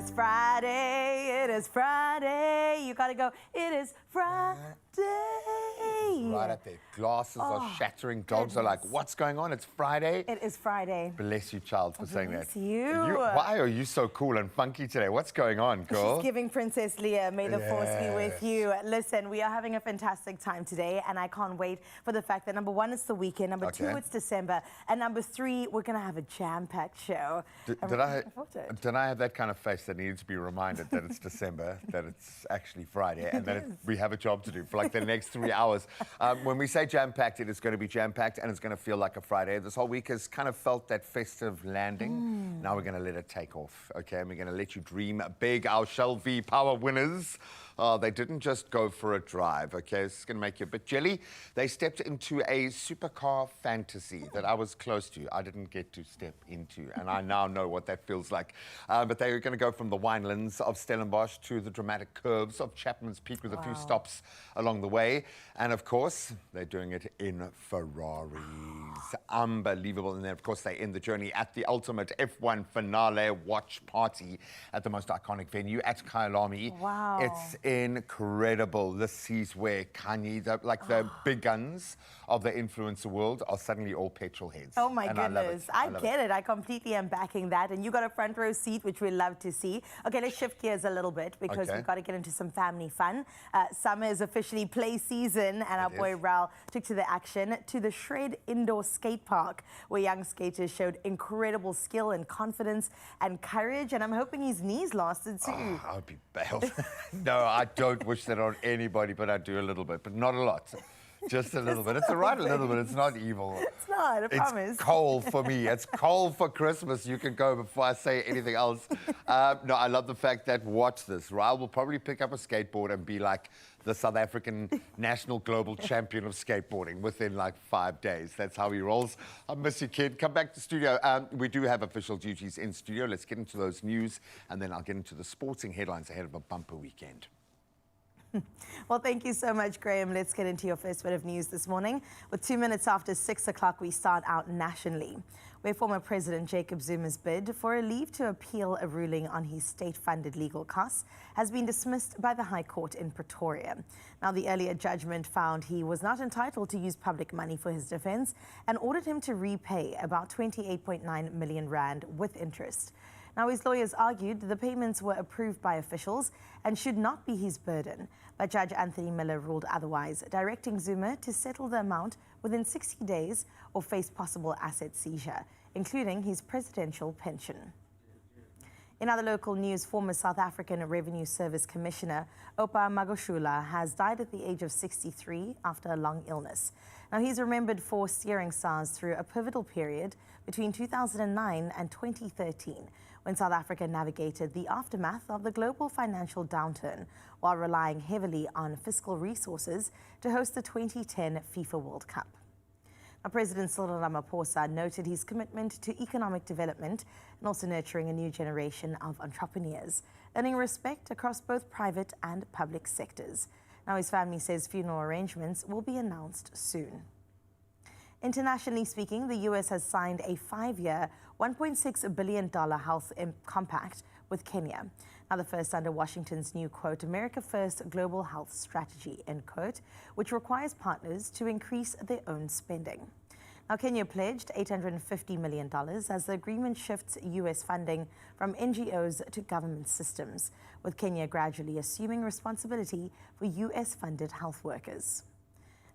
is Friday, it is Friday. You gotta go, it is Friday. Right up there. Glasses are shattering. Dogs are like, what's going on? It's Friday. It is Friday. Bless you, child, for saying that. Bless you. Why are you so cool and funky today? What's going on, girl? She's giving Princess Leah. May the force be with you. Listen, we are having a fantastic time today, and I can't wait for the fact that number one, it's the weekend. Number two, it's December. And number three, we're going to have a jam-packed show. Did I have that kind of face that needed to be reminded that it's December, that it's actually Friday, and that we have a job to do for like the next 3 hours? When we say jam-packed, it is going to be jam-packed, and it's going to feel like a Friday. This whole week has kind of felt that festive landing. Now we're going to let it take off, okay? And we're going to let you dream big. Our Shell V Power winners, they didn't just go for a drive, okay? This is going to make you a bit jelly. They stepped into a supercar fantasy that I was close to. I didn't get to step into, and I now know what that feels like. But they were going to go from the winelands of Stellenbosch to the dramatic curves of Chapman's Peak with a few stops along the way. And of course, they're doing it in Ferraris. Unbelievable. And then, of course, they end the journey at the ultimate F1 finale watch party at the most iconic venue at Kyalami. Wow. It's incredible. This is where Kanye, the big guns of the influencer world, are suddenly all petrol heads. Oh my goodness. I get it. I completely am backing that. And you got a front row seat, which we love to see. Okay, let's shift gears a little bit because we've got to get into some family fun. Summer is officially play season, and our boy Raul took to the action to the Shred Indoor Skate Park, where young skaters showed incredible skill and confidence and courage. And I'm hoping his knees lasted too. Oh, I would be bailed. No, I don't wish that on anybody, but I do a little bit, but not a lot. Just a little bit. It's all right, a little bit. It's not evil. It's not, I promise. It's cold for me. It's cold for Christmas. You can go before I say anything else. No, I love the fact that, watch this, Raul will probably pick up a skateboard and be like the South African national global champion of skateboarding within like 5 days. That's how he rolls. I miss you, kid. Come back to studio. We do have official duties in studio. Let's get into those news, and then I'll get into the sporting headlines ahead of a bumper weekend. Well, thank you so much, Graham. Let's get into your first bit of news this morning. With 2 minutes after 6 o'clock, we start out nationally, where former President Jacob Zuma's bid for a leave to appeal a ruling on his state-funded legal costs has been dismissed by the High Court in Pretoria. Now, the earlier judgment found he was not entitled to use public money for his defense and ordered him to repay about 28.9 million rand with interest. Now, his lawyers argued the payments were approved by officials and should not be his burden. But Judge Anthony Miller ruled otherwise, directing Zuma to settle the amount within 60 days or face possible asset seizure, including his presidential pension. In other local news, former South African Revenue Service Commissioner Oupa Magashula has died at the age of 63 after a long illness. Now, he's remembered for steering SARS through a pivotal period between 2009 and 2013, when South Africa navigated the aftermath of the global financial downturn while relying heavily on fiscal resources to host the 2010 FIFA World Cup. Now, President Cyril Ramaphosa noted his commitment to economic development and also nurturing a new generation of entrepreneurs, earning respect across both private and public sectors. Now, his family says funeral arrangements will be announced soon. Internationally speaking, the U.S. has signed a 5-year, $1.6 billion health compact with Kenya. Now, the first under Washington's new, quote, America First Global Health Strategy, end quote, which requires partners to increase their own spending. Now, Kenya pledged $850 million as the agreement shifts U.S. funding from NGOs to government systems, with Kenya gradually assuming responsibility for U.S.-funded health workers.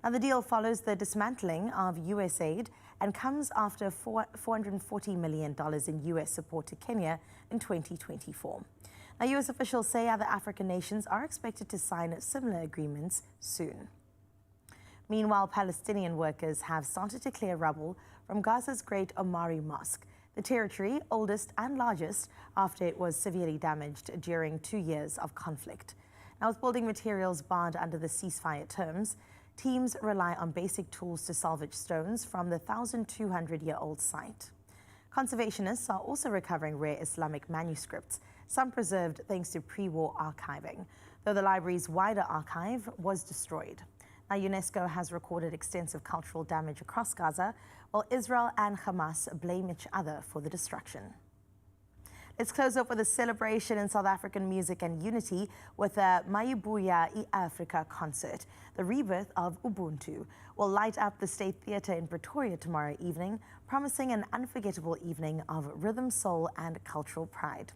Now, the deal follows the dismantling of U.S. aid and comes after $440 million in U.S. support to Kenya in 2024. Now, U.S. officials say other African nations are expected to sign similar agreements soon. Meanwhile, Palestinian workers have started to clear rubble from Gaza's Great Omari Mosque, the territory oldest and largest after it was severely damaged during 2 years of conflict. Now, with building materials barred under the ceasefire terms, teams rely on basic tools to salvage stones from the 1,200-year-old site. Conservationists are also recovering rare Islamic manuscripts, some preserved thanks to pre-war archiving, though the library's wider archive was destroyed. Now, UNESCO has recorded extensive cultural damage across Gaza, while Israel and Hamas blame each other for the destruction. Let's close up with a celebration in South African music and unity with a Mayibuya i-Africa concert. The rebirth of Ubuntu will light up the State Theatre in Pretoria tomorrow evening, promising an unforgettable evening of rhythm, soul and cultural pride.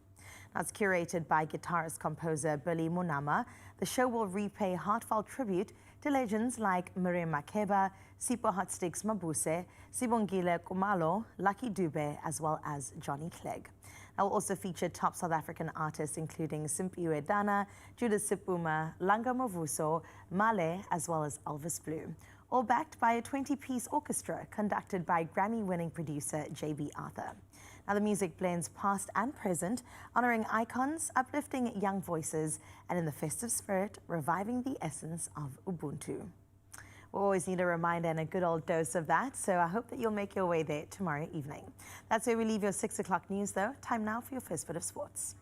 Now, it's curated by guitarist-composer Billy Munama. The show will repay heartfelt tribute to legends like Miriam Makeba, Sipho Hotsticks Mabuse, Sibongile Kumalo, Lucky Dube, as well as Johnny Clegg. It will also feature top South African artists including Simpiwe Dana, Judith Sipuma, Langa Mavuso, Male, as well as Elvis Blue. All backed by a 20-piece orchestra conducted by Grammy-winning producer J.B. Arthur. Now, the music blends past and present, honoring icons, uplifting young voices, and in the festive spirit, reviving the essence of Ubuntu. We'll always need a reminder and a good old dose of that, so I hope that you'll make your way there tomorrow evening. That's where we leave your 6 o'clock news, though. Time now for your first bit of sports.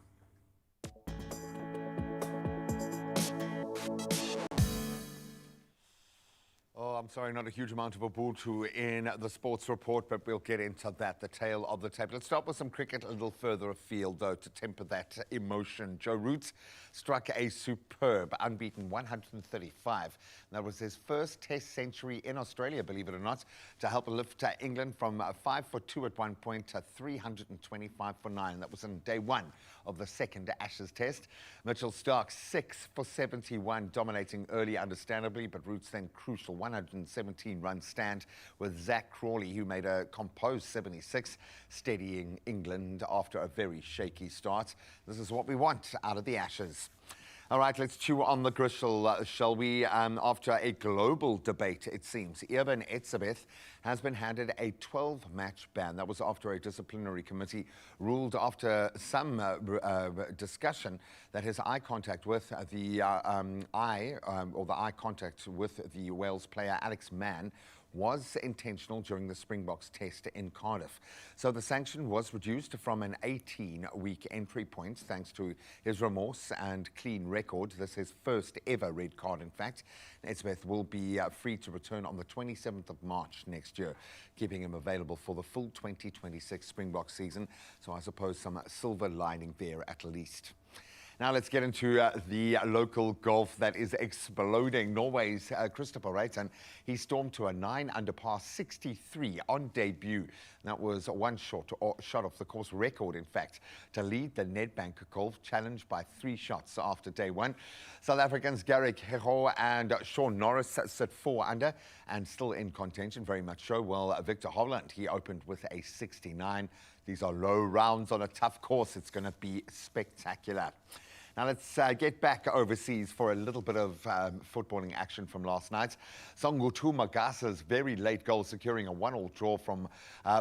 Oh, I'm sorry, not a huge amount of Ubuntu in the sports report, but we'll get into that, the tail of the tape. Let's start with some cricket a little further afield, though, to temper that emotion. Joe Root struck a superb, unbeaten 135. That was his first Test century in Australia, believe it or not, to help lift England from 5 for 2 at one point to 325 for 9. That was on day one of the second Ashes Test. Mitchell Starc 6 for 71, dominating early, understandably, but Root's then crucial 117-run stand with Zach Crawley, who made a composed 76, steadying England after a very shaky start. This is what we want out of the Ashes. All right, let's chew on the gristle, shall we? After a global debate, it seems, Eben Etzebeth has been handed a 12-match ban. That was after a disciplinary committee ruled after some discussion that his eye contact with the eye contact with the Wales player Alex Mann was intentional during the Springboks test in Cardiff. So the sanction was reduced from an 18-week entry point thanks to his remorse and clean record. This is his first ever red card, in fact. Etzebeth will be free to return on the 27th of March next year, keeping him available for the full 2026 Springbok season. So I suppose some silver lining there at least. Now let's get into the local golf that is exploding. Norway's Christopher Reitan, he stormed to a 9-under par 63 on debut. That was one shot off the course record, in fact, to lead the Nedbank Golf Challenge by 3 shots after day one. South Africans Garrick Hero and Sean Norris sit 4 under and still in contention, very much so. Well, Victor Hovland, he opened with a 69. These are low rounds on a tough course. It's going to be spectacular. Now let's get back overseas for a little bit of footballing action from last night. Songutu Magasa's very late goal securing a 1-1 draw for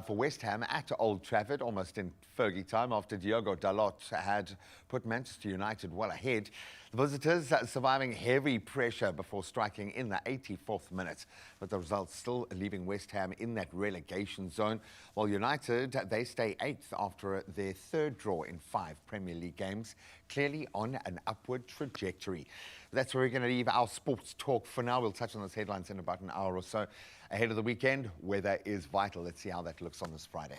West Ham at Old Trafford, almost in Fergie time after Diogo Dalot had put Manchester United well ahead. The visitors surviving heavy pressure before striking in the 84th minute, but the result still leaving West Ham in that relegation zone, while United, they stay 8th after their 3rd draw in 5 Premier League games, clearly on an upward trajectory. That's where we're going to leave our sports talk for now. We'll touch on those headlines in about an hour or so. Ahead of the weekend, weather is vital. Let's see how that looks on this Friday.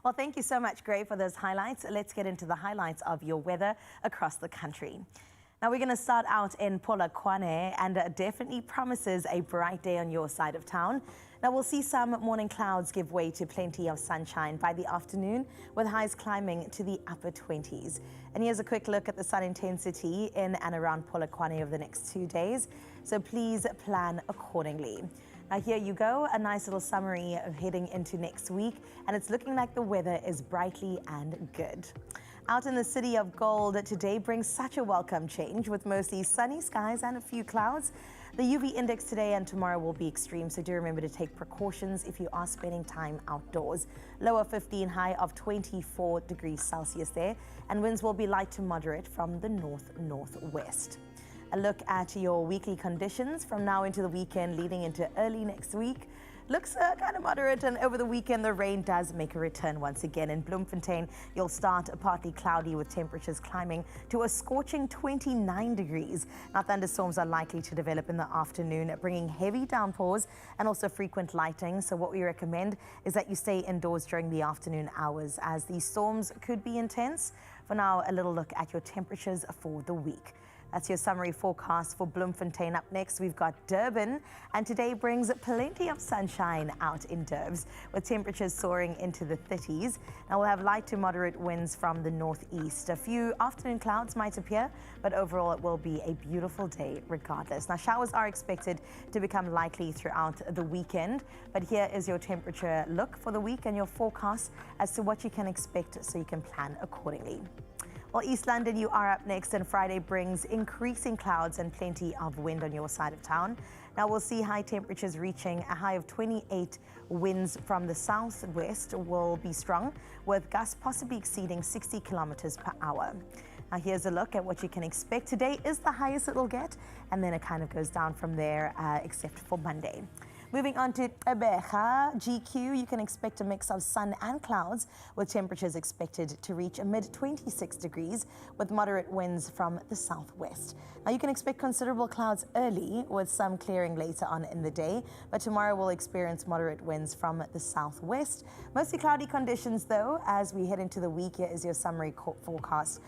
Well, thank you so much, Gray, for those highlights. Let's get into the highlights of your weather across the country. Now, we're going to start out in Polokwane, and definitely promises a bright day on your side of town. Now, we'll see some morning clouds give way to plenty of sunshine by the afternoon, with highs climbing to the upper 20s. And here's a quick look at the sun intensity in and around Polokwane over the next 2 days, so please plan accordingly. Now, here you go, a nice little summary of heading into next week, and it's looking like the weather is brightly and good. Out in the city of gold, today brings such a welcome change with mostly sunny skies and a few clouds. The UV index today and tomorrow will be extreme, so do remember to take precautions if you are spending time outdoors. Lower 15, high of 24 degrees Celsius there, and winds will be light to moderate from the north-northwest. A look at your weekly conditions from now into the weekend leading into early next week. looks kind of moderate, and over the weekend the rain does make a return once again. In Bloemfontein, you'll start partly cloudy with temperatures climbing to a scorching 29 degrees. Now, thunderstorms are likely to develop in the afternoon, bringing heavy downpours and also frequent lighting. So what we recommend is that you stay indoors during the afternoon hours, as these storms could be intense. For now, a little look at your temperatures for the week. That's your summary forecast for Bloemfontein. Up next, we've got Durban, and today brings plenty of sunshine out in Durbs, with temperatures soaring into the 30s. Now, we'll have light to moderate winds from the northeast. A few afternoon clouds might appear, but overall it will be a beautiful day regardless. Now, showers are expected to become likely throughout the weekend, but here is your temperature look for the week and your forecast as to what you can expect so you can plan accordingly. Well, East London, you are up next, and Friday brings increasing clouds and plenty of wind on your side of town. Now, we'll see high temperatures reaching a high of 28. Winds from the southwest will be strong, with gusts possibly exceeding 60 kilometers per hour. Now, here's a look at what you can expect. Today is the highest it'll get, and then it kind of goes down from there, except for Monday. Moving on to Gqeberha, GQ, you can expect a mix of sun and clouds, with temperatures expected to reach a mid-26 degrees with moderate winds from the southwest. Now, you can expect considerable clouds early, with some clearing later on in the day, but tomorrow we'll experience moderate winds from the southwest. Mostly cloudy conditions, though, as we head into the week. Here is your summary forecast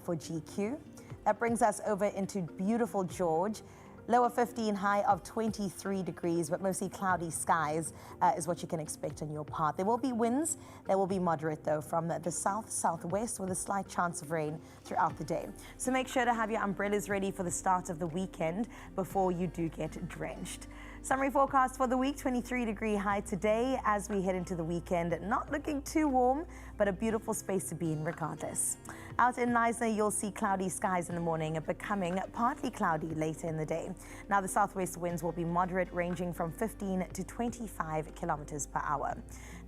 for GQ. That brings us over into beautiful George. Low of 15, high of 23 degrees, but mostly cloudy skies is what you can expect on your path. There will be winds. They will be moderate, though, from the southwest, with a slight chance of rain throughout the day. So make sure to have your umbrellas ready for the start of the weekend before you do get drenched. Summary forecast for the week, 23-degree high today as we head into the weekend. Not looking too warm, but a beautiful space to be in regardless. Out in Knysna, you'll see cloudy skies in the morning, becoming partly cloudy later in the day. Now, the southwest winds will be moderate, ranging from 15 to 25 kilometers per hour.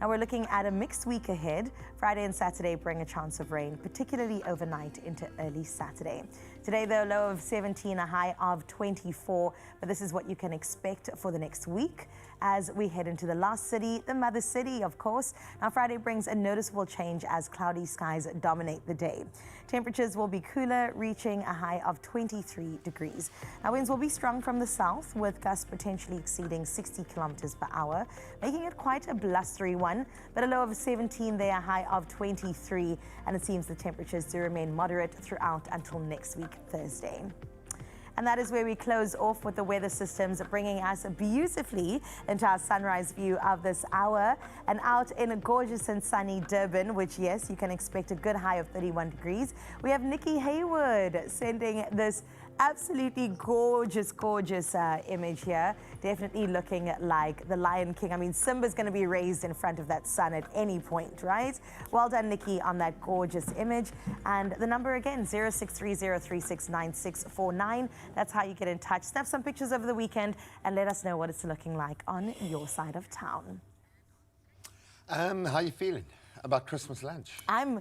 Now, we're looking at a mixed week ahead. Friday and Saturday bring a chance of rain, particularly overnight into early Saturday. Today, though, low of 17, a high of 24, but this is what you can expect for the next week as we head into the last city, the mother city, of course. Now, Friday brings a noticeable change as cloudy skies dominate the day. Temperatures will be cooler, reaching a high of 23 degrees. Now, winds will be strong from the south, with gusts potentially exceeding 60 kilometers per hour, making it quite a blustery one, but a low of 17 there, a high of 23, and it seems the temperatures do remain moderate throughout until next week, Thursday. And that is where we close off with the weather systems, bringing us beautifully into our sunrise view of this hour. And out in a gorgeous and sunny Durban, which, yes, you can expect a good high of 31 degrees. We have Nikki Haywood sending this absolutely gorgeous image here. Definitely looking like the Lion King. I mean, Simba's going to be raised in front of that sun at any point, right? Well done, Nikki, on that gorgeous image. And the number again, 0630369649. That's how you get in touch. Snap some pictures over the weekend and let us know what it's looking like on your side of town. How you feeling about Christmas lunch?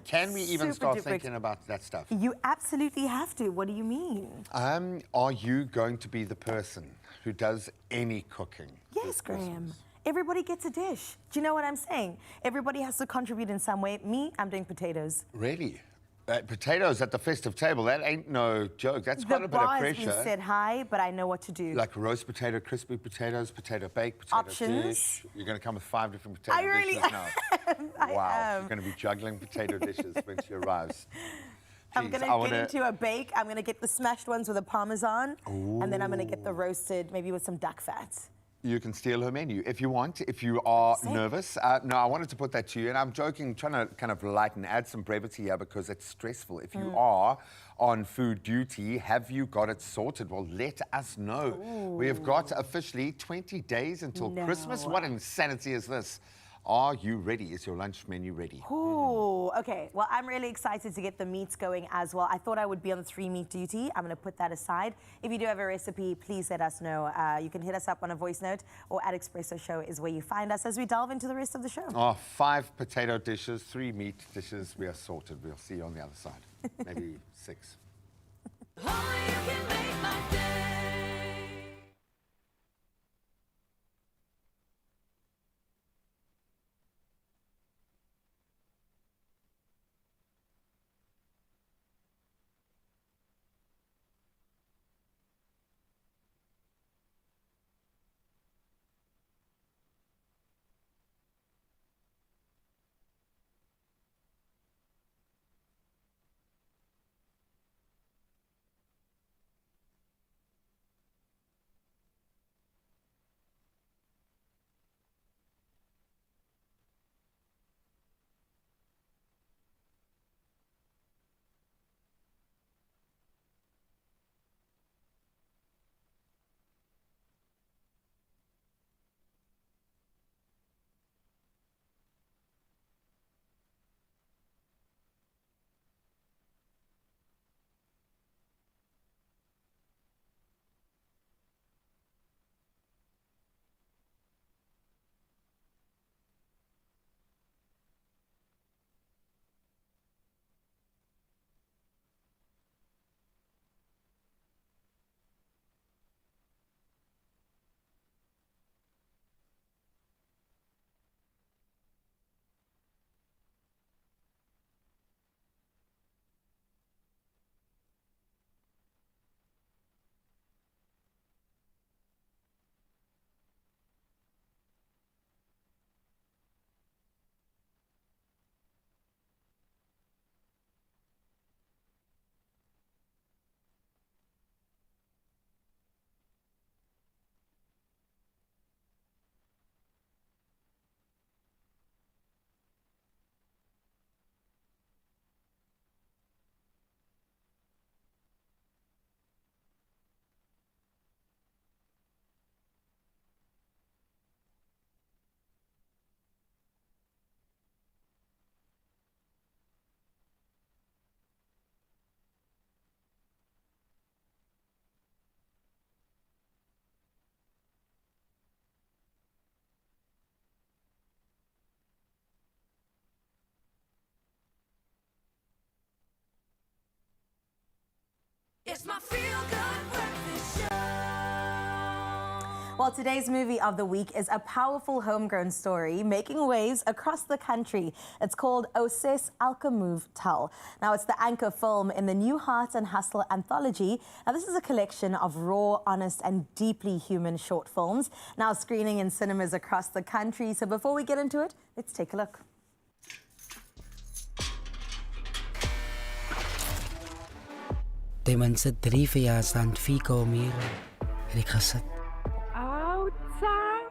Can we even start thinking about that stuff? You absolutely have to. What do you mean? Are you going to be the person who does any cooking? Yes, Graham. Everybody gets a dish. Do you know what I'm saying? Everybody has to contribute in some way. Me, I'm doing potatoes. Really? Potatoes at the festive table, that ain't no joke. That's quite a bit of pressure. The bar has been set high, but I know what to do. Like roast potato, crispy potatoes, potato bake, potato options. Dish. You're going to come with 5 different potato dishes now. Wow, you're going to be juggling potato dishes when she arrives. I'm going to get into a bake. I'm going to get the smashed ones with a parmesan. Ooh. And then I'm going to get the roasted, maybe with some duck fat. You can steal her menu if you want, if you are nervous. No, I wanted to put that to you, and I'm joking, trying to kind of lighten, add some brevity here because it's stressful. If you are on food duty, have you got it sorted? Well, let us know. Ooh. We have got officially 20 days until Christmas. What insanity is this? Are you ready? Is your lunch menu ready? Ooh, okay. Well, I'm really excited to get the meats going as well. I thought I would be on the 3-meat duty. I'm going to put that aside. If you do have a recipe, please let us know. You can hit us up on a voice note, or at Expresso Show is where you find us as we delve into the rest of the show. 5 potato dishes, 3 meat dishes. We are sorted. We'll see you on the other side. Maybe 6. my feel-good breakfast show. Well, today's movie of the week is a powerful homegrown story making waves across the country. It's called Oses Elke Move Tel. Now, it's the anchor film in the New Heart and Hustle anthology. Now, this is a collection of raw, honest, and deeply human short films, now screening in cinemas across the country. So before we get into it, let's take a look. Ten minste 3 verjaarsdagen 4 meer en ek gesit. Oudsa.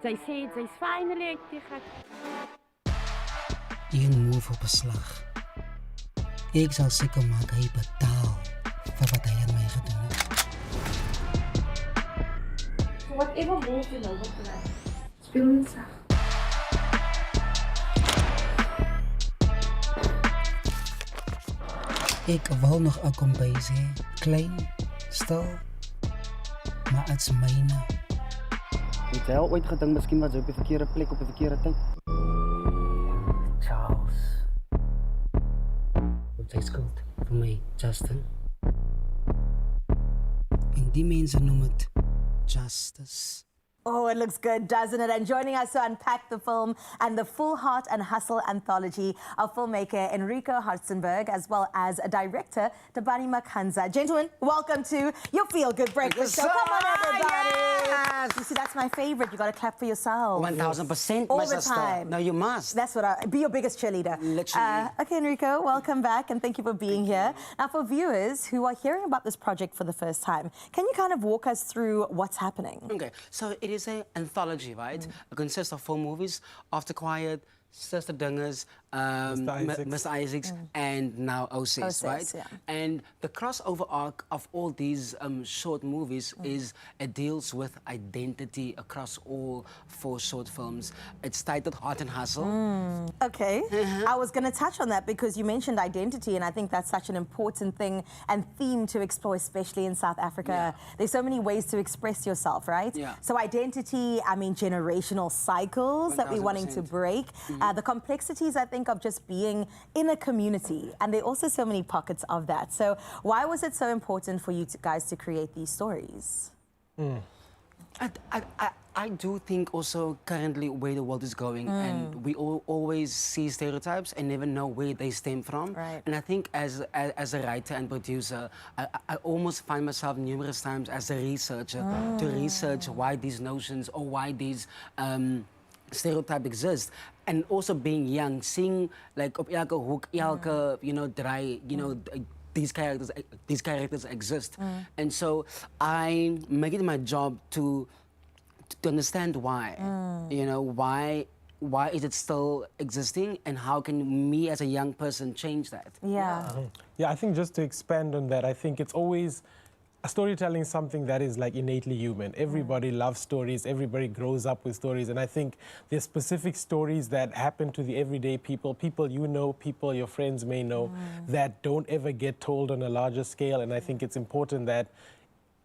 Sy sê sy's finally terug. Een move op 'n slag. Ek sal seker maak hy betaal vir wat hy aan my gedoen het. So whatever move jy nou wil kry, speel net sag. Ek wil nog 'n kombuis hê, klein, stil, maar dit's myne. Het jy al ooit gedink miskien was jy op die verkeerde plek op die verkeerde tyd? Charles. Wat is goed vir my, Justin? En die mense noem dit justice. Oh, it looks good, doesn't it? And joining us to unpack the film and the Full Heart and Hustle anthology are filmmaker Enrico Hartzenberg, as well as director Tabani Makanza. Gentlemen, welcome to your Feel Good Breakfast Show. Come on, everybody. Yes. You see, that's my favorite. You got to clap for yourself. 1000%, All my the sister. time. No, you must. That's what be your biggest cheerleader. Literally. Okay, Enrico, welcome back and thank you for being here. Now, for viewers who are hearing about this project for the first time, can you kind of walk us through what's happening? Okay, so it is an anthology, right? It consists of 4 movies: After Quiet, Sister Dingers, Mr. Isaacs, and now Oses, Oses, right? yeah. And the crossover arc of all these short movies is it deals with identity across all 4 short films. It's titled Heart and Hustle. Okay. I was going to touch on that because you mentioned identity, and I think that's such an important thing and theme to explore, especially in South Africa. Yeah. There's so many ways to express yourself, right? Yeah. So identity, I mean, generational cycles that we're wanting to 1000%. break. The complexities, I think, of just being in a community. And there are also so many pockets of that. So why was it so important for you guys to create these stories? I do think also currently where the world is going, and we always see stereotypes and never know where they stem from. Right. And I think as a writer and producer, I almost find myself numerous times as a researcher to research why these notions or why these stereotype exist. And also being young, seeing like op elke hoek, elke, draai, these characters exist. And so I make it my job to understand why, why is it still existing and how can me as a young person change that? Yeah. Yeah, I think just to expand on that, I think it's always storytelling is something that is like innately human. Everybody loves stories, everybody grows up with stories, and I think there's specific stories that happen to the everyday people you know, people your friends may know, that don't ever get told on a larger scale, and I think it's important that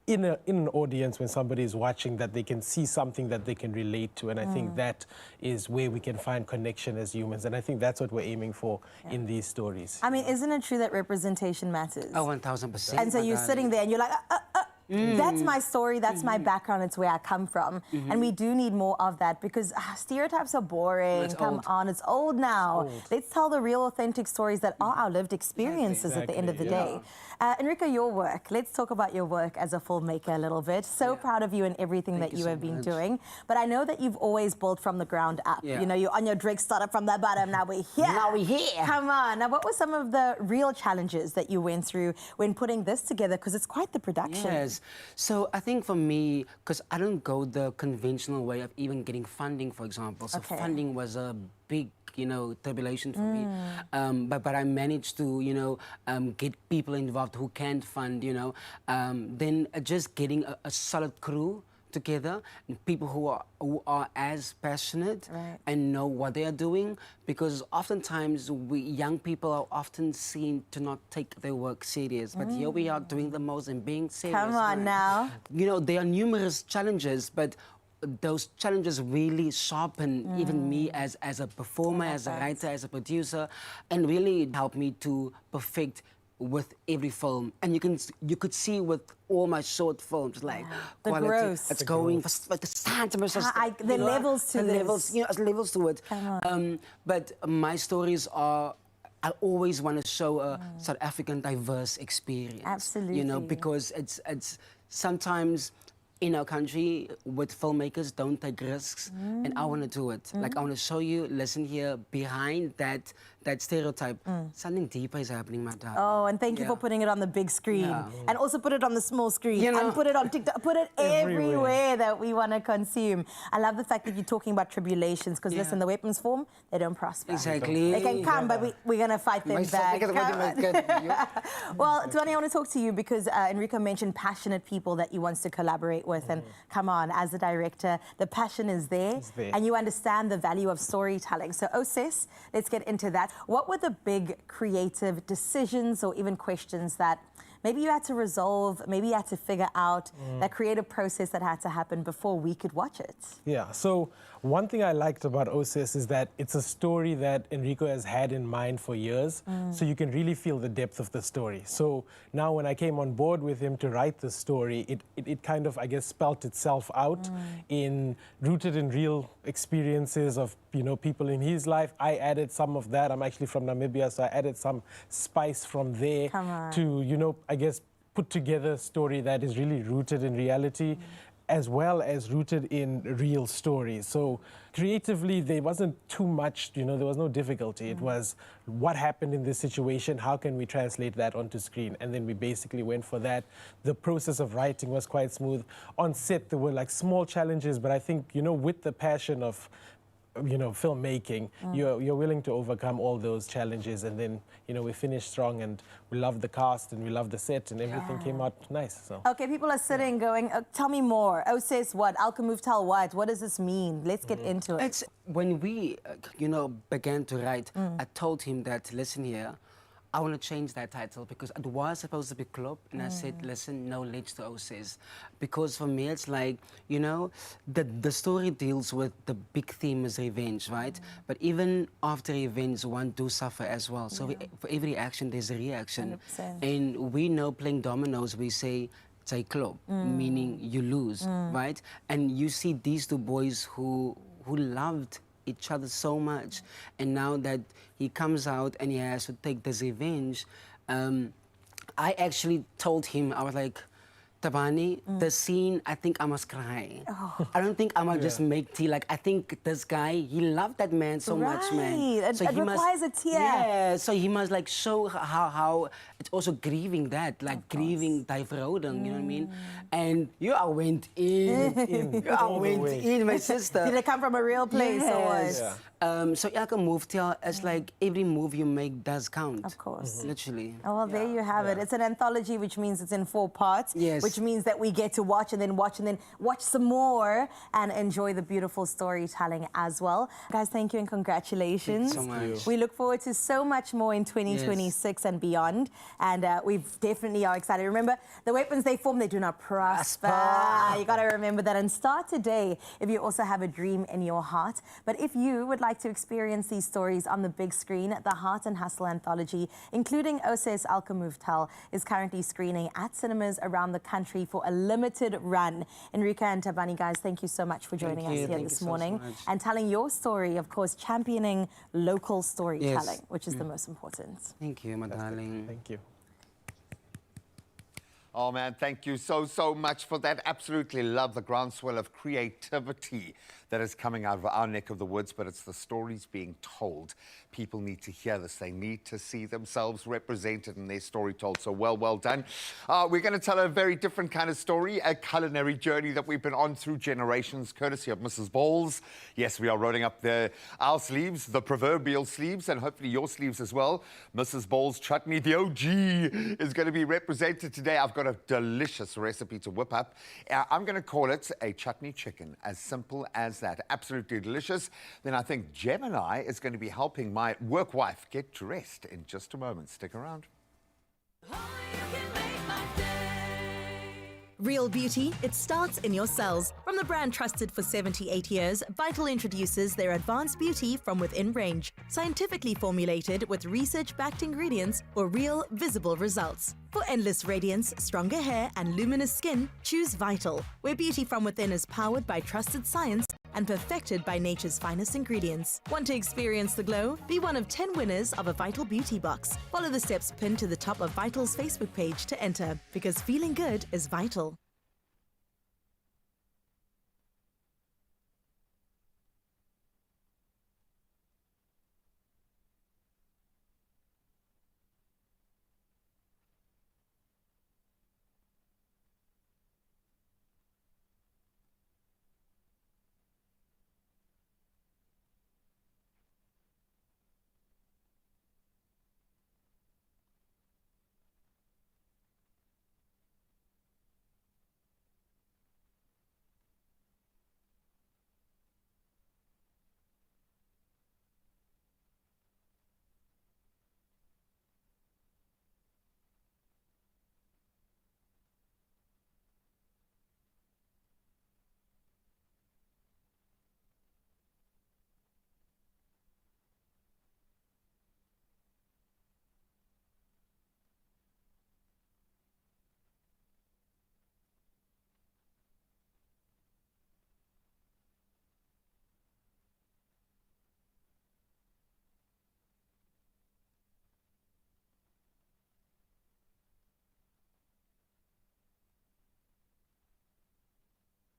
in an audience, when somebody is watching, that they can see something that they can relate to, and I think that is where we can find connection as humans, and I think that's what we're aiming for in these stories. I mean, isn't it true that representation matters? Oh, 1000%. And so you're sitting there and you're like, that's my story, that's my background, it's where I come from. And we do need more of that because stereotypes are boring. It's Come old. on, it's old now. Let's tell the real authentic stories that are our lived experiences at the end of the day. Enrico, your work. Let's talk about your work as a filmmaker a little bit. So proud of you and everything that you have been doing. But I know that you've always built from the ground up. Yeah. You know, you're on your Drake startup from the bottom, now we're here. Now we're here. Come on. Now, what were some of the real challenges that you went through when putting this together? Because it's quite the production. Yes. So I think for me, because I don't go the conventional way of even getting funding, for example. So funding was a big, tribulation for me. But I managed to, get people involved who can't fund, then just getting a solid crew together, and people who are as passionate and know what they are doing, because oftentimes we young people are often seen to not take their work serious, but here we are doing the most and being serious. Come on now. There are numerous challenges, but those challenges really sharpen even me as a performer, as a writer, as a producer, and really help me to perfect with every film, and you could see with all my short films like The quality. growth. It's going for the centimeters. The levels to the this. levels, levels to it. Come on. But my stories are. I always want to show a South African diverse experience. Absolutely. Because it's sometimes in our country with filmmakers don't take risks, and I want to do it. Like I want to show you, listen here, behind that stereotype, something deeper is happening, my dad. Oh, and thank you for putting it on the big screen. Yeah. And also put it on the small screen. You know- And put it on TikTok. Put it Everywhere. everywhere that we want to consume. I love the fact that you're talking about tribulations, because listen, the weapons form, they don't prosper. Exactly. They can come, but we're going to fight them back. Come on. Well, Tawani, I want to talk to you because Enrico mentioned passionate people that he wants to collaborate with. And come on, as the director, the passion is there. It's there. And you understand the value of storytelling. So, Oses, let's get into that. What were the big creative decisions or even questions that maybe you had to resolve, maybe you had to figure out, that creative process that had to happen before we could watch it? Yeah, so one thing I liked about OSIS is that it's a story that Enrico has had in mind for years, so you can really feel the depth of the story. So now when I came on board with him to write the story, it kind of, I guess, spelt itself out rooted in real experiences of, people in his life. I added some of that. I'm actually from Namibia, so I added some spice from there to, I guess, put together a story that is really rooted in reality, as well as rooted in real stories. So creatively, there wasn't too much, there was no difficulty. It was what happened in this situation, how can we translate that onto screen? And then we basically went for that. The process of writing was quite smooth. On set, there were like small challenges, but I think, with the passion of filmmaking, you're willing to overcome all those challenges, and then we finished strong, and we loved the cast and we loved the set, and everything came out nice. So Okay, people are sitting going, tell me more. Says what? Alkamuftal what? What does this mean? Let's get into it. It's when we, began to write. I told him that, listen here, I want to change that title because it was supposed to be Club, and I said, listen, no, let's do Oses. Because for me, it's like, the story deals with the big theme is revenge, right? But even after revenge, one do suffer as well. So for every action, there's a reaction. 100%. And we know playing dominoes, we say, it's a club, meaning you lose, right? And you see these two boys who loved each other so much, and now that he comes out and he has to take this revenge, I actually told him, I was like, Tabani, the scene, I think I must cry. I don't think I must just make tea. Like, I think this guy, he loved that man so much, man. It he requires a tear. Yeah, so he must like show how it's also grieving that, like grieving die verhouding, you know what I mean? And I went in. I went in, my sister. Did it come from a real place or what? Yes. So elke move, it's like every move you make does count. Of course. Literally. Oh, well, there you have it. It's an anthology, which means it's in 4 parts. Yes. Which means that we get to watch and then watch some more and enjoy the beautiful storytelling as well. Guys, thank you and congratulations. Thank you so much. We look forward to so much more in 2026 and beyond. And we definitely are excited. Remember, the weapons they form, they do not prosper. You got to remember that. And start today if you also have a dream in your heart. But if you would like to experience these stories on the big screen, the Heart and Hustle anthology, including Oses Alkamuftal, is currently screening at cinemas around the country for a limited run. Enrica and Tabani, guys, thank you so much for joining us here this morning and telling your story, of course, championing local storytelling, which is the most important. Thank you, my darling. thank you. Oh, man, thank you so much for that. Absolutely love the groundswell of creativity that is coming out of our neck of the woods, but it's the stories being told. People need to hear this. They need to see themselves represented in their story told. So well done. We're going to tell a very different kind of story, a culinary journey that we've been on through generations, courtesy of Mrs. Bowles. Yes, we are rolling up our sleeves, the proverbial sleeves, and hopefully your sleeves as well. Mrs. Bowles chutney, the OG, is going to be represented today. I've got a delicious recipe to whip up. I'm going to call it a chutney chicken, as simple as that. Absolutely delicious. Then I think Gemini is going to be helping my work wife get dressed in just a moment. Stick around. Only you can make my day. Real beauty, it starts in your cells. From the brand trusted for 78 years, Vital introduces their advanced beauty from within range, scientifically formulated with research-backed ingredients for real, visible results. For endless radiance, stronger hair, and luminous skin, choose Vital, where beauty from within is powered by trusted science and perfected by nature's finest ingredients. Want to experience the glow? Be one of 10 winners of a Vital Beauty Box. Follow the steps pinned to the top of Vital's Facebook page to enter, because feeling good is vital.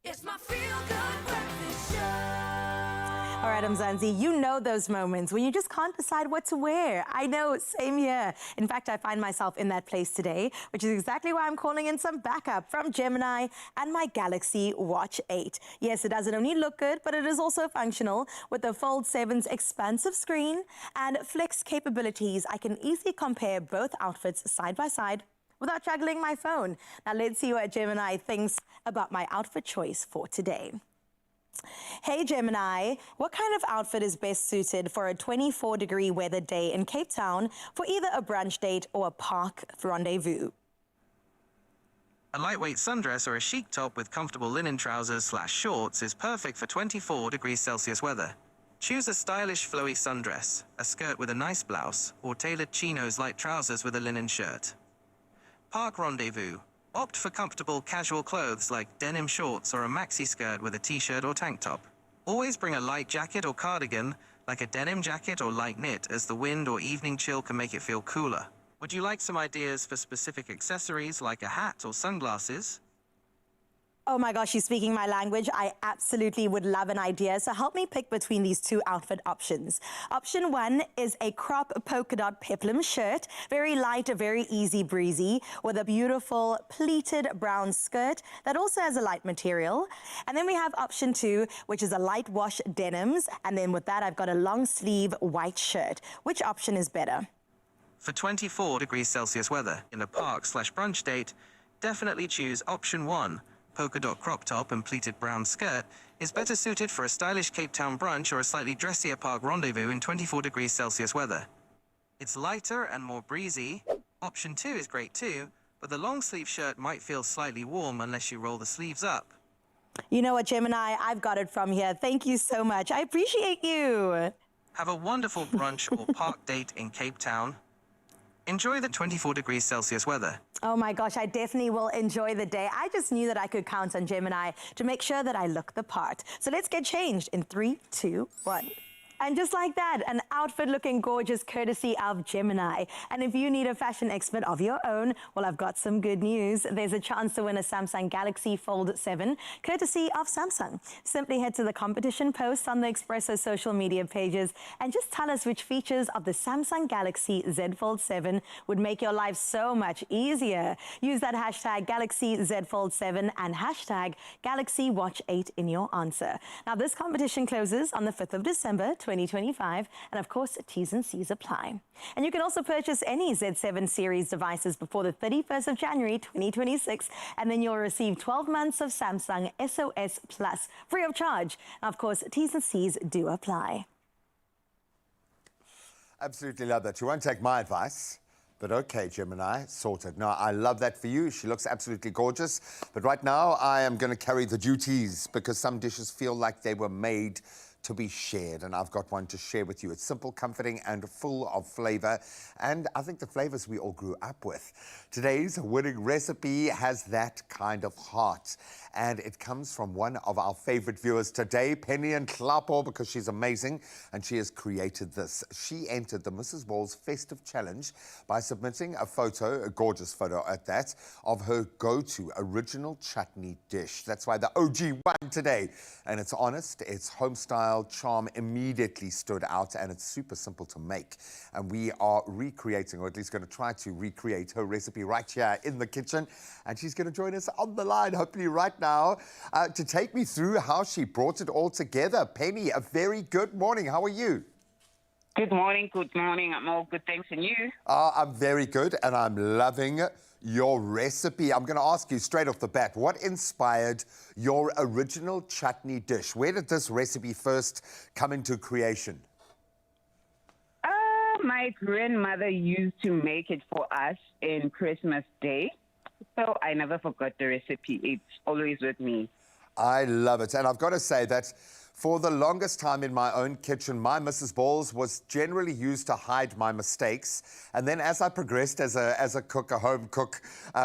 It's my feel-good breakfast show. All right, Mzansi, you know those moments when you just can't decide what to wear. I know, same here. In fact, I find myself in that place today, which is exactly why I'm calling in some backup from Gemini and my Galaxy Watch 8. Yes, it doesn't only look good, but it is also functional. With the Fold 7's expansive screen and flex capabilities, I can easily compare both outfits side by side without juggling my phone. Now let's see what Gemini thinks about my outfit choice for today. Hey Gemini, what kind of outfit is best suited for a 24-degree weather day in Cape Town for either a brunch date or a park rendezvous? A lightweight sundress or a chic top with comfortable linen trousers/shorts is perfect for 24 degrees Celsius weather. Choose a stylish flowy sundress, a skirt with a nice blouse, or tailored chinos light trousers with a linen shirt. Park rendezvous. Opt for comfortable casual clothes like denim shorts or a maxi skirt with a t-shirt or tank top. Always bring a light jacket or cardigan, like a denim jacket or light knit, as the wind or evening chill can make it feel cooler. Would you like some ideas for specific accessories like a hat or sunglasses? Oh my gosh, you're speaking my language. I absolutely would love an idea. So help me pick between these two outfit options. Option 1 is a crop polka dot peplum shirt, very light, very easy breezy, with a beautiful pleated brown skirt that also has a light material. And then we have option 2, which is a light wash denims. And then with that, I've got a long sleeve white shirt. Which option is better? For 24 degrees Celsius weather in a park/brunch date, definitely choose option 1. Polka dot crop top and pleated brown skirt is better suited for a stylish Cape Town brunch or a slightly dressier park rendezvous in 24 degrees Celsius weather. It's lighter and more breezy. Option 2 is great too, but the long sleeve shirt might feel slightly warm unless you roll the sleeves up. You know what, Gemini? I've got it from here. Thank you so much. I appreciate you. Have a wonderful brunch or park date in Cape Town. Enjoy the 24 degrees Celsius weather. Oh my gosh, I definitely will enjoy the day. I just knew that I could count on Gemini to make sure that I look the part. So let's get changed in 3, 2, 1. And just like that, an outfit looking gorgeous courtesy of Gemini. And if you need a fashion expert of your own, well, I've got some good news. There's a chance to win a Samsung Galaxy Fold 7, courtesy of Samsung. Simply head to the competition post on the Expresso social media pages and just tell us which features of the Samsung Galaxy Z Fold 7 would make your life so much easier. Use that hashtag Galaxy Z Fold 7 and hashtag Galaxy Watch 8 in your answer. Now, this competition closes on the 5th of December, 2025, and of course, T's and C's apply. And you can also purchase any Z7 series devices before the 31st of January, 2026, and then you'll receive 12 months of Samsung SOS Plus free of charge. And of course, T's and C's do apply. Absolutely love that. You won't take my advice, But okay, Gemini, sorted. No, I love that for you. She looks absolutely gorgeous. But right now, I am going to carry the duties because some dishes feel like they were made to be shared, and I've got one to share with you. It's simple, comforting, and full of flavor, and I think the flavors we all grew up with. Today's winning recipe has that kind of heart, and it comes from one of our favorite viewers today, Penny and Klapo, because she's amazing, and she has created this. She entered the Mrs. Ball's Festive Challenge by submitting a photo, a gorgeous photo at that, of her go-to original chutney dish. That's why the OG won today, and it's honest, it's home style, charm immediately stood out, and it's super simple to make. And we are recreating, or at least going to try to recreate her recipe right here in the kitchen. And she's going to join us on the line, hopefully right now, to take me through how she brought it all together. Penny, a very good morning. How are you? Good morning, good morning. I'm all good, thanks. And you? I'm very good, and I'm loving your recipe. I'm going to ask you straight off the bat, what inspired your original chutney dish? Where did this recipe first come into creation? My grandmother used to make it for us in Christmas Day, so I never forgot the recipe. It's always with me. I love it, and I've got to say that for the longest time in my own kitchen, my Mrs. Balls was generally used to hide my mistakes. And then as I progressed as a cook, a home cook,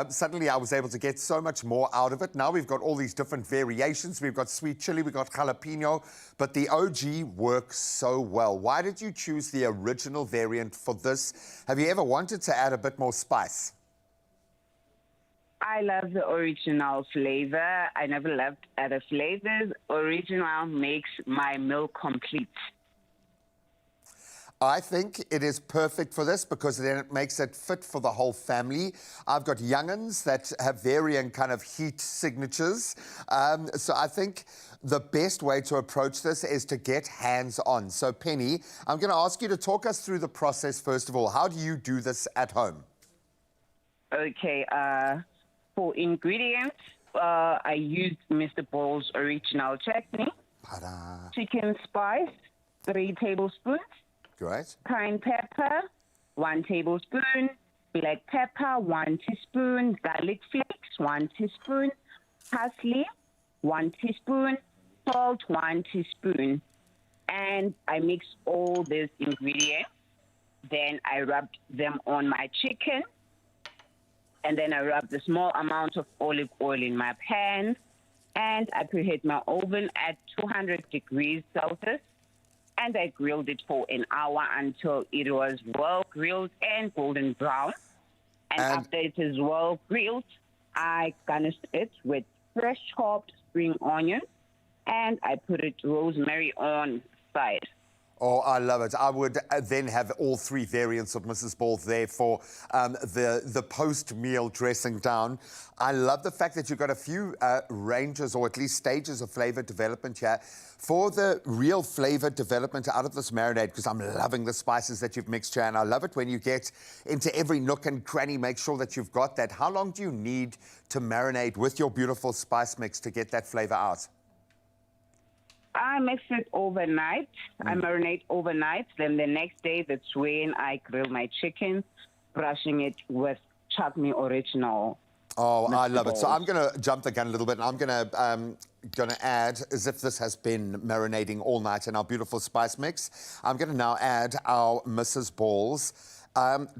suddenly I was able to get so much more out of it. Now we've got all these different variations. We've got sweet chili, we've got jalapeno, but the OG works so well. Why did you choose the original variant for this? Have you ever wanted to add a bit more spice? I love the original flavor. I never loved other flavors. Original makes my meal complete. I think it is perfect for this because then it makes it fit for the whole family. I've got young'uns that have varying kind of heat signatures. So I think the best way to approach this is to get hands-on. So Penny, I'm going to ask you to talk us through the process first of all. How do you do this at home? Okay, for ingredients, I used Mr. Ball's original chutney, chicken spice, 3 tablespoons, great, cayenne pepper, 1 tablespoon, black pepper, 1 teaspoon, garlic flakes, 1 teaspoon, parsley, 1 teaspoon, salt, 1 teaspoon. And I mix all these ingredients. Then I rub them on my chicken. And then I rub the small amount of olive oil in my pan. And I preheat my oven at 200 degrees Celsius. And I grilled it for an hour until it was well grilled and golden brown. And after it is well grilled, I garnished it with fresh chopped spring onion. And I put it rosemary on side. Oh, I love it. I would then have all 3 variants of Mrs. Ball there for the post-meal dressing down. I love the fact that you've got a few ranges or at least stages of flavor development here. For the real flavor development out of this marinade, because I'm loving the spices that you've mixed here, and I love it when you get into every nook and cranny, make sure that you've got that. How long do you need to marinate with your beautiful spice mix to get that flavor out? I mix it overnight. I marinate overnight. Then the next day, that's when I grill my chicken, brushing it with chutney original. Oh, I love it. So I'm going to jump the gun a little bit, and I'm going to add, as if this has been marinating all night in our beautiful spice mix, I'm going to now add our Mrs. Balls.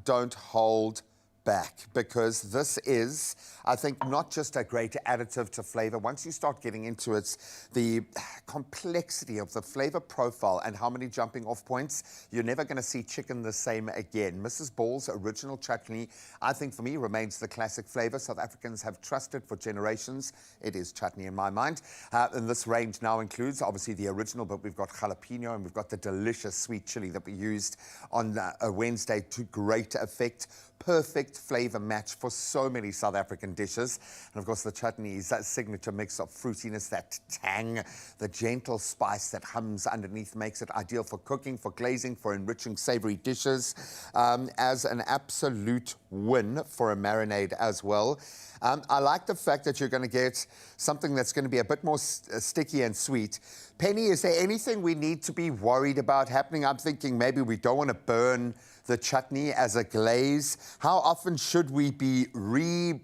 Don't hold back, because this is, I think, not just a great additive to flavor. Once you start getting into it, the complexity of the flavor profile and how many jumping off points, you're never going to see chicken the same again. Mrs. Ball's original chutney, I think for me, remains the classic flavor South Africans have trusted for generations. It is chutney in my mind. And this range now includes, obviously, the original, but we've got jalapeno and we've got the delicious sweet chili that we used on a Wednesday to great effect. Perfect flavor match for so many South African dishes. And of course, the chutney is that signature mix of fruitiness, that tang, the gentle spice that hums underneath makes it ideal for cooking, for glazing, for enriching savory dishes, as an absolute win for a marinade as well. I like the fact that you're going to get something that's going to be a bit more sticky and sweet. Penny, is there anything we need to be worried about happening? I'm thinking maybe we don't want to burn the chutney as a glaze. How often should we be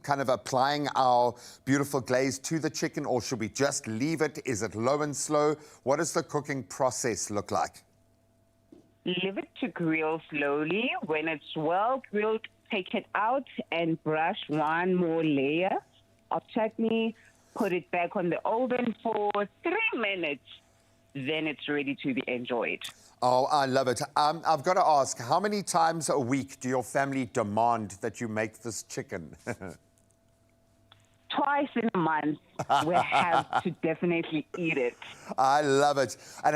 kind of applying our beautiful glaze to the chicken, or should we just leave it? Is it low and slow? What does the cooking process look like? Leave it to grill slowly. When it's well grilled, take it out and brush one more layer of chutney. Put it back on the oven for 3 minutes. Then it's ready to be enjoyed. Oh, I love it. I've got to ask, how many times a week do your family demand that you make this chicken? Twice in a month, we have to definitely eat it. I love it. And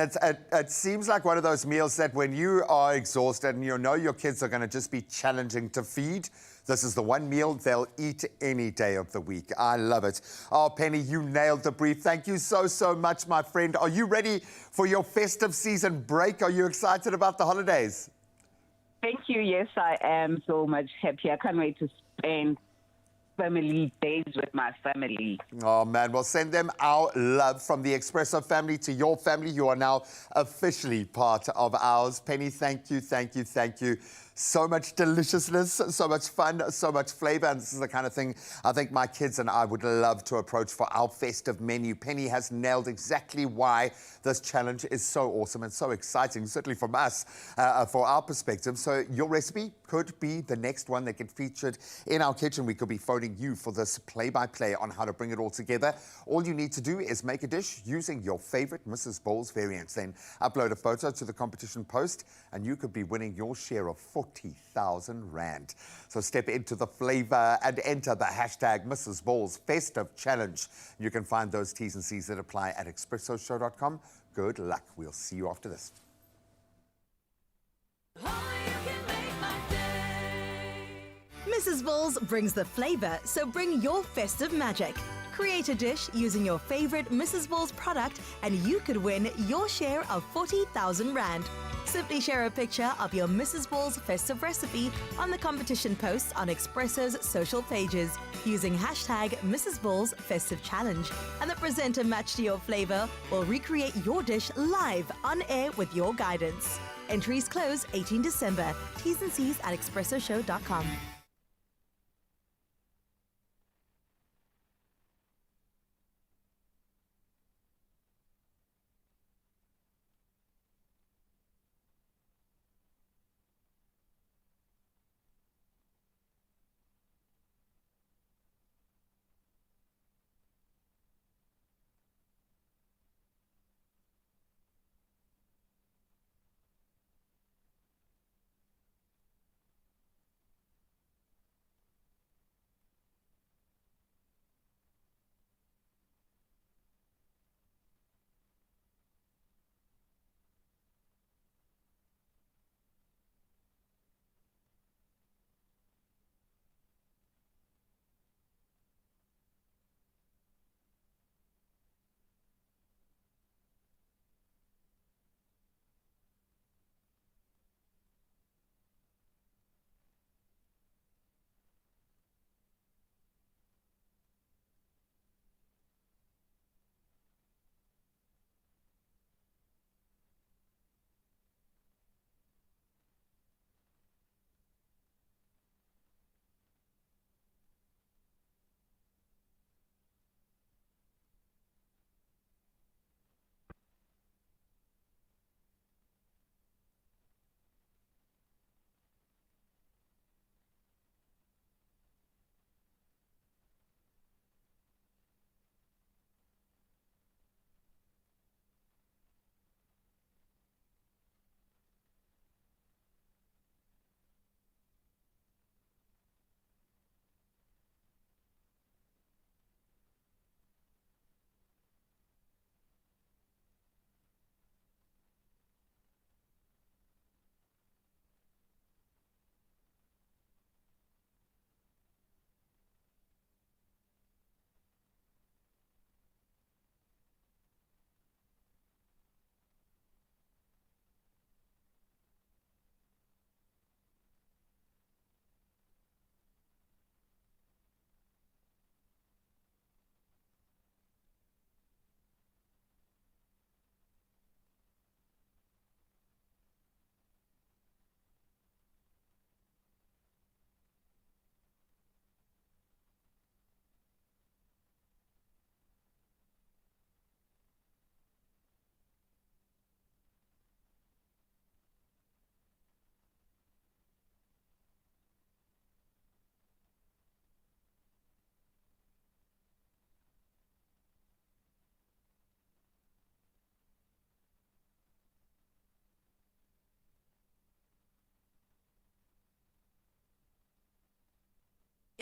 it seems like one of those meals that when you are exhausted and you know your kids are going to just be challenging to feed, this is the one meal they'll eat any day of the week. I love it. Oh, Penny, you nailed the brief. Thank you so, so much, my friend. Are you ready for your festive season break? Are you excited about the holidays? Thank you. Yes, I am so much happy. I can't wait to spend family days with my family. Oh, man. Well, send them our love from the Expresso family to your family. You are now officially part of ours. Penny, thank you, thank you, thank you. So much deliciousness, so much fun, so much flavor. And this is the kind of thing I think my kids and I would love to approach for our festive menu. Penny has nailed exactly why this challenge is so awesome and so exciting, certainly from us, for our perspective. So your recipe could be the next one that gets featured in our kitchen. We could be phoning you for this play-by-play on how to bring it all together. All you need to do is make a dish using your favorite Mrs. Bowles variants. Then upload a photo to the competition post and you could be winning your share of 40,000 Rand. So step into the flavor and enter the hashtag Mrs. Bowles Festive Challenge. You can find those T's and C's that apply at expressoshow.com. Good luck. We'll see you after this. Mrs. Bowles brings the flavor, so bring your festive magic. Create a dish using your favorite Mrs. Bowles product and you could win your share of 40,000 Rand. Simply share a picture of your Mrs. Bowles festive recipe on the competition post on Expresso's social pages using hashtag Mrs. Bowles Festive Challenge. And the presenter matched to your flavor will recreate your dish live on air with your guidance. Entries close 18 December. T's and C's at expressoshow.com.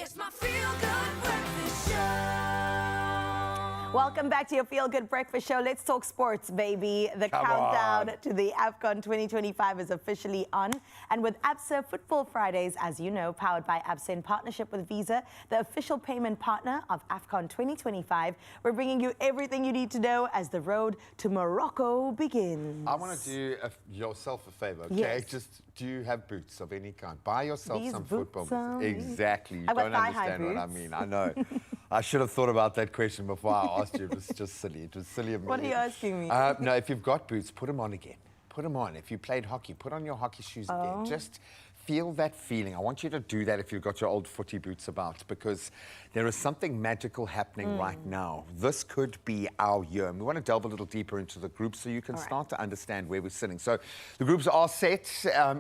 It's my feel-good breakfast show. Welcome back to your Feel Good Breakfast Show. Let's talk sports, baby. The Come countdown on. to the AFCON 2025 is officially on. And with ABSA Football Fridays, as you know, powered by ABSA in partnership with Visa, the official payment partner of AFCON 2025, we're bringing you everything you need to know as the road to Morocco begins. I want to do yourself a favor, okay? Yes. Just, do you have boots of any kind? Buy yourself These some boots football are- boots. Exactly. You I've got don't thigh-high understand what I boots. mean. I know. I should have thought about that question before I asked you. It was just silly. It was silly of me. What are you asking me? No, if you've got boots, put them on again. Put them on. If you played hockey, put on your hockey shoes again. Just feel that feeling. I want you to do that if you've got your old footy boots about, because there is something magical happening right now. This could be our year. And we want to delve a little deeper into the groups so you can start to understand where we're sitting. So the groups are set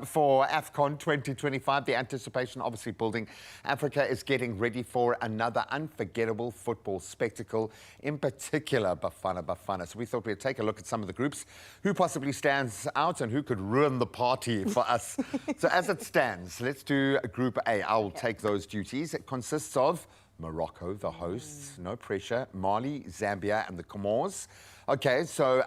for AFCON 2025. The anticipation obviously building. Africa is getting ready for another unforgettable football spectacle, in particular Bafana Bafana. So we thought we'd take a look at some of the groups, who possibly stands out and who could ruin the party for us. So as it stands, let's do Group A. I'll take those duties. It consists of Morocco, the hosts, no pressure, Mali, Zambia, and the Comores. Okay, so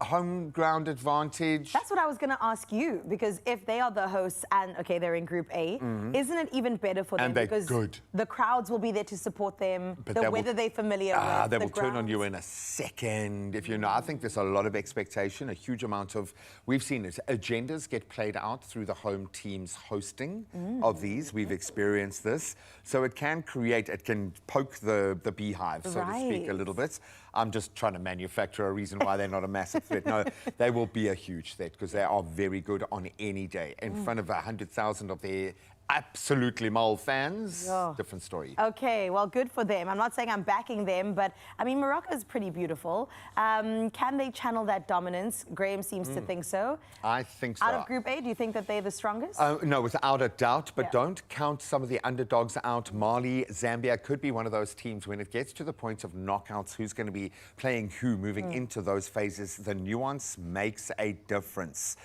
home ground advantage. That's what I was going to ask you, because if they are the hosts and, okay, they're in Group A, isn't it even better for them? And they're because good. The crowds will be there to support them, But the they weather will- they're familiar with, They the will turn on grounds. you in a second. If you know, I think there's a lot of expectation, a huge amount of, we've seen it, agendas get played out through the home team's hosting of these. We've experienced this. So it can create, it can poke the beehive, so to speak, a Right. little bit. I'm just trying to manufacture a reason why they're not a massive threat. No, they will be a huge threat because they are very good on any day. In front of 100,000 of their absolutely Mole fans, different story. Okay, well, good for them. I'm not saying I'm backing them, but I mean, Morocco is pretty beautiful. Can they channel that dominance? Graham seems to think so. I think so. Out of Group A, do you think that they're the strongest? No, without a doubt, but Yeah. don't count some of the underdogs out. Mali, Zambia could be one of those teams when it gets to the point of knockouts, who's going to be playing who moving into those phases. The nuance makes a difference.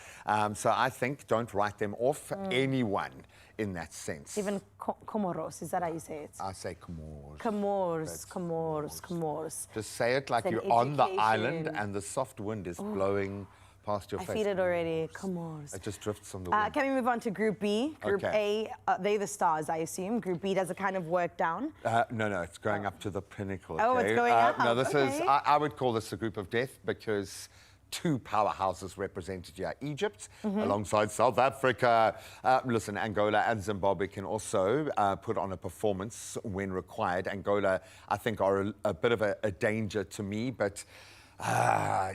So I think don't write them off, anyone in that sense. Even Comoros, is that how you say it? I say Comores. Comores. Just say it like It's an you're on the island education. and the soft wind is blowing past your I face. feel it already. Comores. It just drifts from the wind. Can we move on to Group B? Group Okay. A, they're the stars, I assume. Group B does a kind of work down. No, it's going up to the pinnacle. Oh, it's okay? going up, No, this is, okay. I would call this a group of death because two powerhouses represented here. Egypt alongside South Africa. Listen, Angola and Zimbabwe can also put on a performance when required. Angola, I think, are a bit of a danger to me, but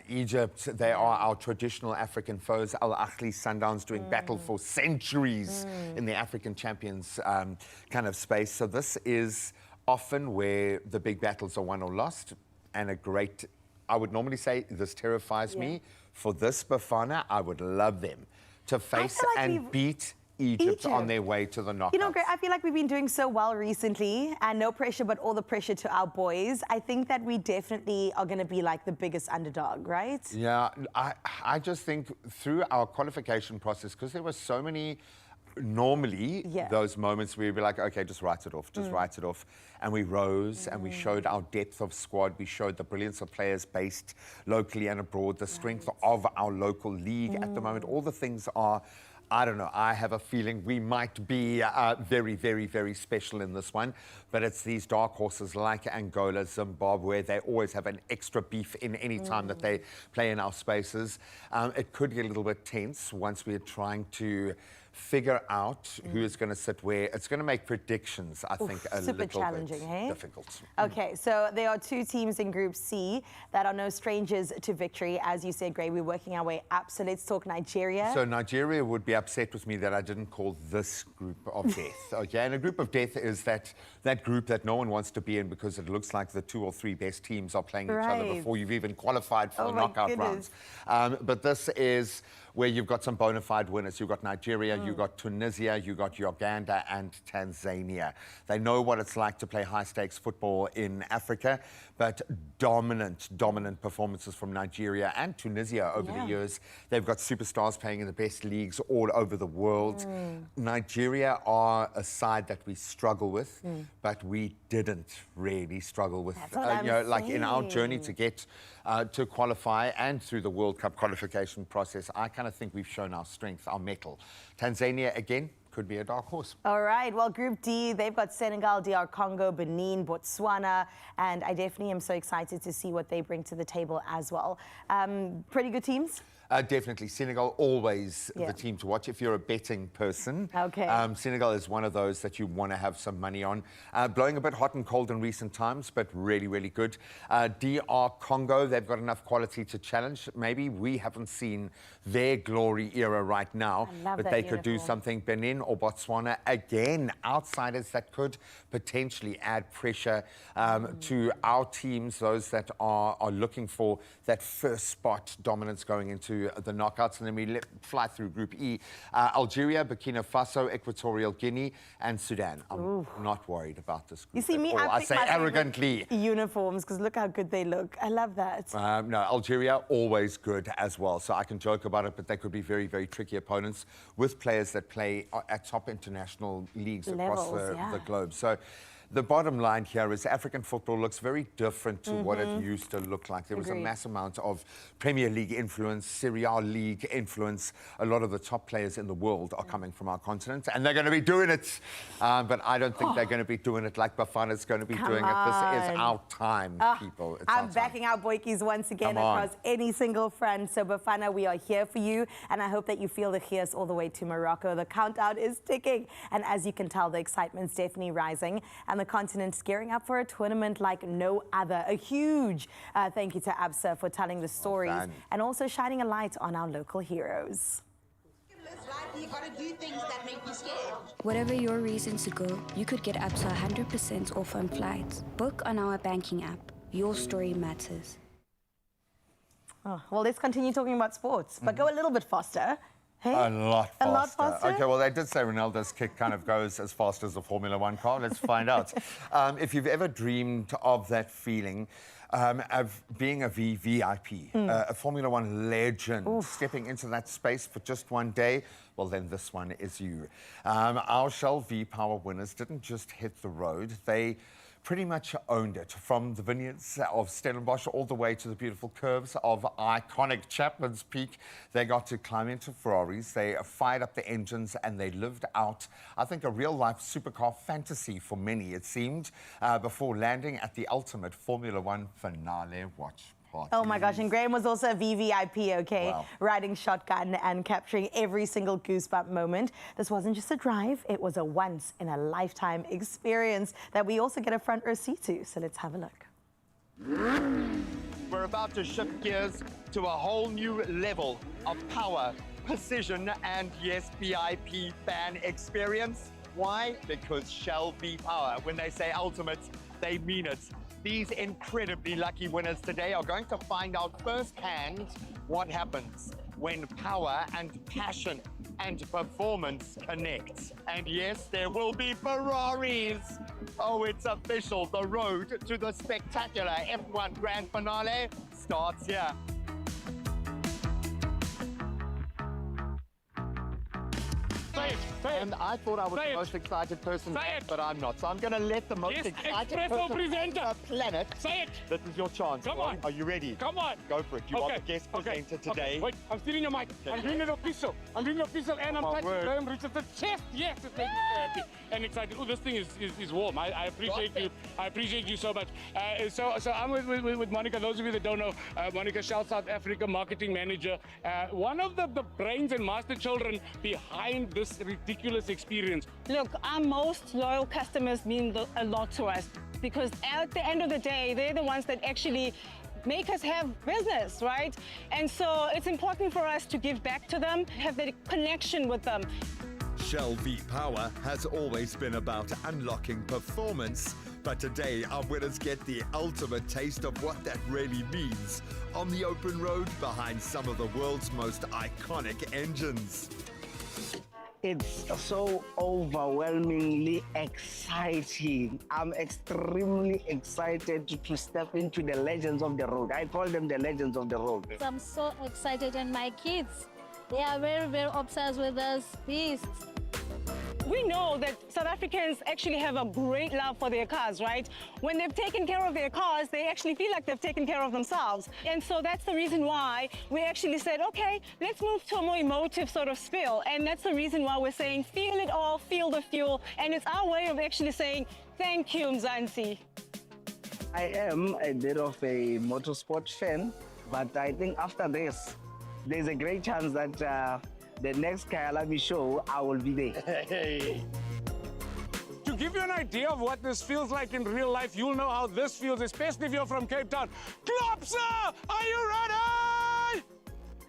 Egypt, they are our traditional African foes. Al Ahly Sundowns doing battle for centuries in the African champions kind of space. So this is often where the big battles are won or lost, and a great, I would normally say this terrifies me. For this Bafana, I would love them to face feel like and we've- beat Egypt on Egypt. their way to the knockouts. You know, Greg, I feel like we've been doing so well recently, and no pressure, but all the pressure to our boys. I think that we definitely are going to be like the biggest underdog, right? Yeah, I just think through our qualification process, because there were so many, normally, those moments where we'd be like, okay, just write it off, just write it off. And we rose and we showed our depth of squad. We showed the brilliance of players based locally and abroad, the strength of our local league at the moment. All the things are, I don't know, I have a feeling we might be very, very, very special in this one. But it's these dark horses like Angola, Zimbabwe. They always have an extra beef in any time that they play in our spaces. It could get a little bit tense once we're trying to figure out who is going to sit where. It's going to make predictions, I think, a super little challenging, bit hey? difficult. Okay, so there are two teams in Group C that are no strangers to victory. As you said, Gray, we're working our way up. So let's talk Nigeria. So Nigeria would be upset with me that I didn't call this group of death. Okay, and a group of death is that group that no one wants to be in because it looks like the 2 or 3 best teams are playing each other Right. before you've even qualified for Oh the my knockout goodness. rounds. But this is where you've got some bona fide winners. You've got Nigeria, you've got Tunisia, you've got Uganda and Tanzania. They know what it's like to play high-stakes football in Africa, but dominant performances from Nigeria and Tunisia over the years. They've got superstars playing in the best leagues all over the world. Nigeria are a side that we struggle with, but we didn't really struggle with. You know, like in our journey to get to qualify and through the World Cup qualification process, I kind of think we've shown our strength, our mettle. Tanzania, again, could be a dark horse. All right, well, Group D, they've got Senegal, DR Congo, Benin, Botswana, and I definitely am so excited to see what they bring to the table as well. Pretty good teams? Definitely. Senegal, always the team to watch if you're a betting person. Okay. Senegal is one of those that you want to have some money on. Blowing a bit hot and cold in recent times, but really, really good. DR Congo, they've got enough quality to challenge. Maybe we haven't seen their glory era right now, but they could do something. Benin or Botswana, again, outsiders that could potentially add pressure to our teams, those that are looking for that first spot dominance going into the knockouts. And then we fly through Group E. Algeria, Burkina Faso, Equatorial Guinea, and Sudan. I'm not worried about this group. You see me, I say arrogantly. Uniforms, because look how good they look. I love that. No, Algeria, always good as well. So I can joke about it, but they could be very, very tricky opponents with players that play at top international leagues across the globe. So the bottom line here is African football looks very different to what it used to look like. There was a mass amount of Premier League influence, Serie A League influence. A lot of the top players in the world are coming from our continent, and they're going to be doing it. But I don't think they're going to be doing it like Bafana's going to be doing it. This is our time, people. It's I'm backing our boykies once again across any single front. So Bafana, we are here for you, and I hope that you feel the cheers all the way to Morocco. The countdown is ticking, and as you can tell, the excitement's definitely rising, and the continent's gearing up for a tournament like no other. A huge thank you to Absa for telling the stories and also shining a light on our local heroes. You gotta do things that make you scared. Whatever your reason to go, you could get up to 100% off on flights. Book on our banking app. Your story matters. Oh, well, let's continue talking about sports, but go a little bit faster. Hey? A lot faster. A lot faster? Okay, well, they did say Ronaldo's kick kind of goes as fast as the Formula One car. Let's find out. If you've ever dreamed of that feeling of being a VVIP, a Formula One legend, stepping into that space for just one day, well, then this one is you. Our Shell V-Power winners didn't just hit the road. They pretty much owned it, from the vineyards of Stellenbosch all the way to the beautiful curves of iconic Chapman's Peak. They got to climb into Ferraris, they fired up the engines, and they lived out, I think, a real-life supercar fantasy for many, it seemed, before landing at the ultimate Formula One finale watch. Oh my gosh, and Graham was also a VVIP, okay? Wow. Riding shotgun and capturing every single goosebump moment. This wasn't just a drive, it was a once-in-a-lifetime experience that we also get a front row seat to. So let's have a look. We're about to shift gears to a whole new level of power, precision, and yes, VIP fan experience. Why? Because Shell V-Power, when they say ultimate, they mean it. These incredibly lucky winners today are going to find out firsthand what happens when power and passion and performance connect. And yes, there will be Ferraris. Oh, it's official. The road to the spectacular F1 Grand Finale starts here. And I thought I was the most excited person, but I'm not. So I'm going to let the most excited Expresso person presenter on the planet. Say it. This is your chance. Come on. Are you ready? Come on. Go for it. You are the guest presenter today. Wait, I'm stealing your mic. I'm doing it official. I'm doing it official, and I'm touching Graham Richardson's chest. Yes, it's making me so happy and excited. Oh, this thing is warm. I appreciate you. I appreciate you so much. So I'm with Monica. Those of you that don't know, Monica Shell, South Africa marketing manager. One of the brains and master children behind this ridiculous experience. Look, our most loyal customers mean a lot to us, because at the end of the day, they're the ones that actually make us have business, right? And so it's important for us to give back to them, have that connection with them. Shell V-Power has always been about unlocking performance, But today, our winners get the ultimate taste of what that really means on the open road behind some of the world's most iconic engines. It's so overwhelmingly exciting. I'm extremely excited to step into the legends of the road. I call them the legends of the road. I'm so excited, and my kids, they are very, very obsessed with this beast. We know that South Africans actually have a great love for their cars, right? When they've taken care of their cars, they actually feel like they've taken care of themselves. And so that's the reason why we actually said, okay, let's move to a more emotive sort of spiel. And that's the reason why we're saying, feel it all, feel the fuel. And it's our way of actually saying, thank you, Mzansi. I am a bit of a motorsport fan, but I think after this, there's a great chance that the next Kyalami show, I will be there. Hey. To give you an idea of what this feels like in real life, you'll know how this feels, especially if you're from Cape Town. Klopse, are you ready?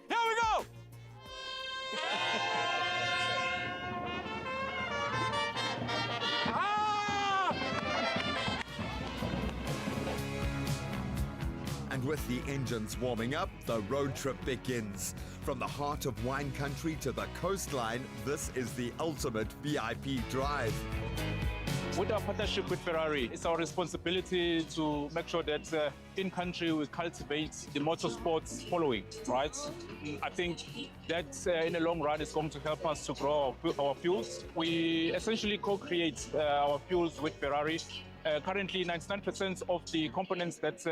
Here we go. And with the engines warming up, the road trip begins. From the heart of wine country to the coastline, this is the ultimate VIP drive. With our partnership with Ferrari, it's our responsibility to make sure that in country we cultivate the motorsports following, right? I think that in the long run is going to help us to grow our fuels. We essentially co-create our fuels with Ferrari. Currently, 99% of the components that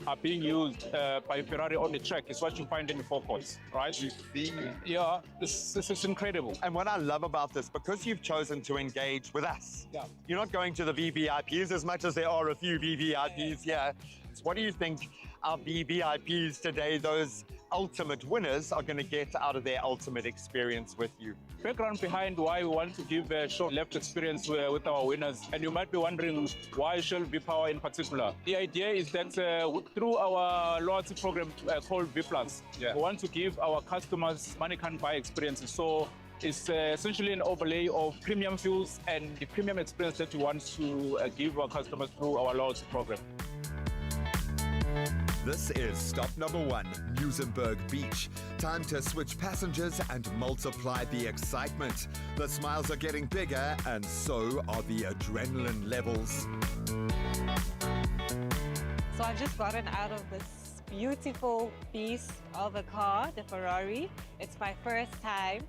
are being used by Ferrari on the track is what you find in the forecourts, right? You see? Yeah, this is incredible. And what I love about this, because you've chosen to engage with us, you're not going to the VVIPs as much as there are a few VVIPs here. So what do you think our VVIPs today, those ultimate winners, are going to get out of their ultimate experience with you? Background behind why we want to give a short left experience with our winners. And you might be wondering why Shell V-Power in particular. The idea is that through our loyalty program called V+, we want to give our customers money can't buy experiences. So it's essentially an overlay of premium fuels and the premium experience that we want to give our customers through our loyalty program. This is stop number 1, Muizenberg Beach. Time to switch passengers and multiply the excitement. The smiles are getting bigger, and so are the adrenaline levels. So I've just gotten out of this beautiful piece of a car, the Ferrari. It's my first time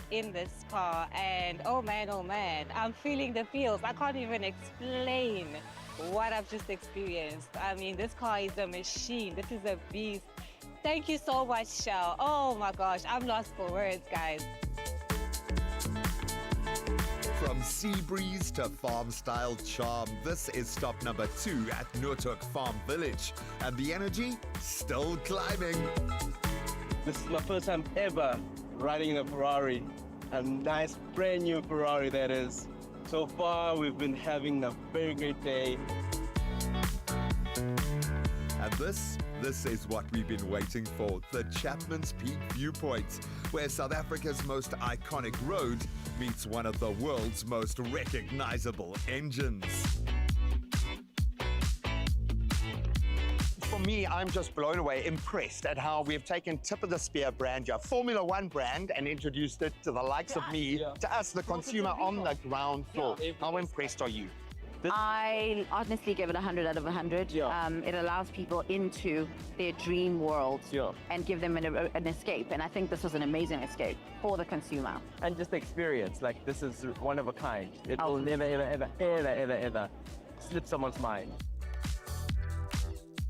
in this car, and oh man, I'm feeling the feels. I can't even explain what I've just experienced. I mean, this car is a machine. This is a beast. Thank you so much, Shell. Oh my gosh, I'm lost for words, guys. From sea breeze to farm-style charm, this is stop number 2 at Noordhoek Farm Village. And the energy still climbing. This is my first time ever riding in a Ferrari. A nice, brand new Ferrari, that is. So far, we've been having a very great day. And this is what we've been waiting for, the Chapman's Peak Viewpoint, where South Africa's most iconic road meets one of the world's most recognizable engines. For me, I'm just blown away, impressed at how we've taken tip of the spear brand, your Formula One brand, and introduced it to the likes of me, to us, the consumer on the ground floor. How impressed are you? I honestly give it 100 out of 100. It allows people into their dream world and give them an escape. And I think this was an amazing escape for the consumer. And just the experience, like this is one of a kind. It will never, ever slip someone's mind.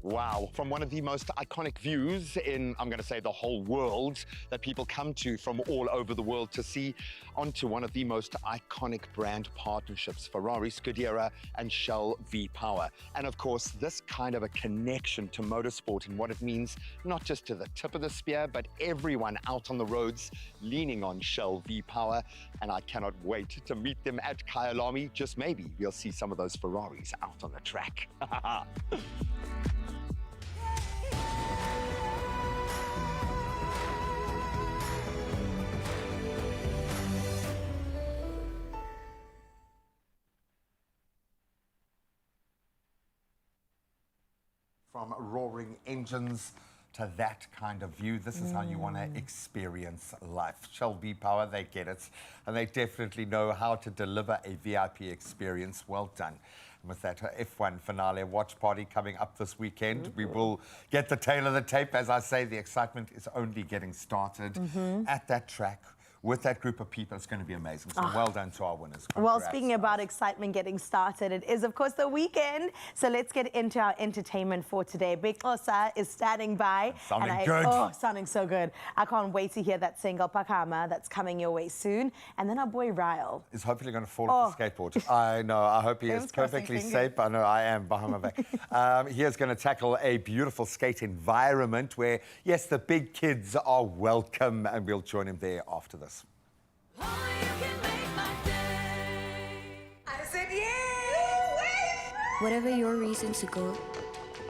Wow, from one of the most iconic views in, I'm going to say, the whole world, that people come to from all over the world to see, onto one of the most iconic brand partnerships, Ferrari, Scuderia, and Shell V-Power. And of course, this kind of a connection to motorsport and what it means, not just to the tip of the spear, but everyone out on the roads leaning on Shell V-Power. And I cannot wait to meet them at Kyalami. Just maybe we'll see some of those Ferraris out on the track. from roaring engines to that kind of view. This is how you want to experience life. Shell V-Power, they get it. And they definitely know how to deliver a VIP experience. Well done. And with that F1 finale watch party coming up this weekend, we will get the tail of the tape. As I say, the excitement is only getting started at that track. With that group of people, it's going to be amazing. So well done to our winners. Congrats. Well, speaking about excitement getting started, it is, of course, the weekend. So let's get into our entertainment for today. Big Osa is standing by. Sounding good. Oh, sounding so good. I can't wait to hear that single, Pakama, that's coming your way soon. And then our boy, Ryle. Is hopefully going to fall off the skateboard. I know. I hope he is perfectly safe. I know I am behind my back. He is going to tackle a beautiful skate environment where, yes, the big kids are welcome. And we'll join him there after this. I said, Whatever your reason to go,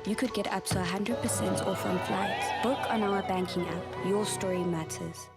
you could get up to 100% off on flights. Book on our banking app. Your story matters.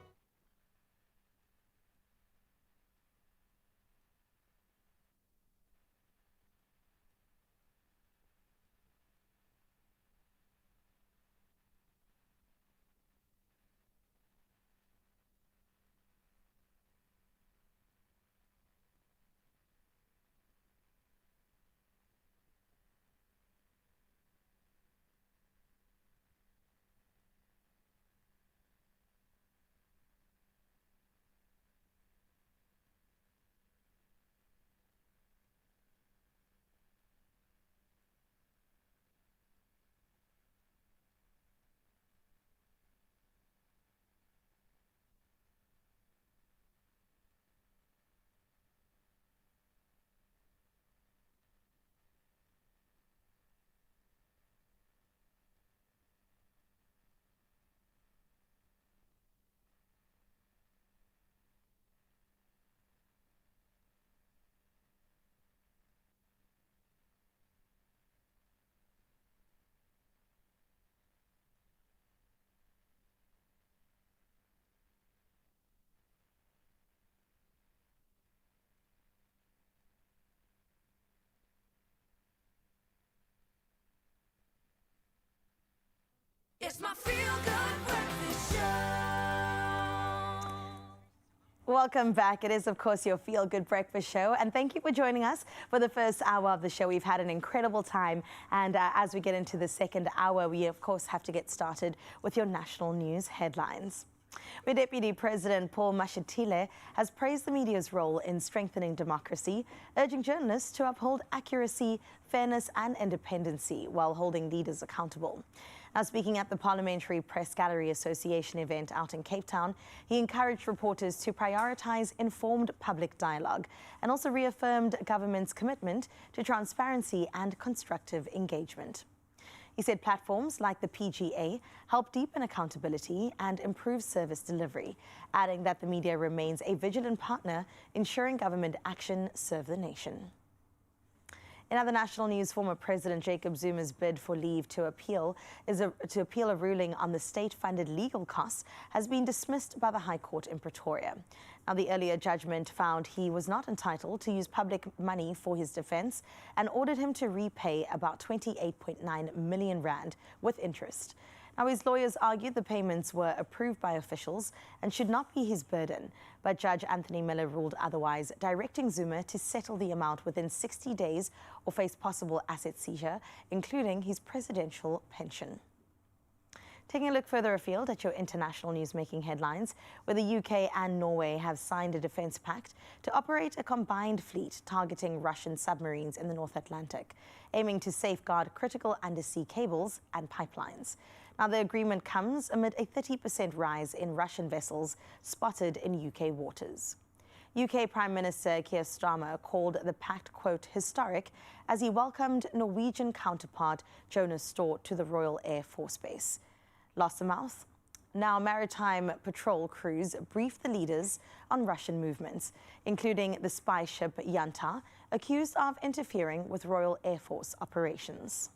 It's my feel-good breakfast show. Welcome back. It is, of course, your Feel Good Breakfast Show. And thank you for joining us for the first hour of the show. We've had an incredible time. And as we get into the second hour, we, of course, have to get started with your national news headlines. Where Deputy President Paul Mashatile has praised the media's role in strengthening democracy, urging journalists to uphold accuracy, fairness and independency while holding leaders accountable. Now, speaking at the Parliamentary Press Gallery Association event out in Cape Town, he encouraged reporters to prioritise informed public dialogue and also reaffirmed government's commitment to transparency and constructive engagement. He said platforms like the PGA help deepen accountability and improve service delivery, adding that the media remains a vigilant partner, ensuring government action serve the nation. In other national news, former President Jacob Zuma's bid for leave to appeal a ruling on the state-funded legal costs has been dismissed by the High Court in Pretoria. Now, the earlier judgment found he was not entitled to use public money for his defence and ordered him to repay about 28.9 million rand with interest. Now, his lawyers argued the payments were approved by officials and should not be his burden, but Judge Anthony Miller ruled otherwise, directing Zuma to settle the amount within 60 days or face possible asset seizure, including his presidential pension. Taking a look further afield at your international news-making headlines, where the UK and Norway have signed a defence pact to operate a combined fleet targeting Russian submarines in the North Atlantic, aiming to safeguard critical undersea cables and pipelines. Now, the agreement comes amid a 30% rise in Russian vessels spotted in UK waters. UK Prime Minister Keir Starmer called the pact, quote, historic, as he welcomed Norwegian counterpart Jonas Støre to the Royal Air Force Base. Lostermouth. Now, maritime patrol crews briefed the leaders on Russian movements, including the spy ship Yanta, accused of interfering with Royal Air Force operations.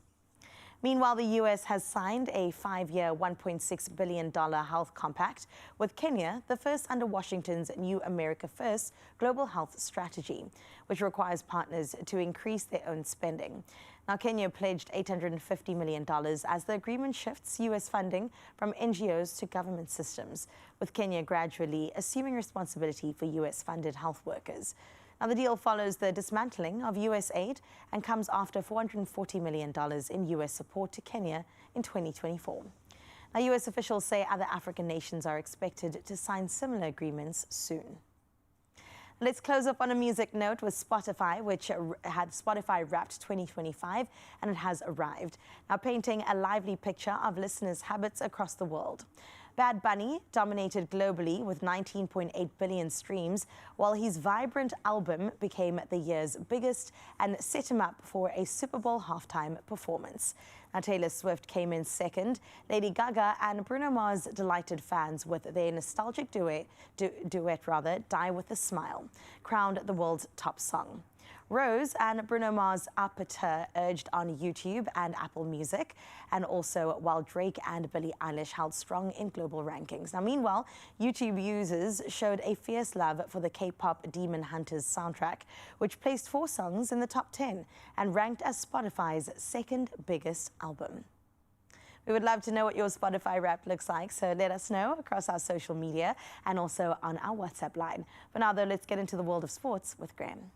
Meanwhile, the U.S. has signed a 5-year, $1.6 billion health compact with Kenya, the first under Washington's new America First global health strategy, which requires partners to increase their own spending. Now, Kenya pledged $850 million as the agreement shifts U.S. funding from NGOs to government systems, with Kenya gradually assuming responsibility for U.S.-funded health workers. Now, the deal follows the dismantling of U.S. aid and comes after $440 million in U.S. support to Kenya in 2024. Now, U.S. officials say other African nations are expected to sign similar agreements soon. Let's close up on a music note with Spotify, which had Spotify Wrapped 2025, and it has arrived, now painting a lively picture of listeners' habits across the world. Bad Bunny dominated globally with 19.8 billion streams, while his vibrant album became the year's biggest and set him up for a Super Bowl halftime performance. Now, Taylor Swift came in second. Lady Gaga and Bruno Mars delighted fans with their nostalgic duet, Die With a Smile, crowned the world's top song. Rose and Bruno Mars' Aperture urged on YouTube and Apple Music, and also while Drake and Billie Eilish held strong in global rankings. Now, meanwhile, YouTube users showed a fierce love for the K-pop Demon Hunters soundtrack, which placed 4 songs in the top 10 and ranked as Spotify's second biggest album. We would love to know what your Spotify Wrapped looks like, so let us know across our social media and also on our WhatsApp line. For now, though, let's get into the world of sports with Graham.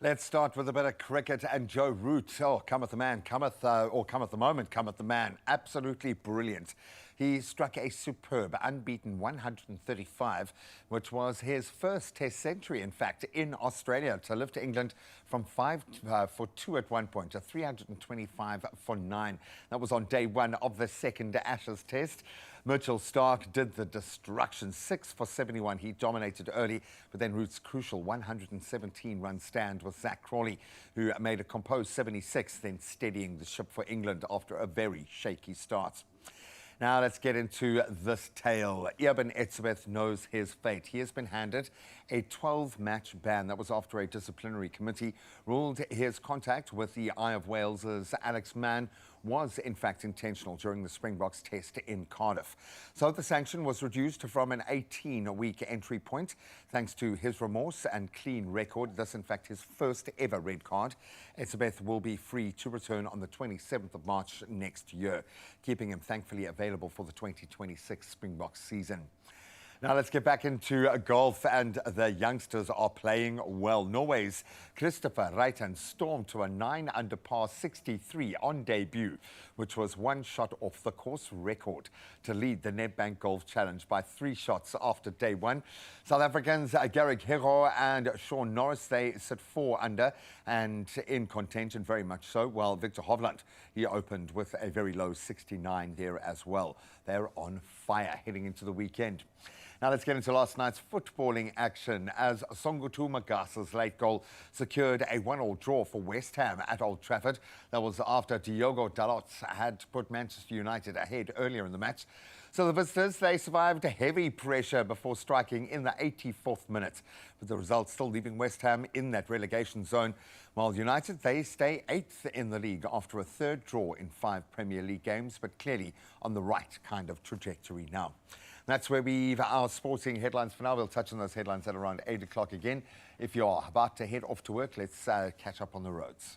Let's start with a bit of cricket and Joe Root. Oh, cometh the man, cometh the moment, cometh the man. Absolutely brilliant. He struck a superb, unbeaten 135, which was his first Test century, in fact, in Australia, to lift England from 5 for 2 at one point to 325 for 9. That was on day 1 of the second Ashes Test. Mitchell Starc did the destruction, 6 for 71. He dominated early, but then Root's crucial 117-run stand with Zach Crawley, who made a composed 76, then steadying the ship for England after a very shaky start. Now let's get into this tale. Eben Etzebeth knows his fate. He has been handed a 12-match ban. That was after a disciplinary committee ruled his contact with the Eye of Wales's Alex Mann was in fact intentional during the Springboks test in Cardiff. So the sanction was reduced from an 18-week entry point thanks to his remorse and clean record. This in fact his first ever red card. Etzebeth will be free to return on the 27th of March next year, keeping him thankfully available for the 2026 Springboks season. Now let's get back into golf, and the youngsters are playing well. Norway's Christopher Reitan stormed to a 9-under par 63 on debut, which was 1 shot off the course record to lead the Nedbank Golf Challenge by 3 shots after day 1. South Africans Garrick Hero and Sean Norris, they sit 4 under and in contention very much so, while Victor Hovland, he opened with a very low 69 there as well. They're on fire heading into the weekend. Now let's get into last night's footballing action as Songotu Magasa's late goal secured a 1-1 draw for West Ham at Old Trafford. That was after Diogo Dalot had put Manchester United ahead earlier in the match. So the visitors, they survived heavy pressure before striking in the 84th minute, with the result still leaving West Ham in that relegation zone, while United, they stay 8th in the league after a 3rd draw in 5 Premier League games, but clearly on the right kind of trajectory now. That's where we leave our sporting headlines for now. We'll touch on those headlines at around 8 o'clock again. If you're about to head off to work, let's catch up on the roads.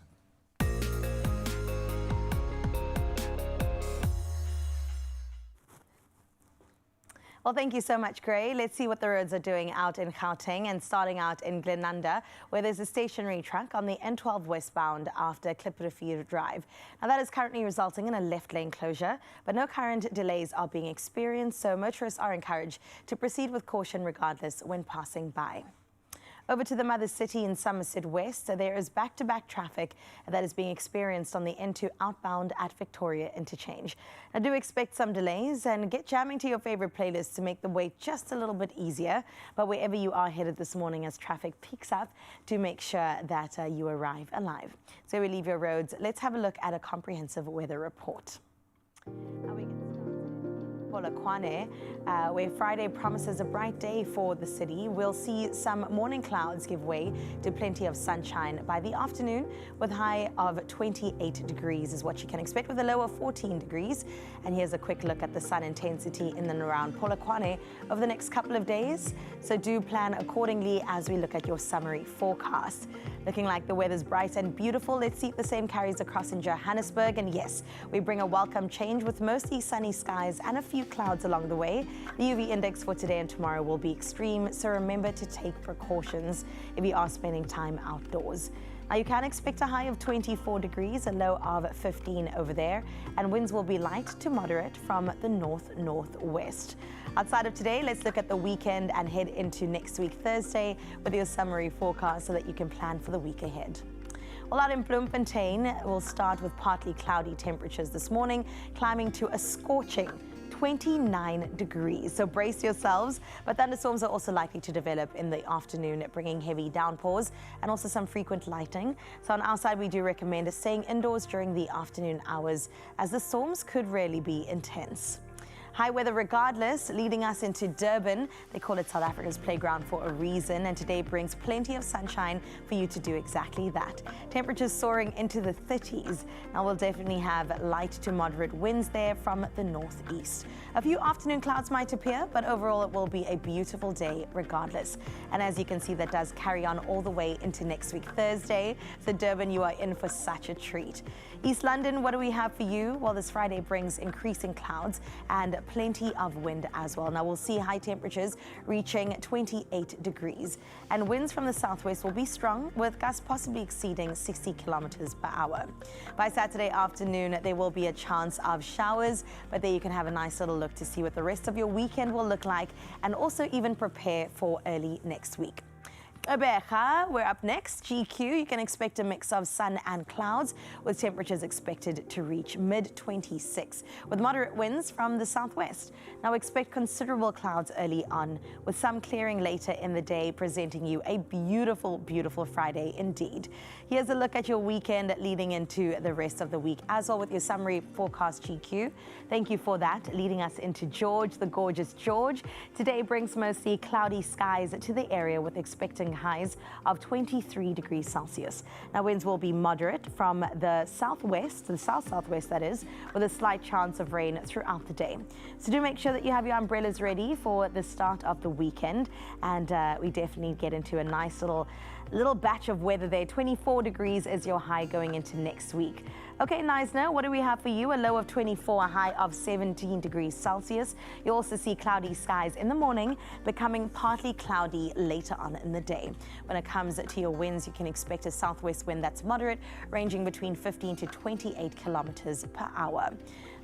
Well, thank you so much, Gray. Let's see what the roads are doing out in Gauteng, and starting out in Glenanda, where there's a stationary truck on the N12 westbound after Klipprivier Drive. Now, that is currently resulting in a left lane closure, but no current delays are being experienced, so motorists are encouraged to proceed with caution regardless when passing by. Over to the mother city in Somerset West, there is back-to-back traffic that is being experienced on the N2 outbound at Victoria Interchange. I do expect some delays, and get jamming to your favorite playlists to make the wait just a little bit easier. But wherever you are headed this morning as traffic picks up, do make sure that you arrive alive. So we leave your roads. Let's have a look at a comprehensive weather report. Now we get started. Polokwane, where Friday promises a bright day for the city. We'll see some morning clouds give way to plenty of sunshine by the afternoon, with high of 28 degrees is what you can expect, with a low of 14 degrees. And here's a quick look at the sun intensity in and around Polokwane over the next couple of days. So do plan accordingly as we look at your summary forecast. Looking like the weather's bright and beautiful. Let's see if the same carries across in Johannesburg. And yes, we bring a welcome change with mostly sunny skies and a few clouds along the way. The UV index for today and tomorrow will be extreme, so remember to take precautions if you are spending time outdoors. Now you can expect a high of 24 degrees, a low of 15 over there, and winds will be light to moderate from the north-northwest. Outside of today, let's look at the weekend and head into next week, Thursday, with your summary forecast so that you can plan for the week ahead. Well, out in Bloemfontein, we'll start with partly cloudy temperatures this morning, climbing to a scorching 29 degrees. So brace yourselves, but thunderstorms are also likely to develop in the afternoon, bringing heavy downpours and also some frequent lightning. So on our side, we do recommend staying indoors during the afternoon hours, as the storms could really be intense. High weather regardless, leading us into Durban. They call it South Africa's playground for a reason, and today brings plenty of sunshine for you to do exactly that. Temperatures soaring into the 30s. Now we'll definitely have light to moderate winds there from the northeast. A few afternoon clouds might appear, but overall it will be a beautiful day regardless. And as you can see, that does carry on all the way into next week, Thursday. So Durban, you are in for such a treat. East London, what do we have for you? Well, this Friday brings increasing clouds and plenty of wind as well. Now we'll see high temperatures reaching 28 degrees, and winds from the southwest will be strong, with gusts possibly exceeding 60 kilometers per hour. By Saturday afternoon, there will be a chance of showers, but there you can have a nice little look to see what the rest of your weekend will look like, and also even prepare for early next week. Obeja, we're up next. GQ, you can expect a mix of sun and clouds, with temperatures expected to reach mid-26, with moderate winds from the southwest. Now expect considerable clouds early on, with some clearing later in the day, presenting you a beautiful, beautiful Friday indeed. Here's a look at your weekend leading into the rest of the week, as well with your summary forecast, GQ. Thank you for that, leading us into George, the gorgeous George. Today brings mostly cloudy skies to the area, with expecting highs of 23 degrees Celsius. Now winds will be moderate from the southwest, the south-southwest that is, with a slight chance of rain throughout the day. So do make sure that you have your umbrellas ready for the start of the weekend, and we definitely get into a nice little batch of weather there. 24 degrees is your high going into next week. Okay, Neisner, what do we have for you? A low of 24, a high of 17 degrees Celsius. You'll also see cloudy skies in the morning, becoming partly cloudy later on in the day. When it comes to your winds, you can expect a southwest wind that's moderate, ranging between 15 to 28 kilometers per hour.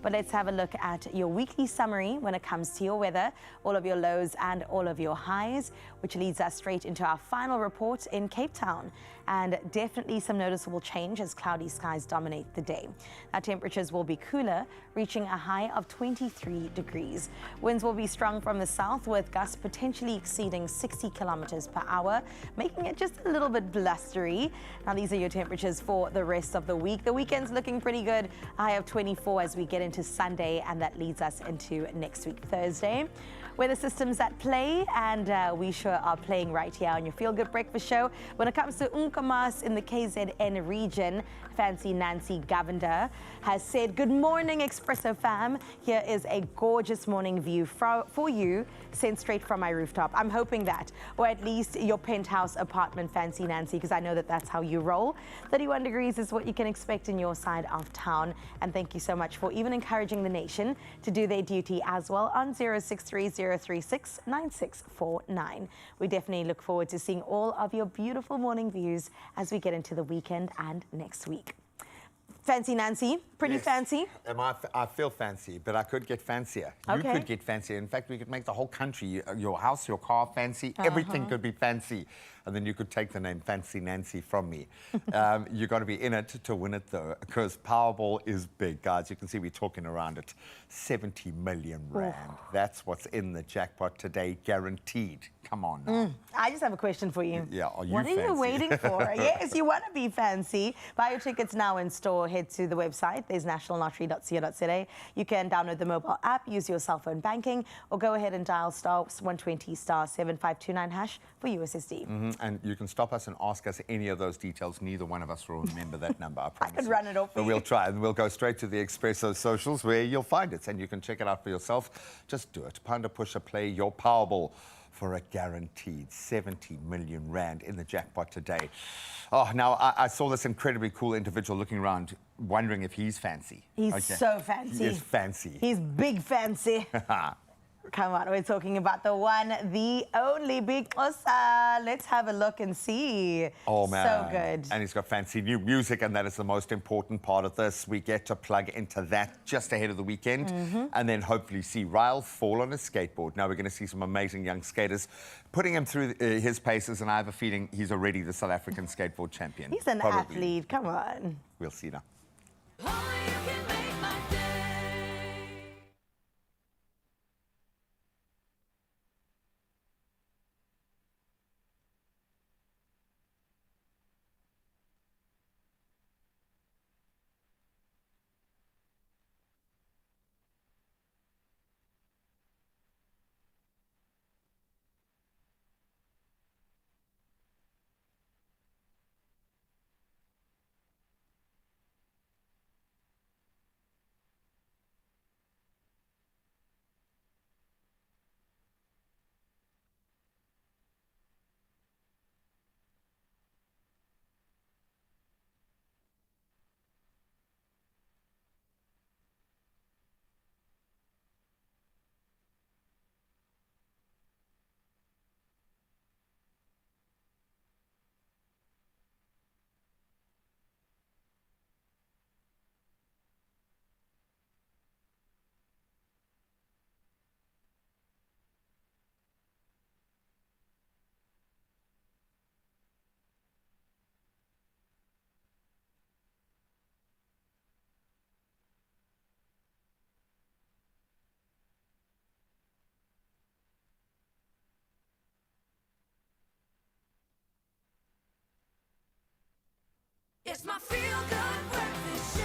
But let's have a look at your weekly summary when it comes to your weather, all of your lows and all of your highs, which leads us straight into our final report in Cape Town. And definitely some noticeable change as cloudy skies dominate the day. Now temperatures will be cooler, reaching a high of 23 degrees. Winds will be strong from the south, with gusts potentially exceeding 60 kilometers per hour, making it just a little bit blustery. Now these are your temperatures for the rest of the week. The weekend's looking pretty good, a high of 24 as we get into Sunday, and that leads us into next week, Thursday. Weather systems at play, and we sure are playing right here on your Feel Good Breakfast Show. When it comes to Unkamas in the KZN region, Fancy Nancy Govender has said, "Good morning, Expresso fam. Here is a gorgeous morning view for you, sent straight from my rooftop." I'm hoping that, or at least your penthouse apartment, Fancy Nancy, because I know that that's how you roll. 31 degrees is what you can expect in your side of town. And thank you so much for even encouraging the nation to do their duty as well on 0630369649. We definitely look forward to seeing all of your beautiful morning views as we get into the weekend and next week. Fancy Nancy, pretty Yes. fancy. I feel fancy, but I could get fancier. Okay. You could get fancier. In fact, we could make the whole country, your house, your car, fancy. Everything could be fancy. And then you could take the name Fancy Nancy from me. You've got to be in it to win it, though, because Powerball is big, guys. You can see we're talking around it. 70 million rand. That's what's in the jackpot today, guaranteed. Come on now. I just have a question for you. Yeah, are you What are you fancy? waiting for? Yes, you want to be fancy. Buy your tickets now in store. head to the website. There's nationallottery.co.za. You can download the mobile app, use your cell phone banking, or go ahead and dial *120 *7529 hash for USSD. And you can stop us and ask us any of those details. Neither one of us will remember that number, I promise. I could run it off for But you. we'll try, and we'll go straight to the Expresso socials where you'll find it, and you can check it out for yourself. Just do it. Panda Pusher, play your Powerball for a guaranteed 70 million rand in the jackpot today. Oh, now I saw this incredibly cool individual looking around, wondering if he's fancy. He's so fancy. He is fancy. He's big fancy. Come on, we're talking about the one, the only Big Xhosa. Let's have a look and see. Oh, man. So good. And he's got fancy new music, and that is the most important part of this. We get to plug into that just ahead of the weekend, and then hopefully see Ryle fall on a skateboard. Now we're going to see some amazing young skaters, putting him through his paces, and I have a feeling he's already the South African skateboard champion. He's an athlete, come on. We'll see now. It's my feel-good breakfast show.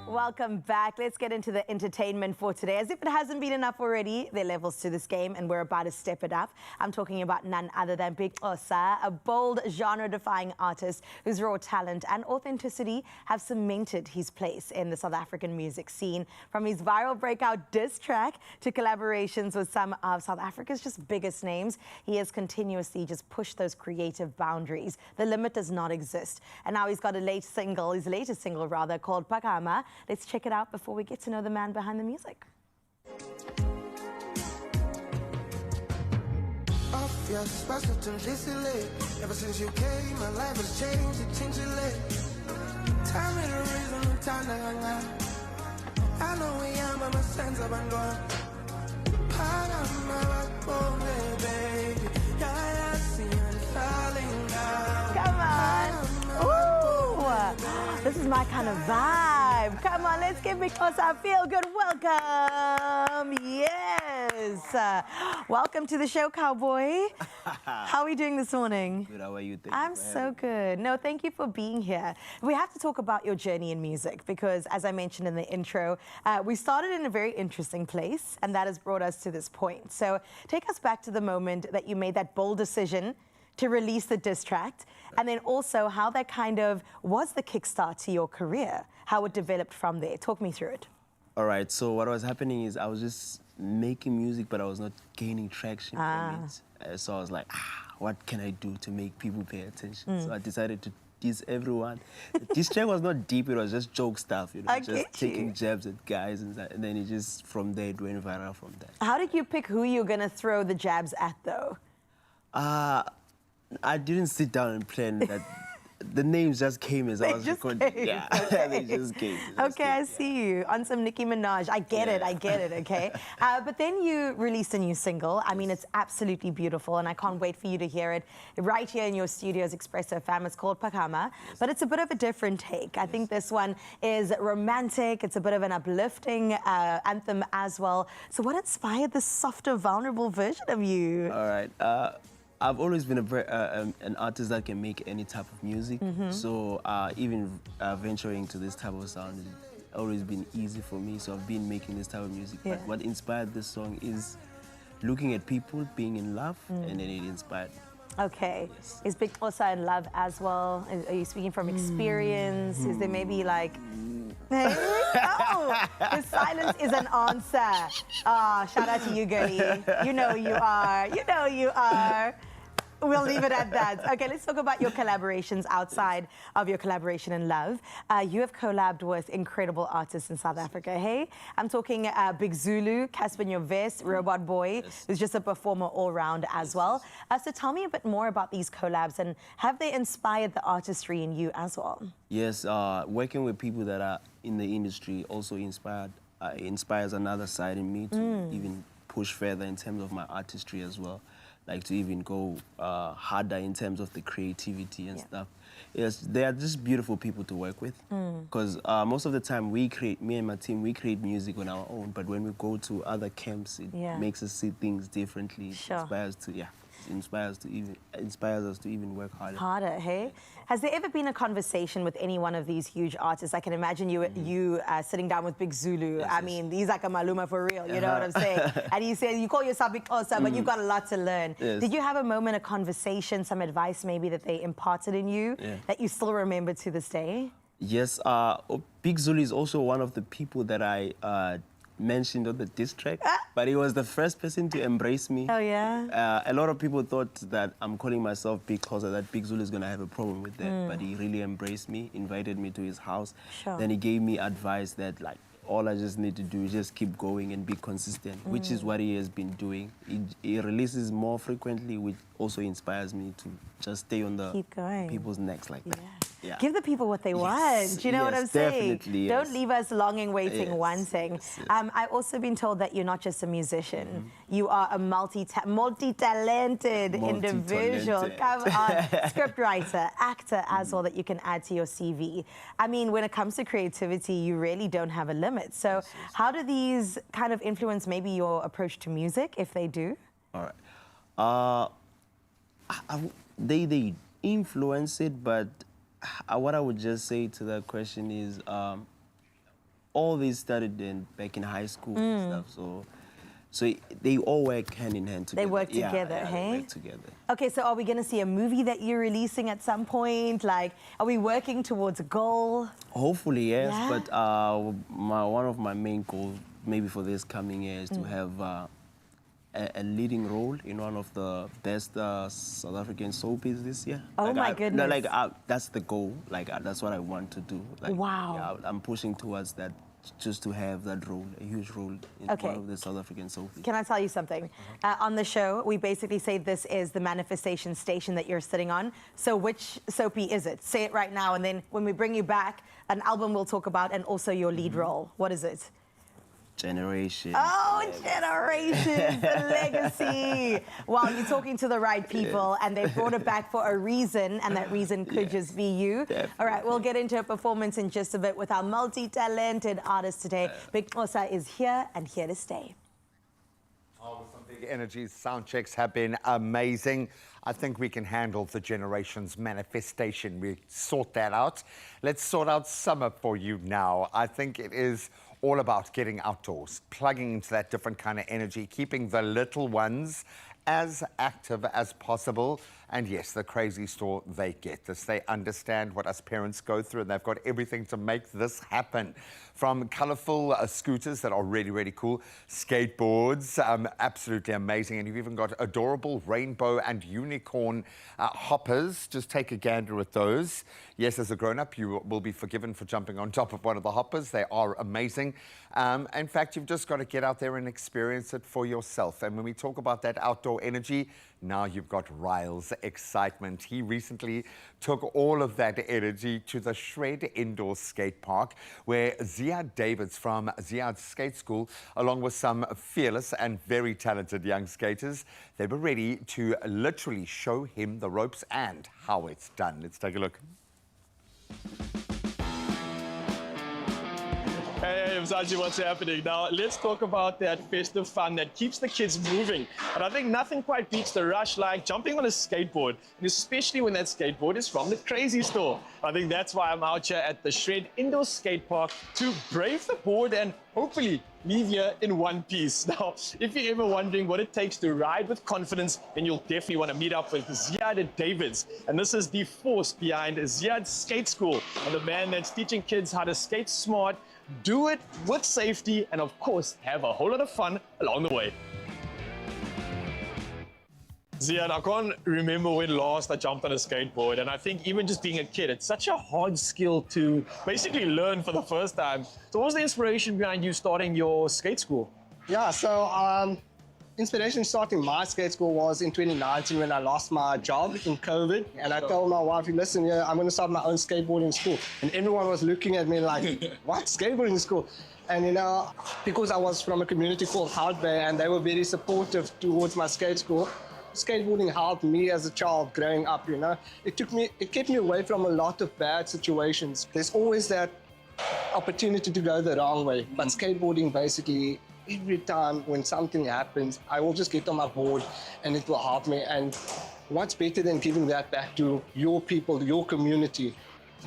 Welcome back. Let's get into the entertainment for today. As if it hasn't been enough already, there are levels to this game, and we're about to step it up. I'm talking about none other than Big Xhosa, a bold, genre-defying artist whose raw talent and authenticity have cemented his place in the South African music scene. From his viral breakout diss track to collaborations with some of South Africa's just biggest names, he has continuously just pushed those creative boundaries. The limit does not exist. And now he's got his latest single rather, called Phakama. Let's check it out before we get to know the man behind the music. Ever since you came, my life has changed. It changed your leg. Time and the reason, time to hang out. I know we are, but my sense of gone. Part of my backbone, baby. Yeah, I see you falling down. Come on. Ooh, this is my kind of vibe. Come on, let's give Big Xhosa a feel good welcome. Yes. Welcome to the show, cowboy. How are we doing this morning? Good, how are you? I'm so good. No, thank you for being here. We have to talk about your journey in music because, as I mentioned in the intro, we started in a very interesting place, and that has brought us to this point. So take us back to the moment that you made that bold decision to release the diss track, and then also how that kind of was the kickstart to your career, how it developed from there. Talk me through it. All right, so what was happening is I was just making music, but I was not gaining traction from it. So I was like, what can I do to make people pay attention? So I decided to diss everyone. This track was not deep, it was just joke stuff, you know, just taking jabs at guys, and then it just, from there, it went viral from that. How did you pick who you're gonna throw the jabs at, though? I didn't sit down and plan that. The names just came as I was recording. Yeah, they just came. Okay, I see you on some Nicki Minaj. I get it, okay? But then you released a new single. I mean, it's absolutely beautiful, and I can't wait for you to hear it right here in your studios, Expresso fam. It's called Phakama, but it's a bit of a different take. I think this one is romantic. It's a bit of an uplifting anthem as well. So what inspired this softer, vulnerable version of you? All right. I've always been an artist that can make any type of music. So even venturing to this type of sound has always been easy for me. So I've been making this type of music. Yeah. But what inspired this song is looking at people being in love, and then it inspired me. Okay. Is Big Osa in love as well? Are you speaking from experience? Is there maybe like... Oh, the silence is an answer. Ah, shout out to you, girlie. You know you are. You know you are. We'll leave it at that. Okay, let's talk about your collaborations outside of your collaboration in love. You have collabed with incredible artists in South Africa, hey? I'm talking Big Zulu, Casper Nyovest, Robot Boy, who's just a performer all round as well. So tell me a bit more about these collabs, and have they inspired the artistry in you as well? Yes, working with people that are in the industry also inspires another side in me to even push further in terms of my artistry as well. Like to even go harder in terms of the creativity and stuff. Yes, they are just beautiful people to work with. Because most of the time me and my team, we create music on our own. But when we go to other camps, it makes us see things differently. Sure. Inspires us to even work harder. Harder, hey? Has there ever been a conversation with any one of these huge artists? I can imagine you sitting down with Big Zulu. I mean, he's like a Maluma for real, you know what I'm saying? And he says, you call yourself Big Osa, but you've got a lot to learn. Yes. Did you have a moment, a conversation, some advice maybe that they imparted in you that you still remember to this day? Yes, Big Zulu is also one of the people that I mentioned on the diss track, but he was the first person to embrace me. Oh, yeah? A lot of people thought that I'm calling myself Big Xhosa, that Big Zulu is going to have a problem with that, but he really embraced me, invited me to his house. Sure. Then he gave me advice that, like, all I just need to do is just keep going and be consistent, which is what he has been doing. He releases more frequently, which also inspires me to just stay on the people's necks like that. Yeah. Give the people what they want. Do you know what I'm saying? Definitely, Don't leave us longing, waiting, wanting. Yes. I've also been told that you're not just a musician. You are a multi-talented individual. Come on. Scriptwriter, actor as well, that you can add to your CV. I mean, when it comes to creativity, you really don't have a limit. So how do these kind of influence maybe your approach to music, if they do? All right. They influence it, but what I would just say to that question is all these started back in high school and stuff, so they all work hand in hand together. They work together, hey? They work together. Okay, so are we going to see a movie that you're releasing at some point? Like, are we working towards a goal? Hopefully, yes, but one of my main goals maybe for this coming year is to have a leading role in one of the best South African soapies this year. Oh, my goodness. That's the goal. That's what I want to do. Wow. Yeah, I'm pushing towards that, just to have that role, a huge role in one of the South African soapies. Can I tell you something? On the show, we basically say this is the manifestation station that you're sitting on. So which soapy is it? Say it right now, and then when we bring you back, an album we'll talk about, and also your lead role. What is it? Generation. Oh, Generations, the legacy. Well, you're talking to the right people, and they brought it back for a reason, and that reason could just be you. Definitely. All right, we'll get into a performance in just a bit with our multi-talented artist today. Big Xhosa is here and here to stay. With some big energies, sound checks have been amazing. I think we can handle the Generations manifestation. We sort that out. Let's sort out summer for you now. I think it is all about getting outdoors, plugging into that different kind of energy, keeping the little ones as active as possible. And yes, the crazy store, they get this. They understand what us parents go through, and they've got everything to make this happen. From colorful scooters that are really, really cool, skateboards, absolutely amazing. And you've even got adorable rainbow and unicorn hoppers. Just take a gander at those. Yes, as a grown-up, you will be forgiven for jumping on top of one of the hoppers. They are amazing. In fact, you've just got to get out there and experience it for yourself. And when we talk about that outdoor energy, now you've got Ryle's excitement. He recently took all of that energy to the Shred Indoor Skate Park, where Ziad Davids from Ziad's Skate School, along with some fearless and very talented young skaters, they were ready to literally show him the ropes and how it's done. Let's take a look. Hey, Msaji, what's happening? Now, let's talk about that festive fun that keeps the kids moving. And I think nothing quite beats the rush like jumping on a skateboard, and especially when that skateboard is from the Crazy Store. I think that's why I'm out here at the Shred Indoor Skate Park to brave the board and hopefully leave here in one piece. Now, if you're ever wondering what it takes to ride with confidence, then you'll definitely want to meet up with Ziad Davids. And this is the force behind Ziad's Skate School, and the man that's teaching kids how to skate smart, do it with safety, and of course, have a whole lot of fun along the way. Ziad, I can't remember when last I jumped on a skateboard, and I think even just being a kid, it's such a hard skill to basically learn for the first time. So what was the inspiration behind you starting your skate school? Yeah, so inspiration starting my skate school was in 2019 when I lost my job in COVID, and I told my wife, listen, I'm going to start my own skateboarding school. And everyone was looking at me like, what, skateboarding school? And because I was from a community called Hout Bay, and they were very supportive towards my skate school, skateboarding helped me as a child growing up, It kept me away from a lot of bad situations. There's always that opportunity to go the wrong way, but skateboarding basically, every time when something happens, I will just get on my board and it will help me. And what's better than giving that back to your people, your community?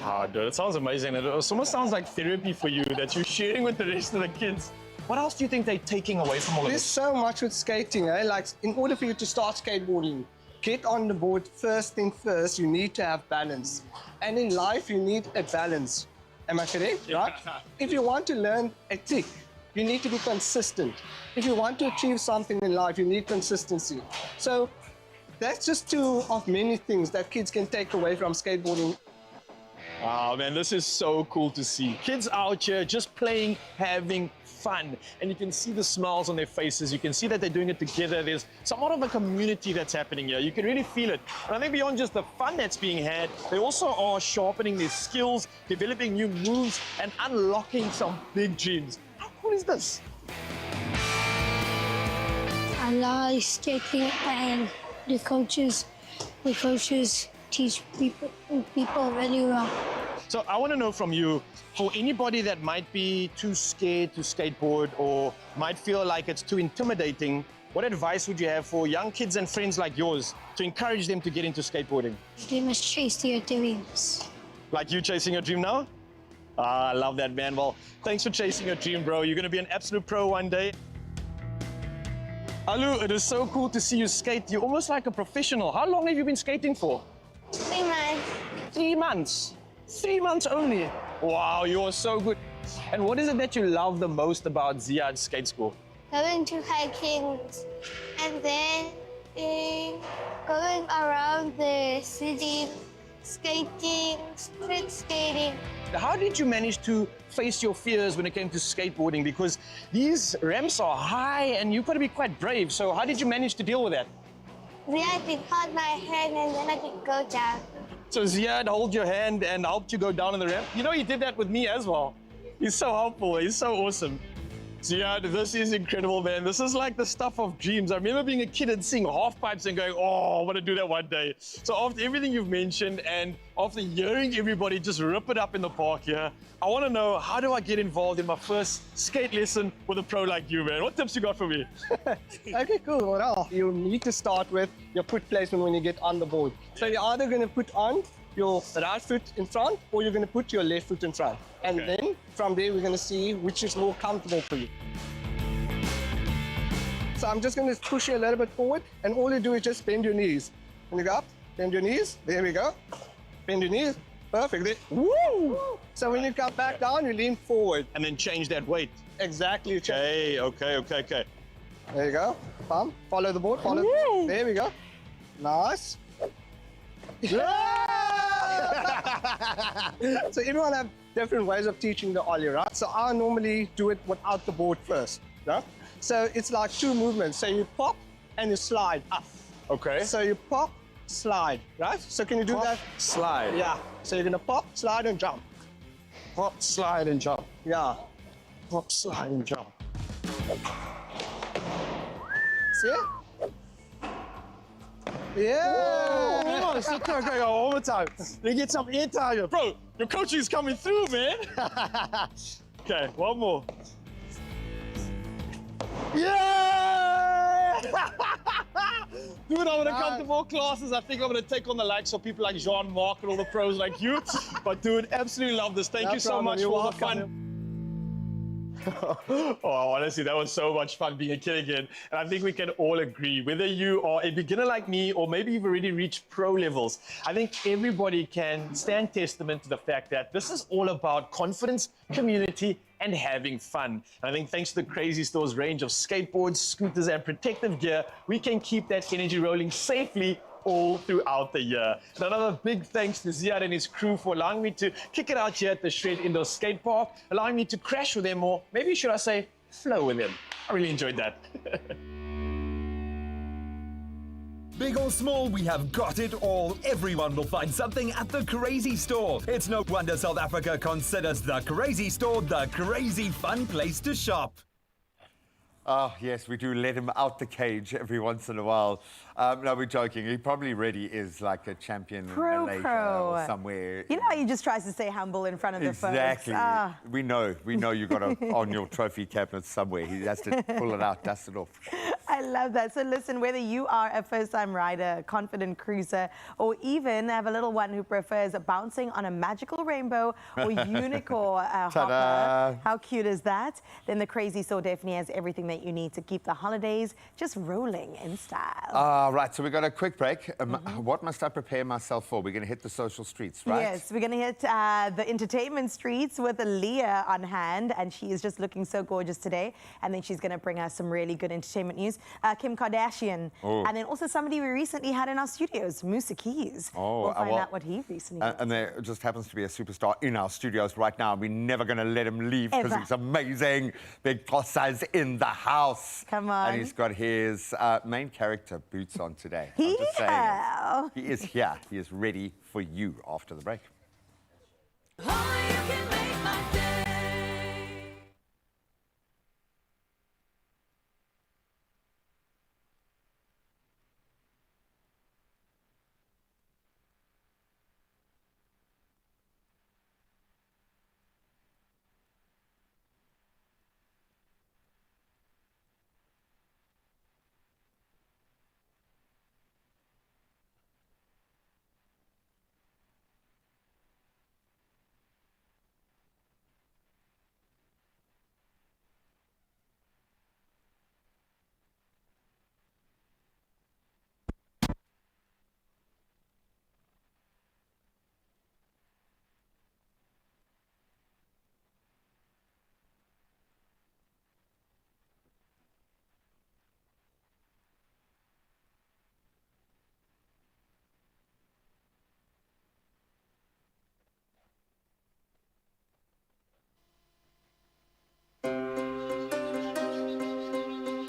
Oh, dude, it sounds amazing. It almost sounds like therapy for you that you're sharing with the rest of the kids. What else do you think they're taking away from all of There's this? so much with skating, Like, in order for you to start skateboarding, get on the board, first thing first, you need to have balance. And in life, you need a balance. Am I correct? Right? If you want to learn a trick, you need to be consistent. If you want to achieve something in life, you need consistency. So that's just two of many things that kids can take away from skateboarding. Oh man, this is so cool to see. Kids out here just playing, having fun. And you can see the smiles on their faces. You can see that they're doing it together. There's somewhat of a community that's happening here. You can really feel it. And I think beyond just the fun that's being had, they also are sharpening their skills, developing new moves, and unlocking some big dreams. How cool is this? I like skating, and the coaches teach people really well. So I want to know from you, for anybody that might be too scared to skateboard or might feel like it's too intimidating, what advice would you have for young kids and friends like yours to encourage them to get into skateboarding? They must chase their dreams. Like you chasing your dream now? Ah, I love that, man. Well, thanks for chasing your dream, bro. You're going to be an absolute pro one day. Alu, it is so cool to see you skate. You're almost like a professional. How long have you been skating for? 3 months. 3 months? 3 months only? Wow, you are so good. And what is it that you love the most about Ziad's Skate School? Going to hiking and then going around the city, skating, street skating. How did you manage to face your fears when it came to skateboarding? Because these ramps are high and you've got to be quite brave. So how did you manage to deal with that? Ziad held my hand and then I could go down. So Ziad held your hand and helped you go down on the ramp? You know, he did that with me as well. He's so helpful. He's so awesome. Ziad, this is incredible, man. This is like the stuff of dreams. I remember being a kid and seeing half pipes and going, oh, I want to do that one day. So after everything you've mentioned and after hearing everybody just rip it up in the park here, I want to know, how do I get involved in my first skate lesson with a pro like you, man? What tips you got for me? Okay, cool. Well, you need to start with your foot placement when you get on the board. So you're either going to put on your right foot in front or you're going to put your left foot in front. And then from there, we're going to see which is more comfortable for you. So I'm just going to push you a little bit forward, and all you do is just bend your knees. When you go up, bend your knees. There we go. Bend your knees. Perfect. There. Woo! So when you come back down, you lean forward. And then change that weight. Exactly. Okay. There you go. Bum. Follow the board. Follow. There we go. Nice. So everyone have different ways of teaching the ollie, right? So I normally do it without the board first, right? So it's like 2 movements. So you pop and you slide up. Okay. So you pop, slide, right? So can you do that? Slide. Yeah. So you're gonna pop, slide, and jump. Pop, slide, and jump. Yeah. Pop, slide, and jump. See it? Yeah! Whoa, okay, one more time. Let me get some air time here. Bro, your coaching is coming through, man. Okay, one more. Yeah! Dude, I'm gonna come to more classes. I think I'm gonna take on the likes of people like Jean-Marc and all the pros like you. But dude, absolutely love this. Thank you so much for all the fun. Oh, honestly, that was so much fun being a kid again. And I think we can all agree, whether you are a beginner like me or maybe you've already reached pro levels, I think everybody can stand testament to the fact that this is all about confidence, community, and having fun. And I think thanks to the Crazy Store's range of skateboards, scooters, and protective gear, we can keep that energy rolling safely all throughout the year. And another big thanks to Ziad and his crew for allowing me to kick it out here at the Shred Indoor Skate Park, allowing me to crash with them, or maybe should I say, flow with them. I really enjoyed that. Big or small, we have got it all. Everyone will find something at the Crazy Store. It's no wonder South Africa considers the Crazy Store the crazy fun place to shop. Oh, yes, we do let him out the cage every once in a while. No, we're joking. He probably really is like a champion in Malaysia or somewhere. You know how he just tries to stay humble in front of the folks? Exactly. We know you got it on your trophy cabinet somewhere. He has to pull it out, dust it off. I love that. So listen, whether you are a first-time rider, confident cruiser, or even have a little one who prefers bouncing on a magical rainbow or unicorn hopper, how cute is that? Then the Crazy Store definitely has everything that you need to keep the holidays just rolling in style. Right, so we got a quick break. What must I prepare myself for? We're going to hit the social streets, right? Yes, we're going to hit the entertainment streets with Leah on hand, and she is just looking so gorgeous today. And then she's going to bring us some really good entertainment news. Kim Kardashian, and then also somebody we recently had in our studios, Musa Keys. We'll find out what he recently did. And there just happens to be a superstar in our studios right now. We're never going to let him leave because he's amazing. Big Tossa's in the house. Come on. And he's got his main character boots on today. He I'm just saying he is here. He is ready for you after the break.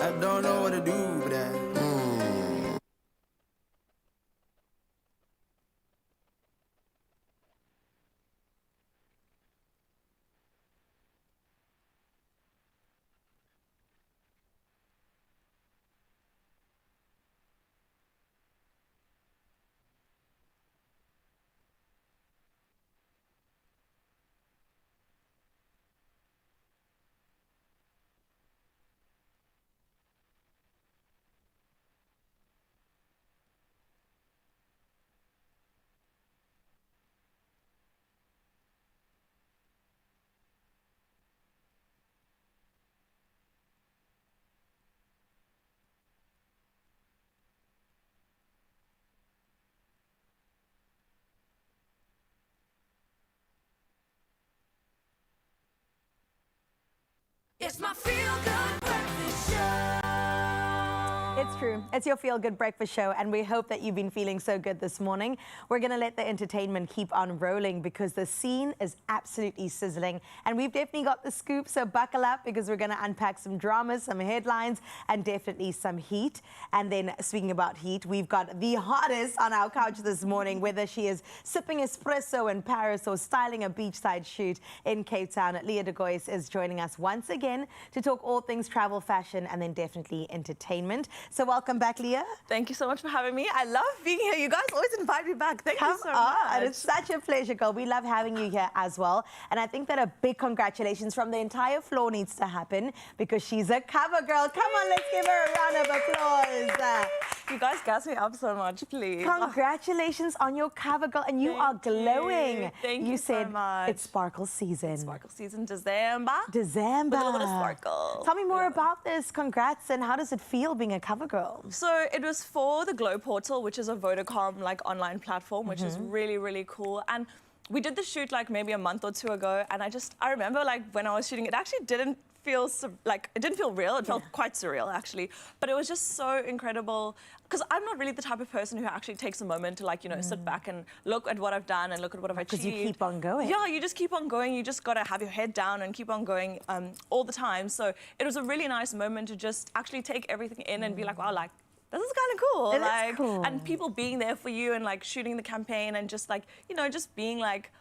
I don't know what to do with that. It's my feel-good breakfast show. It's true. It's your feel-good breakfast show, and we hope that you've been feeling so good this morning. We're going to let the entertainment keep on rolling because the scene is absolutely sizzling, and we've definitely got the scoop, so buckle up because we're going to unpack some dramas, some headlines, and definitely some heat. And then, speaking about heat, we've got the hottest on our couch this morning, whether she is sipping espresso in Paris or styling a beachside shoot in Cape Town. Leah de Gois is joining us once again to talk all things travel, fashion, and then definitely entertainment. So welcome back, Leah. Thank you so much for having me. I love being here. You guys always invite me back. Thank you so on. much. It's such a pleasure, girl. We love having you here as well. And I think that a big congratulations from the entire floor needs to happen because she's a cover girl. Come on, let's give her a round of applause. You guys gas me up so much, please. Congratulations on your cover, girl. And you are glowing. Thank you you said so much. it's sparkle season. Sparkle season, December. December. With a little bit of sparkle. Tell me more about this. Congrats. And how does it feel being a cover girl? So it was for the Glow Portal, which is a Vodacom like online platform, which is really, really cool. And we did the shoot like maybe a month or two ago. And I remember like when I was shooting, it actually didn't feel like, it didn't feel real. It felt quite surreal actually. But it was just so incredible. Because I'm not really the type of person who actually takes a moment to like, you know, sit back and look at what I've done and look at what I've achieved. Because you keep on going. Yeah, you just keep on going. You just got to have your head down and keep on going all the time. So it was a really nice moment to just actually take everything in and be like, wow, like, this is kind of cool. It like, is cool. And people being there for you and like shooting the campaign and just like, you know, just being like,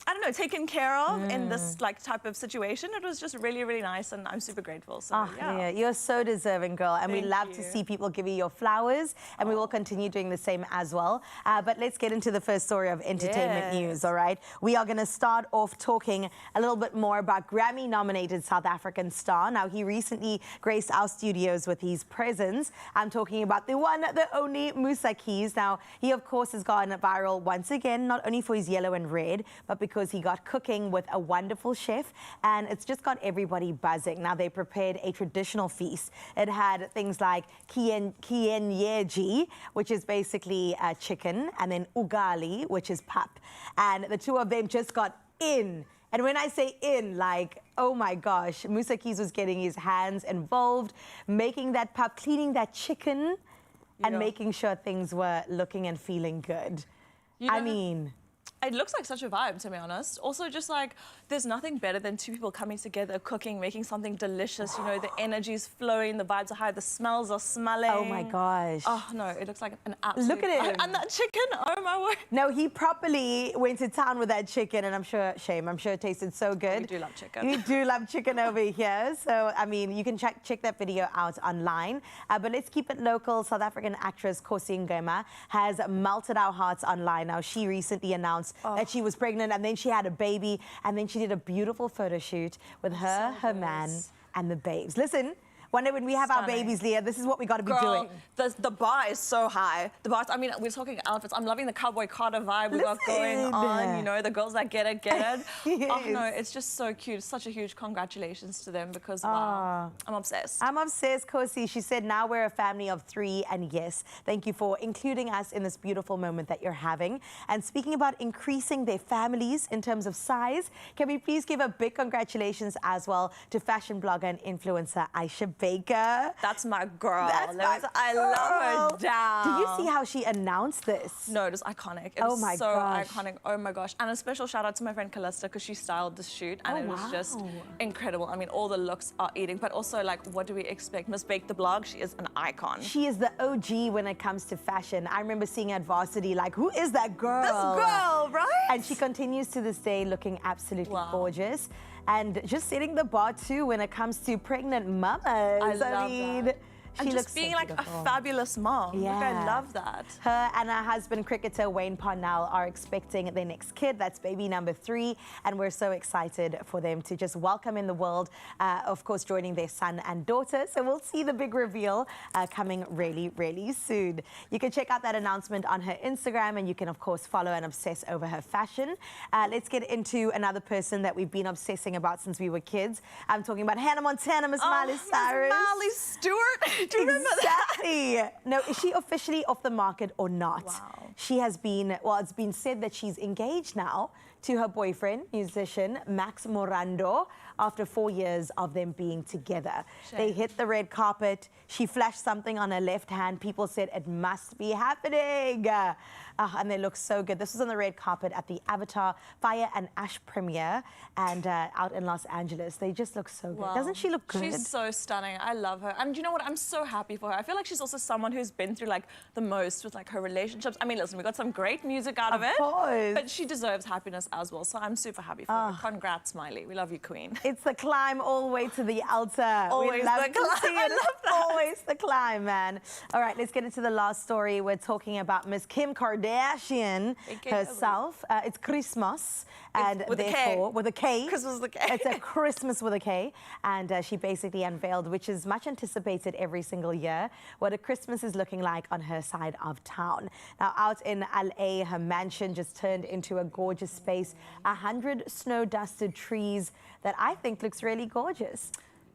I don't know, taken care of in this like type of situation. It was just really, really nice, and I'm super grateful. So yeah, you're so deserving, girl, and we love to see people give you your flowers, and we will continue doing the same as well. But let's get into the first story of entertainment news. All right, we are going to start off talking a little bit more about Grammy-nominated South African star. Now, he recently graced our studios with his presence. I'm talking about the one, the only Musa Keys. Now, he of course has gone viral once again, not only for his yellow and red, but because he got cooking with a wonderful chef, and it's just got everybody buzzing. Now, they prepared a traditional feast. It had things like kienyeji, which is basically chicken, and then ugali, which is pap. And the two of them just got in. And when I say in, like, oh my gosh, Musa Keys was getting his hands involved, making that pap, cleaning that chicken, and making sure things were looking and feeling good. I mean... It looks like such a vibe, to be honest. Also, just like, there's nothing better than two people coming together, cooking, making something delicious. You know, the energy's flowing, the vibes are high, the smells are smelling. Oh my gosh. Oh no, it looks like an absolute... Look at him. And that chicken, oh my word. No, he properly went to town with that chicken, and I'm sure it tasted so good. We do love chicken. You do love chicken over here. So, I mean, you can check that video out online. But let's keep it local. South African actress Khosi Ngema has melted our hearts online. Now, she recently announced that she was pregnant, and then she had a baby, and then she did a beautiful photo shoot with her, her man, and the babes. Listen, one day when we have our babies, Leah, this is what we got to be doing. The bar is so high. The bar, I mean, we're talking outfits. I'm loving the Cowboy Carter vibe we got going on. You know, the girls that get it, get it. Yes. Oh no, it's just so cute. Such a huge congratulations to them because wow, I'm obsessed. I'm obsessed, Khosi. She said, now we're a family of 3, and yes, thank you for including us in this beautiful moment that you're having. And speaking about increasing their families in terms of size, can we please give a big congratulations as well to fashion blogger and influencer Aisha Baker. That's my girl. I love her down. Did you see how she announced this? No, it was iconic. It oh was my so gosh. iconic. Oh my gosh. And a special shout out to my friend Callista because she styled the shoot and it was just incredible. I mean, all the looks are eating, but also like, what do we expect? Miss Bake the blog, she is an icon. She is the OG when it comes to fashion. I remember seeing at Varsity, like, who is that girl? This girl, right? And she continues to this day looking absolutely gorgeous. And just setting the bar too when it comes to pregnant mamas. I mean, that. She and looks just being so like beautiful. a fabulous mom. Yeah. Like, I love that. Her and her husband, cricketer Wayne Parnell, are expecting their next kid. That's baby number 3. And we're so excited for them to just welcome in the world, of course, joining their son and daughter. So we'll see the big reveal coming really, really soon. You can check out that announcement on her Instagram, and you can, of course, follow and obsess over her fashion. Let's get into another person that we've been obsessing about since we were kids. I'm talking about Hannah Montana, Miss Miley Cyrus. Miss Miley Stewart. Do you remember that? No, is she officially off the market or not? Wow. She has been, well, it's been said that she's engaged now to her boyfriend, musician Max Morando, after 4 years of them being together. Shame. They hit the red carpet. She flashed something on her left hand. People said it must be happening. And they look so good. This was on the red carpet at the Avatar Fire and Ash premiere and out in Los Angeles. They just look so good. Wow. Doesn't she look good? She's so stunning. I love her. And you know what? I'm so happy for her. I feel like she's also someone who's been through like the most with like her relationships. I mean, listen, we got some great music out of it. Of course. But she deserves happiness as well. So I'm super happy for her. Congrats, Miley. We love you, queen. It's the climb all the way to the altar. Always we love the to climb. see I it. love that. Always the climb, man. All right, let's get into the last story. We're talking about Miss Kim Kardashian herself. It's Christmas. And with a K. therefore, with a K. Christmas with a K. It's a Christmas with a K. And she basically unveiled, which is much anticipated every single year, what a Christmas is looking like on her side of town. Now, out in LA, her mansion just turned into a gorgeous space. 100 snow-dusted trees that I think looks really gorgeous.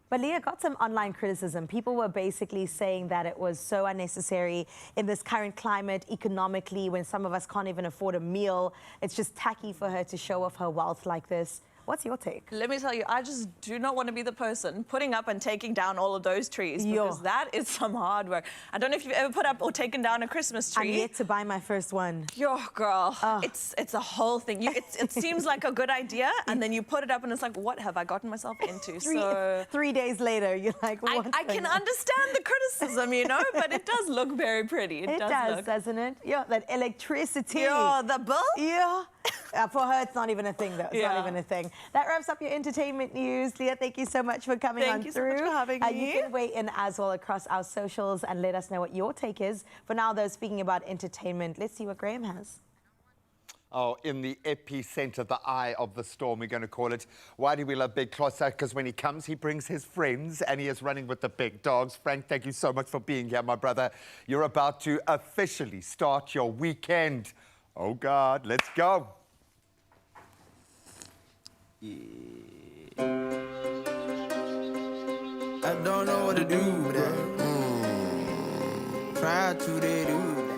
But Leah got some online criticism. People were basically saying that it was so unnecessary in this current climate, economically, when some of us can't even afford a meal. It's just tacky for her to show off her wealth like this. What's your take? Let me tell you, I just do not want to be the person putting up and taking down all of those trees because that is some hard work. I don't know if you've ever put up or taken down a Christmas tree. I'm yet to buy my first one. Yo, girl, it's a whole thing. It seems like a good idea, and then you put it up, and it's like, what have I gotten myself into? Three days later, you're like, what? I can understand the criticism, you know, but it does look very pretty. It does, doesn't it? Yeah, that electricity. Yeah, the bill? Yeah. For her, it's not even a thing, though. It's not even a thing. That wraps up your entertainment news. Leah, thank you so much for coming on through. Thank you so much for having me. You can weigh in as well across our socials and let us know what your take is. For now, though, speaking about entertainment, let's see what Graham has. Oh, in the epicenter, the eye of the storm, we're going to call it. Why do we love Big Xhosa? Because when he comes, he brings his friends, and he is running with the big dogs. Frank, thank you so much for being here, my brother. You're about to officially start your weekend. Oh, God, let's go. I don't know what to do with that. Try to they do that.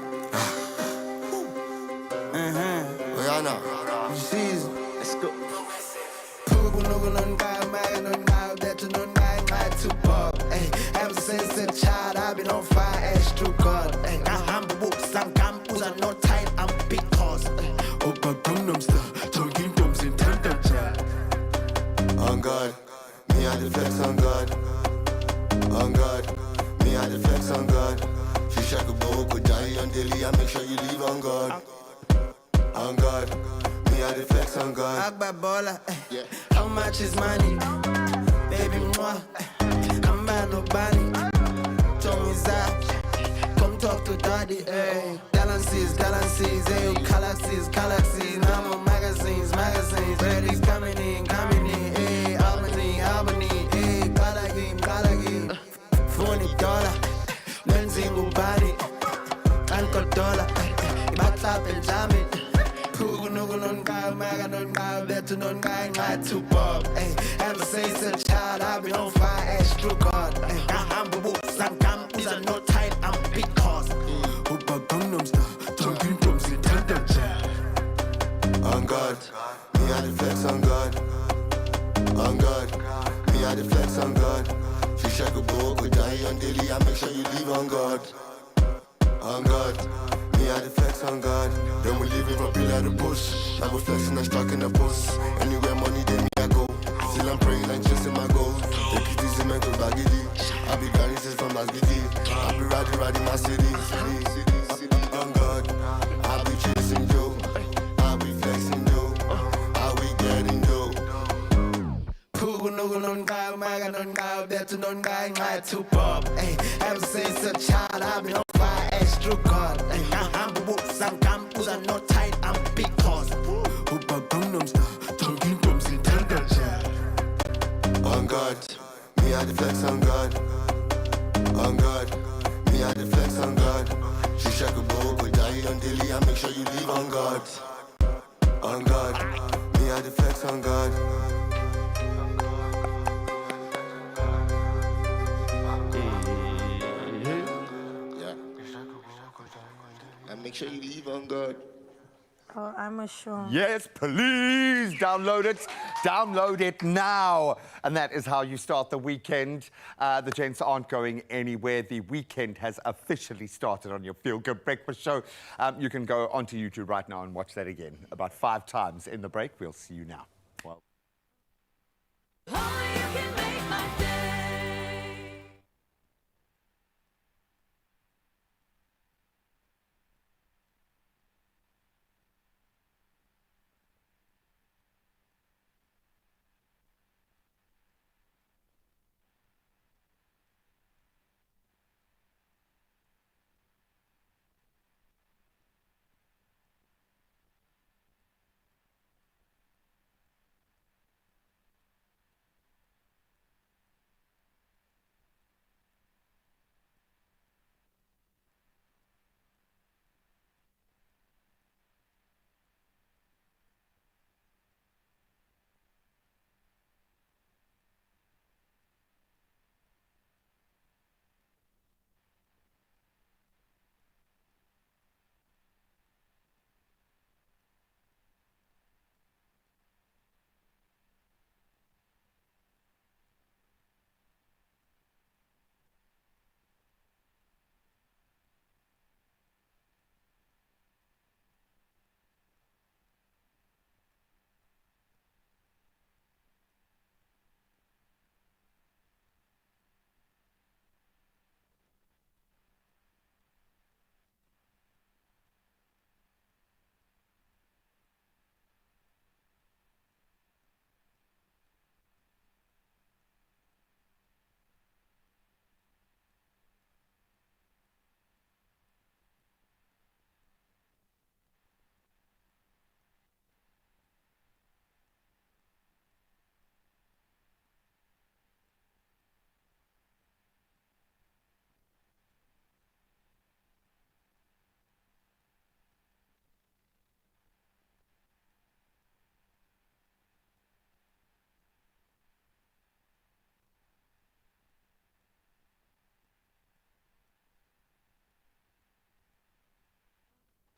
Rihanna. Season. Let's go. Ever since a child, I've been on fire as true God. I'm books, I'm campus, I'm not tight, I'm big cause. Opa Gangnam Style, talking drums in temperature. On God, me I the flex on God. On God, me I the flex on God. She shaka book, die on daily, I make sure you leave on God. On God, me I the flex on God. Akbar Bola, how much is money? Baby, mwah, I'm bad nobody. Tommy's out, come talk to daddy. Galaxies, hey, galaxies. Now I'm on magazines. Ready's coming in, hey, Albany, hey, Gallagher. $40, Menzingo body, Uncle Dollar, Batap and Jamie. To Bob, ever since a child, I've been on fire as true God. I'm books, I'm campus, I'm not tight, I'm big cause. Opa Gangnam Style, talking drums in temperature. On God, me I the flex on God. On God, me I the flex on God. She shaka book, die on daily, I make sure you leave on God. On God, me I the flex on God. Then we live in a bill at the bush. I was flexing and struck in the bus. Anywhere money, then me I go. Still I'm praying and chasing my goals. Take it easy, man, go baggity. I be grinding since from last BT. I be riding my city. On God, I be chasing Joe. I be flexing Joe. I be getting Joe. To Bob, ever since a child, I've been on fire as true God. I'm books, I'm campus, I'm not tight, I'm big cause. Opa Gangnam Style, talking drums in temperature. On God, me I the flex on God. On God, me I the flex on God. She shaka book, die on daily, I make sure you leave on God. On God, me I the flex on God. And make sure you leave on God. Oh, I'm sure. Yes, please download it. Download it now. And that is how you start the weekend. The gents aren't going anywhere. The weekend has officially started on your Feel Good Breakfast show. You can go onto YouTube right now and watch that again about 5 times in the break. We'll see you now. Well.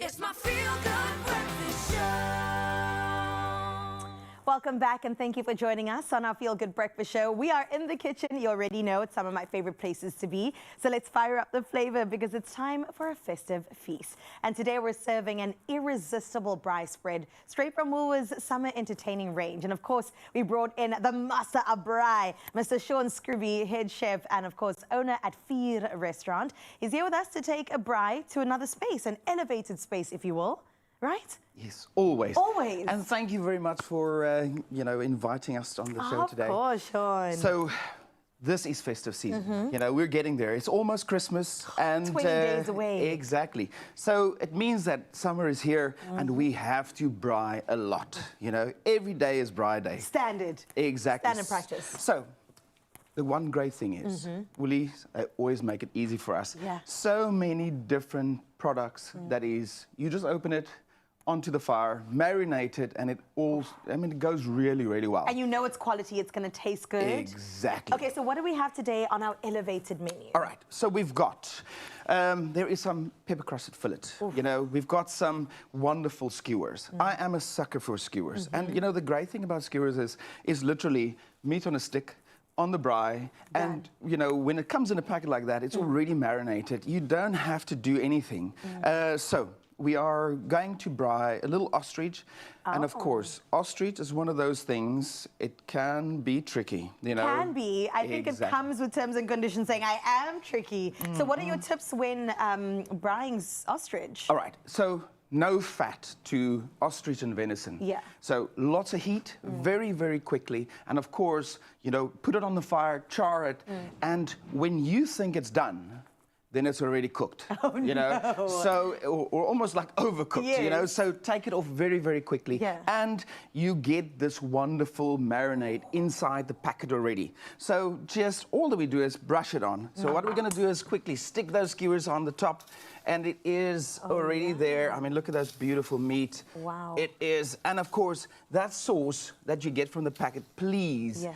It's my feel-good breakfast show. Welcome back and thank you for joining us on our Feel Good Breakfast Show. We are in the kitchen. You already know it's some of my favorite places to be. So let's fire up the flavor because it's time for a festive feast. And today we're serving an irresistible braai spread straight from Woolworths' summer entertaining range. And of course, we brought in the master of braai, Mr. Sean Scrooby, head chef and of course owner at Vier Restaurant. He's here with us to take a braai to another space, an elevated space, if you will. Right? Yes, always. Always. And thank you very much for, inviting us on the show today. Of course, Sean. So, this is festive season. You know, we're getting there. It's almost Christmas. And 20 days away. Exactly. So, it means that summer is here and we have to braai a lot. You know, every day is braai day. Standard. Exactly. Standard practice. So, the one great thing is, Woolies always make it easy for us. Yeah. So many different products that is, you just open it, onto the fire, marinate it, and it goes really, really well. And you know it's quality, it's going to taste good. Exactly. Okay, so what do we have today on our elevated menu? All right, so we've got, there is some pepper crusted fillet. Oof. You know, we've got some wonderful skewers. I am a sucker for skewers. And you know, the great thing about skewers is literally meat on a stick, on the braai, and you know, when it comes in a packet like that, it's already marinated. You don't have to do anything. So we are going to braai a little ostrich, and of course, ostrich is one of those things. It can be tricky, you know. Can be. I think it comes with terms and conditions saying I am tricky. So what are your tips when braaiing ostrich? All right. So no fat to ostrich and venison. Yeah. So lots of heat, very, very quickly. And of course, you know, put it on the fire, char it. And when you think it's done, then it's already cooked, you know? No. So, or almost like overcooked, you know? So take it off very, very quickly. Yeah. And you get this wonderful marinade inside the packet already. So just all that we do is brush it on. So what we're gonna do is quickly stick those skewers on the top, and it is already there. I mean, look at those beautiful meat. Wow. It is, and of course, that sauce that you get from the packet, please,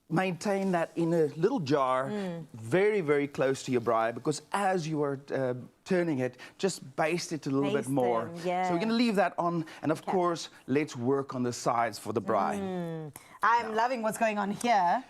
maintain that in a little jar, very, very close to your braai, because as you are turning it, just baste it a little bit more. So we're going to leave that on, and of course, let's work on the sides for the braai. I'm loving what's going on here.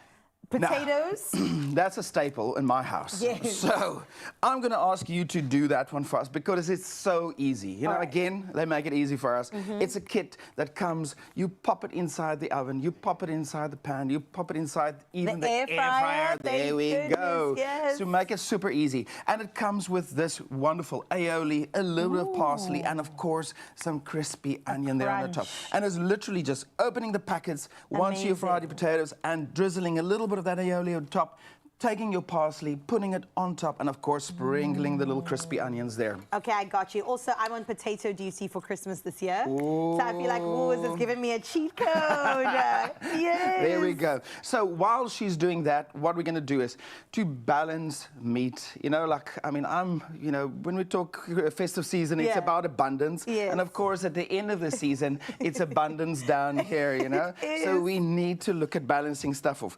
Potatoes? Now, that's a staple in my house. Yes. So I'm going to ask you to do that one for us because it's so easy. You know, again, they make it easy for us. It's a kit that comes, you pop it inside the oven, you pop it inside the pan, you pop it inside even the air fryer. There we go. Yes. To make it super easy. And it comes with this wonderful aioli, a little bit of parsley, and of course, some crispy onion there on the top. And it's literally just opening the packets once you've fried your potatoes and drizzling a little bit of that aioli on top, taking your parsley, putting it on top, and of course sprinkling the little crispy onions there. Okay, I got you. Also, I'm on potato duty for Christmas this year. So I feel like Woolworths has given me a cheat code. Yes. There we go. So while she's doing that, what we're going to do is to balance meat. You know, like, I mean, you know, when we talk festive season, it's about abundance. Yes. And of course, at the end of the season, it's abundance down here, you know. So we need to look at balancing stuff off.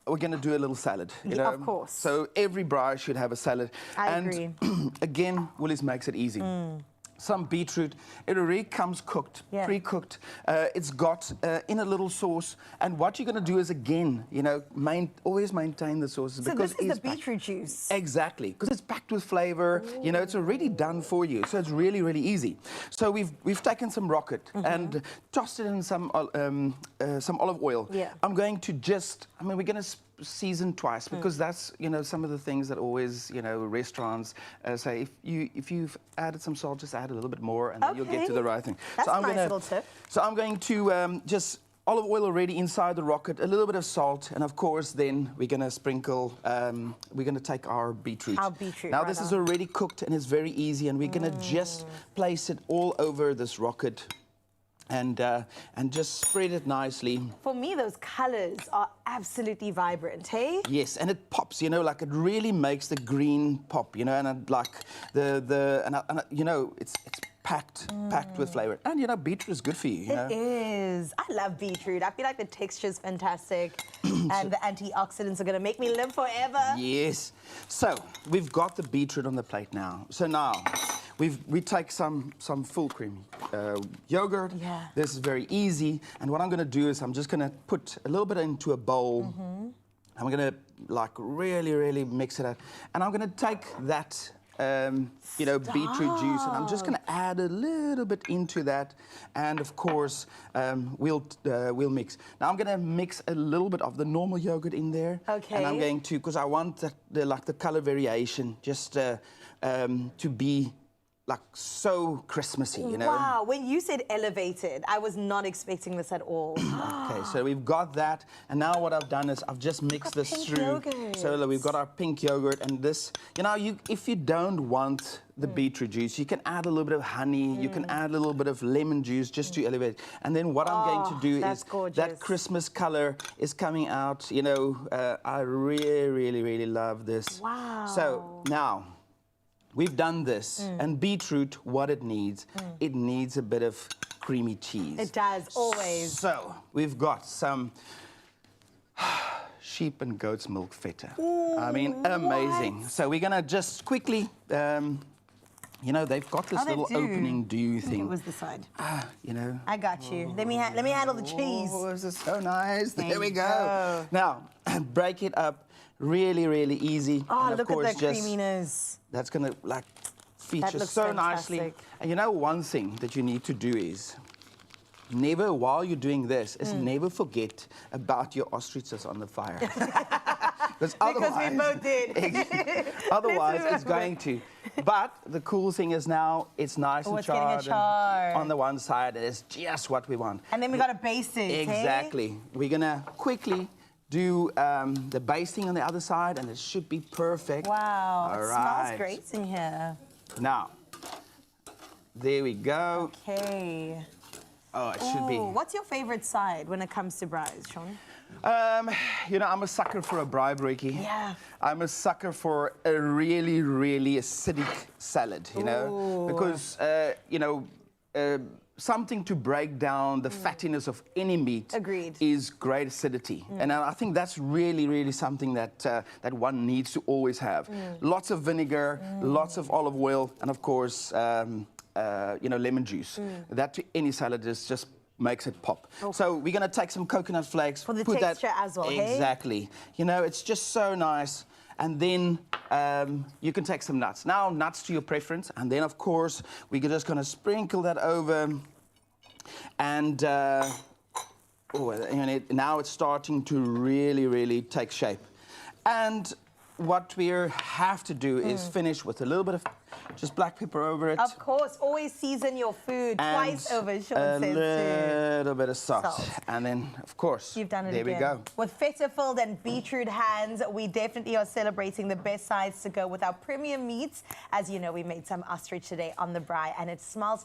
We're going to do a little salad, you know. Of course. So every braai should have a salad. I agree. Again, Woolies makes it easy. Some beetroot. It already comes cooked, pre-cooked. It's got in a little sauce. And what you're going to do is, again, you know, always maintain the sauces. So because this is the beetroot juice. Exactly, because it's packed with flavor. You know, it's already done for you. So it's really, really easy. So we've taken some rocket and tossed it in some olive oil. Yeah. I'm going to we're going to season twice because that's, you know, some of the things that always, you know, restaurants say if you've added some salt, just add a little bit more and then you'll get to the right thing. That's a nice little tip. So I'm going to just olive oil already inside the rocket, a little bit of salt, and of course then we're going to sprinkle, we're going to take our beetroot. Now this is already cooked and it's very easy, and we're going to just place it all over this rocket. And just spread it nicely. For me, those colors are absolutely vibrant, hey? Yes, and it pops, you know, like it really makes the green pop, you know, and like you know, it's packed with flavor. And, you know, beetroot is good for you, you know? It is. I love beetroot. I feel like the texture's fantastic and the antioxidants are going to make me live forever. Yes. So, we've got the beetroot on the plate now. So now, we take some full cream yogurt. Yeah. This is very easy. And what I'm going to do is I'm just going to put a little bit into a bowl. Mm-hmm. I'm going to like really mix it up. And I'm going to take that beetroot juice, and I'm just going to add a little bit into that, and of course we'll mix. Now I'm going to mix a little bit of the normal yogurt in there, Okay. and I'm going to, because I want the color variation just to be like so Christmassy, you know. Wow, when you said elevated, I was not expecting this at all. Okay, so we've got that, and now what I've done is I've just mixed this pink through. yogurt. So we've got our pink yogurt, and this, if you don't want the beetroot juice, you can add a little bit of honey, you can add a little bit of lemon juice just to elevate. And then what I'm going to do that's is gorgeous. that Christmas color is coming out. You know, I really love this. Wow. So now, we've done this, and beetroot, what it needs a bit of creamy cheese. It does, always. So, we've got some sheep and goat's milk feta. I mean, amazing. what? So we're gonna just quickly, they've got this Oh, they little do. opening dew I think thing. it was the side. You I got you. Let me handle the cheese. Oh, this is so nice. There we you go. go. Now, break it up really easy. Oh, and of look at course, that just, creaminess. That's gonna feature looks so nicely. fantastic. And you know, one thing that you need to do is never, while you're doing this, is never forget about your ostriches on the fire. Because we both did. Otherwise, it's going to. But the cool thing is now it's nice and it's getting a charred. char. And on the one side, it's just what we want. And then we gotta baste it. Exactly. We're gonna quickly do the basting on the other side, and it should be perfect. Wow, All it right. smells great in here. Now, there we go. Okay. Oh, it should be. Ooh, what's your favorite side when it comes to braais, Sean? I'm a sucker for a braai broodjie. Yeah. I'm a sucker for a really acidic salad, you know, because, something to break down the fattiness of any meat is great acidity. And I think that's really something that that one needs to always have. Lots of vinegar, lots of olive oil, and of course, lemon juice. That to any salad just makes it pop. So we're gonna take some coconut flakes. For the put texture as well, hey? Exactly. You know, it's just so nice. And then you can take some nuts. Now, nuts to your preference. And then, of course, we're just going to sprinkle that over. And now it's starting to really take shape. And what we have to do is finish with a little bit of just black pepper over it. Of course, always season your food twice over, Sean says a little bit of salt. And then, of course, you've done it there again. we go. With feta-filled and beetroot hands, we definitely are celebrating the best sides to go with our premium meats. As you know, we made some ostrich today on the braai, and it smells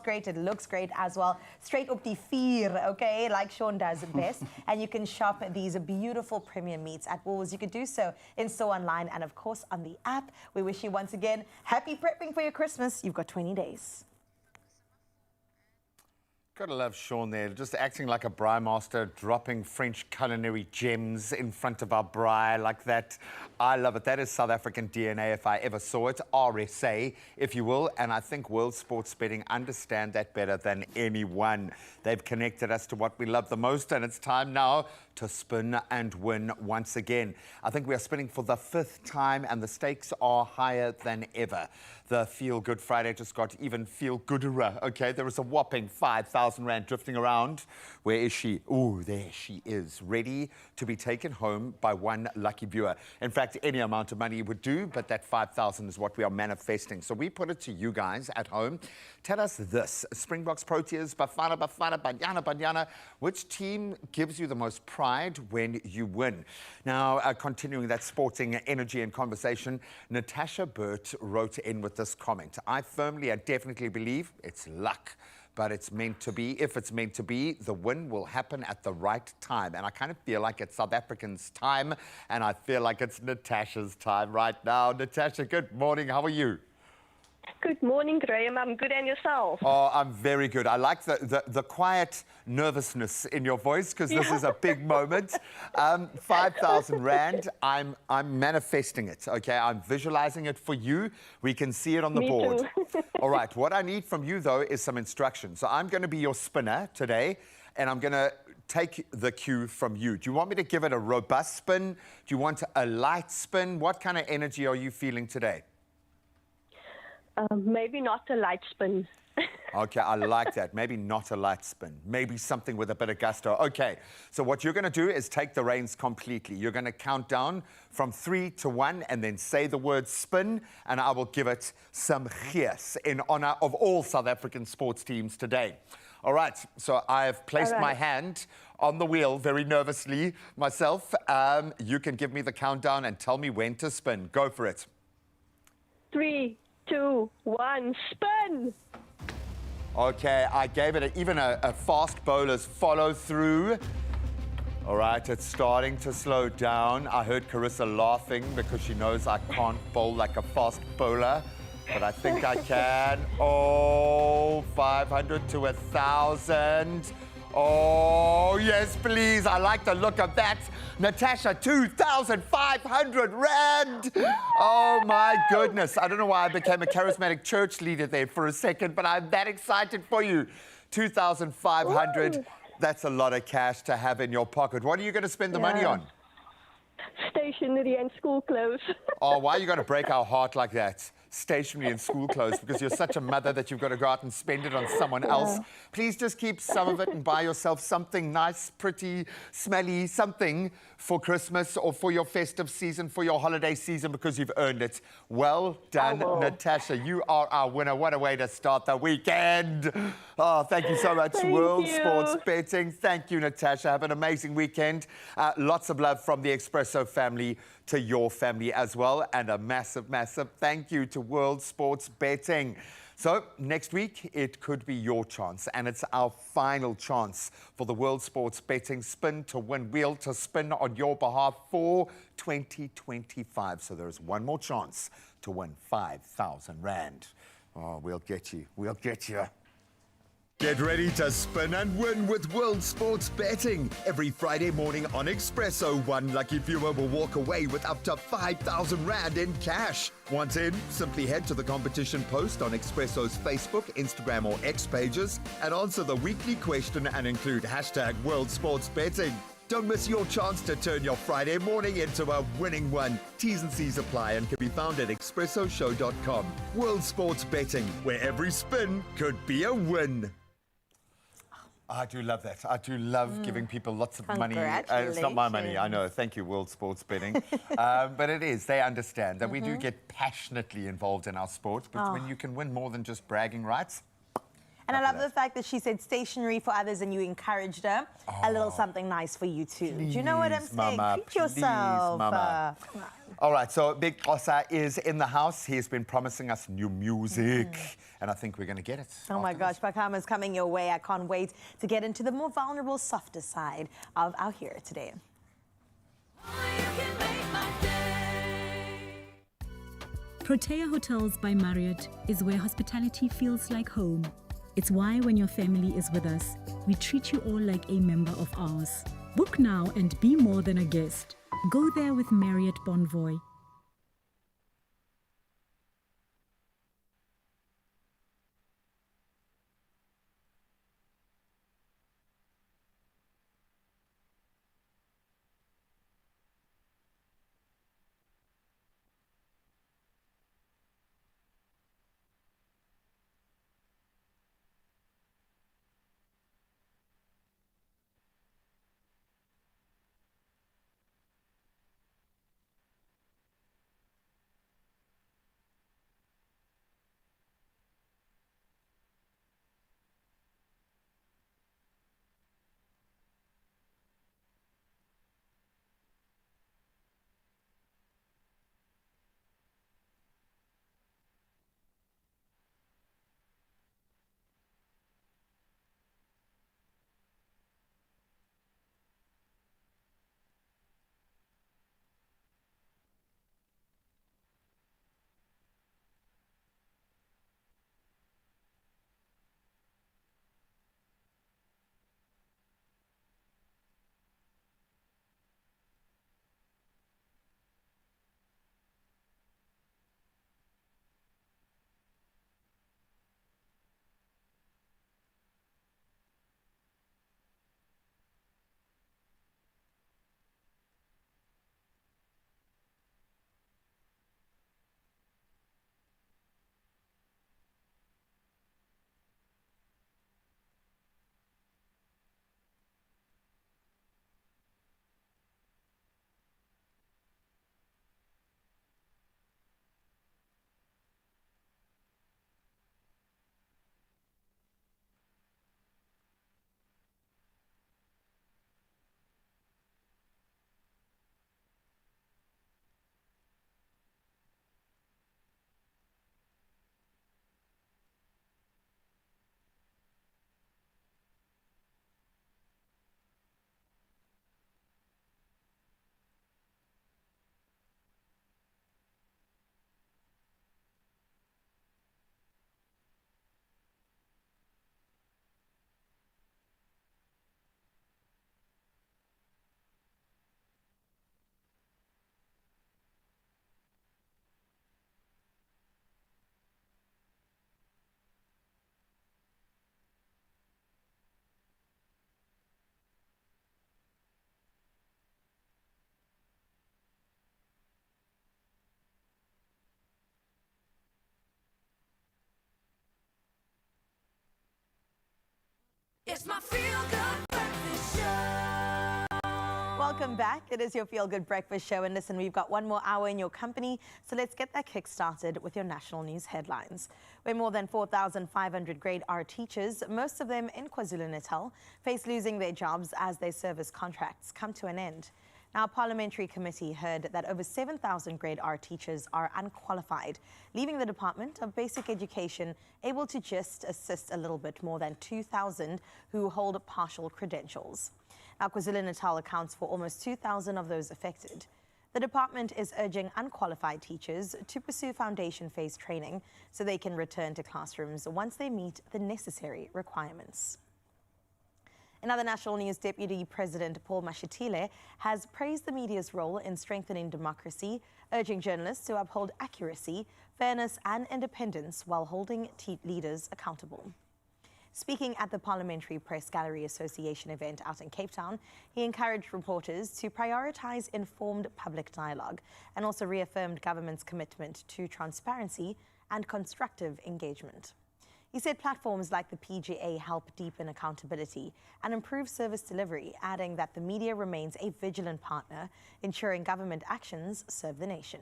great, it looks great as well. Straight up the vier, okay, like Sean does best. And you can shop these beautiful premium meats at Woolworths. You could do so in store, online, and of course on the app. We wish you once again happy prepping for your Christmas. You've got 20 days. Gotta love Sean there, just acting like a braai master, dropping French culinary gems in front of our braai like that. I love it. That is South African DNA if I ever saw it. RSA, if you will. And I think World Sports Betting understand that better than anyone. They've connected us to what we love the most, and it's time now to spin and win once again. I think we are spinning for the 5th time, and the stakes are higher than ever. The Feel Good Friday just got even feel gooder. Okay, there is a whopping 5,000 Rand drifting around. Where is she? Oh, there she is, ready to be taken home by one lucky viewer. In fact, any amount of money would do, but that 5,000 is what we are manifesting. So we put it to you guys at home. Tell us this: Springboks, Proteas, Bafana, Banyana. Which team gives you the most pride when you win? Now, continuing that sporting energy and conversation, Natasha Burt wrote in with this comment: I firmly and definitely believe it's luck, but it's meant to be. If it's meant to be, the win will happen at the right time. And I kind of feel like it's South Africans' time, and I feel like it's Natasha's time right now. Natasha, good morning. How are you? Good morning, Graham. I'm good, and yourself? Oh, I'm very good. I like the quiet nervousness in your voice because this is a big moment. 5,000 Rand. I'm manifesting it, okay? I'm visualizing it for you. We can see it on the Me board. too. All right, what I need from you, though, is some instructions. So I'm going to be your spinner today, and I'm going to take the cue from you. Do you want me to give it a robust spin? Do you want a light spin? What kind of energy are you feeling today? Maybe not a light spin. Okay, I like that. Maybe not a light spin. Maybe something with a bit of gusto. Okay, so what you're going to do is take the reins completely. You're going to count down from 3 to 1 and then say the word spin, and I will give it some gees in honor of all South African sports teams today. All right, so I have placed my hand on the wheel very nervously myself. You can give me the countdown and tell me when to spin. Go for it. 3, 2, 1, spin! Okay, I gave it even a fast bowler's follow through. All right, it's starting to slow down. I heard Carissa laughing because she knows I can't bowl like a fast bowler, but I think I can. Oh, 500 to 1,000. Oh, yes, please. I like the look of that. Natasha, 2,500 Rand. Oh, my goodness. I don't know why I became a charismatic church leader there for a second, but I'm that excited for you. 2,500. That's a lot of cash to have in your pocket. What are you going to spend the money on? Stationery and school clothes. Oh, why are you going to break our heart like that? Stationery and school clothes, because you're such a mother that you've got to go out and spend it on someone else. Please just keep some of it and buy yourself something nice, pretty, smelly, something for Christmas or for your festive season, for your holiday season, because you've earned it. Well done, Natasha. You are our winner. What a way to start the weekend. Oh, thank you so much, World Sports Betting. Thank you, Natasha. Have an amazing weekend. Lots of love from the Expresso family to your family as well. And a massive, massive thank you to World Sports Betting. So next week, it could be your chance, and it's our final chance for the World Sports Betting Spin to Win wheel to spin on your behalf for 2025. So there's one more chance to win 5,000 Rand. Oh, we'll get you. We'll get you. Get ready to spin and win with World Sports Betting. Every Friday morning on Expresso, one lucky viewer will walk away with up to 5,000 Rand in cash. Want in? Simply head to the competition post on Expresso's Facebook, Instagram or X pages and answer the weekly question and include hashtag World Sports Betting. Don't miss your chance to turn your Friday morning into a winning one. T's and C's apply and can be found at expressoshow.com. World Sports Betting, where every spin could be a win. I do love that. I do love giving people lots of money. It's not my money, I know. Thank you, World Sports Betting. But it is. They understand that we do get passionately involved in our sport. But when you can win more than just bragging rights. And I love the fact that she said stationery for others and you encouraged her. A little something nice for you too. Do you know what I'm saying? Mama, Treat yourself. Mama. All right, so Big Osa is in the house. He's been promising us new music. And I think we're going to get it. Oh my gosh, Pakama's coming your way. I can't wait to get into the more vulnerable, softer side of our hero today. Protea Hotels by Marriott is where hospitality feels like home. It's why when your family is with us, we treat you all like a member of ours. Book now and be more than a guest. Go there with Marriott Bonvoy. It's my feel-good breakfast show. Welcome back. It is your Feel Good Breakfast Show. And listen, we've got one more hour in your company. So let's get that kick started with your national news headlines. Where more than 4,500 grade R teachers, most of them in KwaZulu-Natal, face losing their jobs as their service contracts come to an end. Now, a parliamentary committee heard that over 7,000 grade R teachers are unqualified, leaving the Department of Basic Education able to just assist a little bit more than 2,000 who hold partial credentials. Now, KwaZulu-Natal accounts for almost 2,000 of those affected. The department is urging unqualified teachers to pursue foundation phase training so they can return to classrooms once they meet the necessary requirements. In other national news, Deputy President Paul Mashatile has praised the media's role in strengthening democracy, urging journalists to uphold accuracy, fairness and independence while holding leaders accountable. Speaking at the Parliamentary Press Gallery Association event out in Cape Town, he encouraged reporters to prioritise informed public dialogue and also reaffirmed government's commitment to transparency and constructive engagement. He said platforms like the PGA help deepen accountability and improve service delivery, adding that the media remains a vigilant partner, ensuring government actions serve the nation.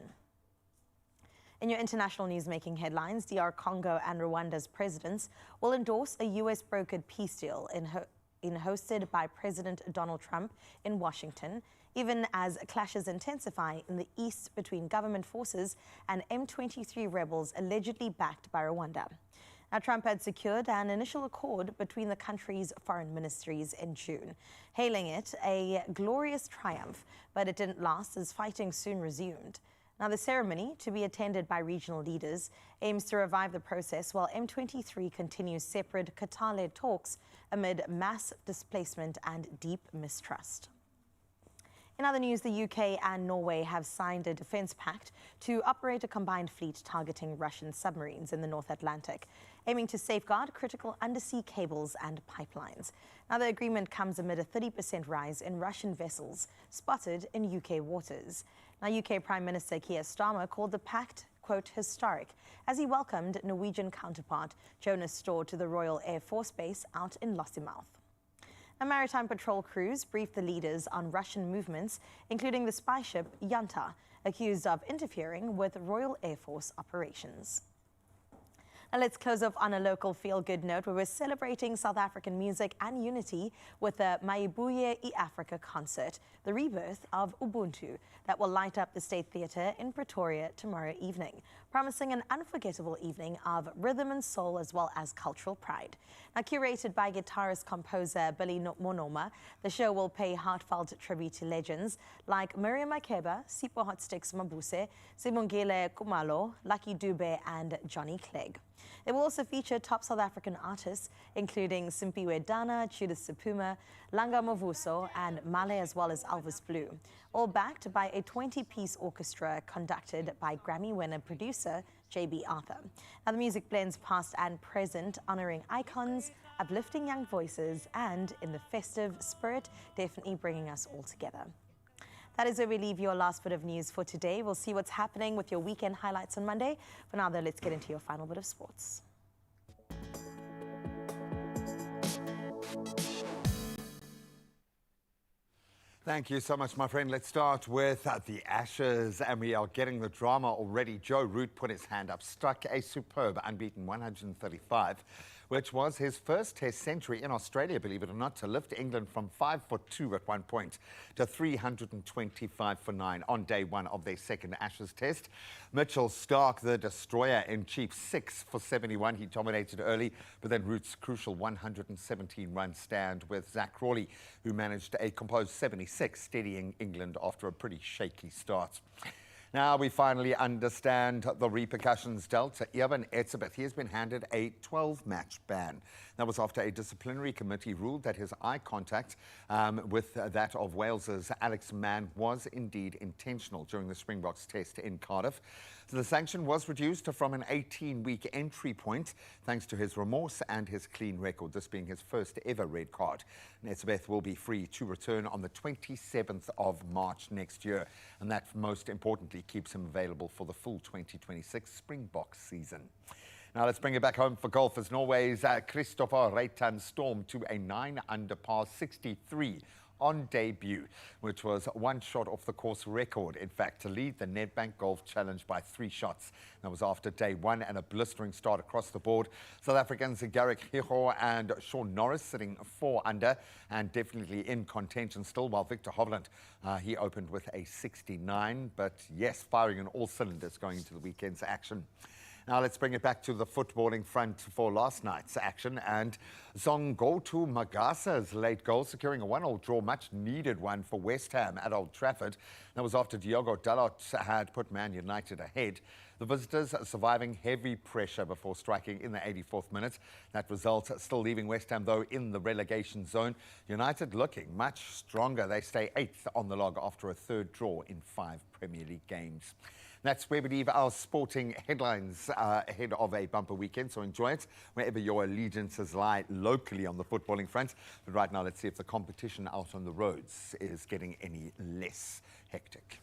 In your international news making headlines, DR Congo and Rwanda's presidents will endorse a U.S.-brokered peace deal hosted by President Donald Trump in Washington, even as clashes intensify in the east between government forces and M23 rebels allegedly backed by Rwanda. Now, Trump had secured an initial accord between the country's foreign ministries in June, hailing it a glorious triumph, but it didn't last as fighting soon resumed. Now, the ceremony, to be attended by regional leaders, aims to revive the process while M23 continues separate Qatar-led talks amid mass displacement and deep mistrust. In other news, the UK and Norway have signed a defence pact to operate a combined fleet targeting Russian submarines in the North Atlantic, aiming to safeguard critical undersea cables and pipelines. Now, the agreement comes amid a 30% rise in Russian vessels spotted in UK waters. Now, UK Prime Minister Keir Starmer called the pact, quote, historic, as he welcomed Norwegian counterpart Jonas Stord to the Royal Air Force Base out in Lossiemouth. A maritime patrol crews briefed the leaders on Russian movements, including the spy ship Yanta, accused of interfering with Royal Air Force operations. Now let's close off on a local feel-good note where we're celebrating South African music and unity with the Maibuye i-Africa concert, the rebirth of Ubuntu, that will light up the State Theatre in Pretoria tomorrow evening, promising an unforgettable evening of rhythm and soul as well as cultural pride. Now, curated by guitarist-composer Billy Monoma, the show will pay heartfelt tribute to legends like Miriam Makeba, Sipho Hotsticks Mabuse, Sibongile Kumalo, Lucky Dube and Johnny Clegg. It will also feature top South African artists, including Simpiwe Dana, Judith Sepuma, Langa Mavuso, and Male, as well as Elvis Blue, all backed by a 20-piece orchestra conducted by Grammy winner producer J.B. Arthur. Now, the music blends past and present, honoring icons, uplifting young voices, and in the festive spirit, definitely bringing us all together. That is where we leave your last bit of news for today. We'll see what's happening with your weekend highlights on Monday. For now, though, let's get into your final bit of sports. Thank you so much, my friend. Let's start with the Ashes, and we are getting the drama already. Joe Root put his hand up, struck a superb unbeaten 135, which was his first Test century in Australia, believe it or not, to lift England from 5 for 2 at one point to 325 for 9 on day one of their second Ashes Test. Mitchell Starc, the destroyer-in-chief, 6 for 71. He dominated early, but then Root's crucial 117-run stand with Zach Crawley, who managed a composed 76, steadying England after a pretty shaky start. Now we finally understand the repercussions dealt to Evan Etzebeth. He has been handed a 12-match ban. That was after a disciplinary committee ruled that his eye contact with that of Wales's Alex Mann was indeed intentional during the Springboks test in Cardiff. So the sanction was reduced from an 18-week entry point thanks to his remorse and his clean record, this being his first ever red card. Etzebeth will be free to return on the 27th of March next year, and that most importantly keeps him available for the full 2026 Springboks season. Now let's bring it back home for golf as Norway's Kristoffer Reitan stormed to a 9-under par 63 on debut, which was one shot off the course record, in fact, to lead the Nedbank Golf Challenge by 3 shots. That was after day 1 and a blistering start across the board. South Africans Garrick Hijo and Sean Norris sitting 4 under and definitely in contention still, while Victor Hovland, he opened with a 69, but yes, firing on all cylinders going into the weekend's action. Now let's bring it back to the footballing front for last night's action, and Zongotu Magasa's late goal securing a 1-1 draw, much needed one for West Ham at Old Trafford. That was after Diogo Dalot had put Man United ahead. The visitors surviving heavy pressure before striking in the 84th minute. That result still leaving West Ham, though, in the relegation zone. United looking much stronger. They stay 8th on the log after a 3rd draw in 5 Premier League games. That's where we leave our sporting headlines ahead of a bumper weekend, so enjoy it wherever your allegiances lie locally on the footballing front. But right now, let's see if the competition out on the roads is getting any less hectic.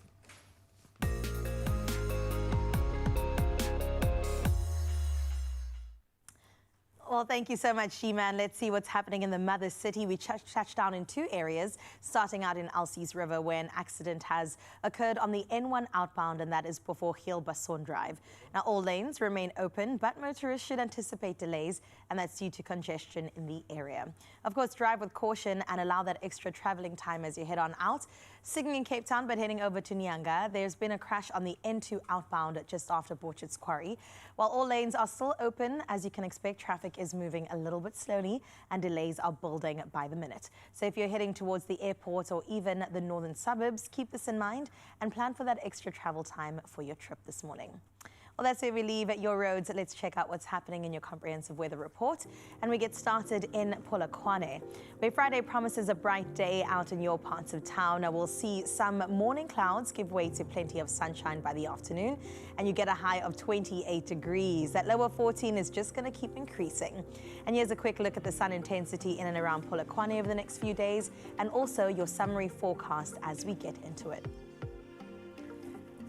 Well, thank you so much, She-Man. Let's see what's happening in the mother city. We touched down in 2 areas, starting out in Elsie's River, where an accident has occurred on the N1 outbound, and that is before Heel Basson Drive. Now, all lanes remain open, but motorists should anticipate delays, and that's due to congestion in the area. Of course, drive with caution and allow that extra traveling time as you head on out. Signaling in Cape Town, but heading over to Nyanga, there's been a crash on the N2 outbound just after Borchards Quarry. While all lanes are still open, as you can expect, traffic is moving a little bit slowly and delays are building by the minute. So if you're heading towards the airport or even the northern suburbs, keep this in mind and plan for that extra travel time for your trip this morning. Well, that's where we leave your roads. Let's check out what's happening in your comprehensive weather report. And we get started in Polokwane, where Friday promises a bright day out in your parts of town. Now, we'll see some morning clouds give way to plenty of sunshine by the afternoon, and you get a high of 28 degrees. That lower 14 is just going to keep increasing. And here's a quick look at the sun intensity in and around Polokwane over the next few days, and also your summary forecast as we get into it.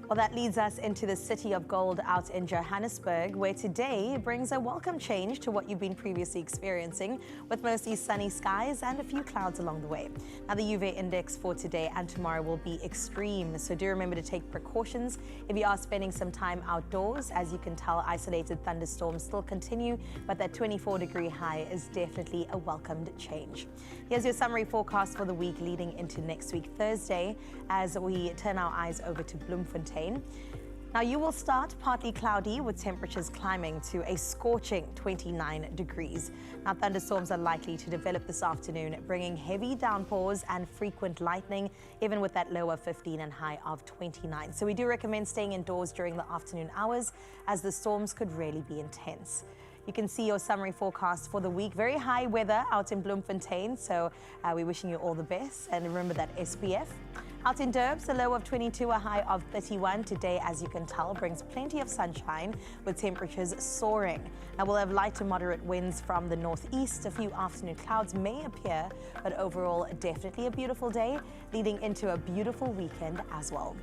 Well, that leads us into the City of Gold out in Johannesburg, where today brings a welcome change to what you've been previously experiencing, with mostly sunny skies and a few clouds along the way. Now, the UV index for today and tomorrow will be extreme, so do remember to take precautions if you are spending some time outdoors. As you can tell, isolated thunderstorms still continue, but that 24-degree high is definitely a welcomed change. Here's your summary forecast for the week leading into next week, Thursday, as we turn our eyes over to Bloemfontein. Now, you will start partly cloudy with temperatures climbing to a scorching 29 degrees. Now, thunderstorms are likely to develop this afternoon, bringing heavy downpours and frequent lightning, even with that lower 15 and high of 29. So we do recommend staying indoors during the afternoon hours, as the storms could really be intense. You can see your summary forecast for the week. Very high weather out in Bloemfontein, so we're wishing you all the best. And remember that SPF. Out in Durbs, a low of 22, a high of 31. Today, as you can tell, brings plenty of sunshine with temperatures soaring. Now, we'll have light to moderate winds from the northeast. A few afternoon clouds may appear, but overall, definitely a beautiful day, leading into a beautiful weekend as well.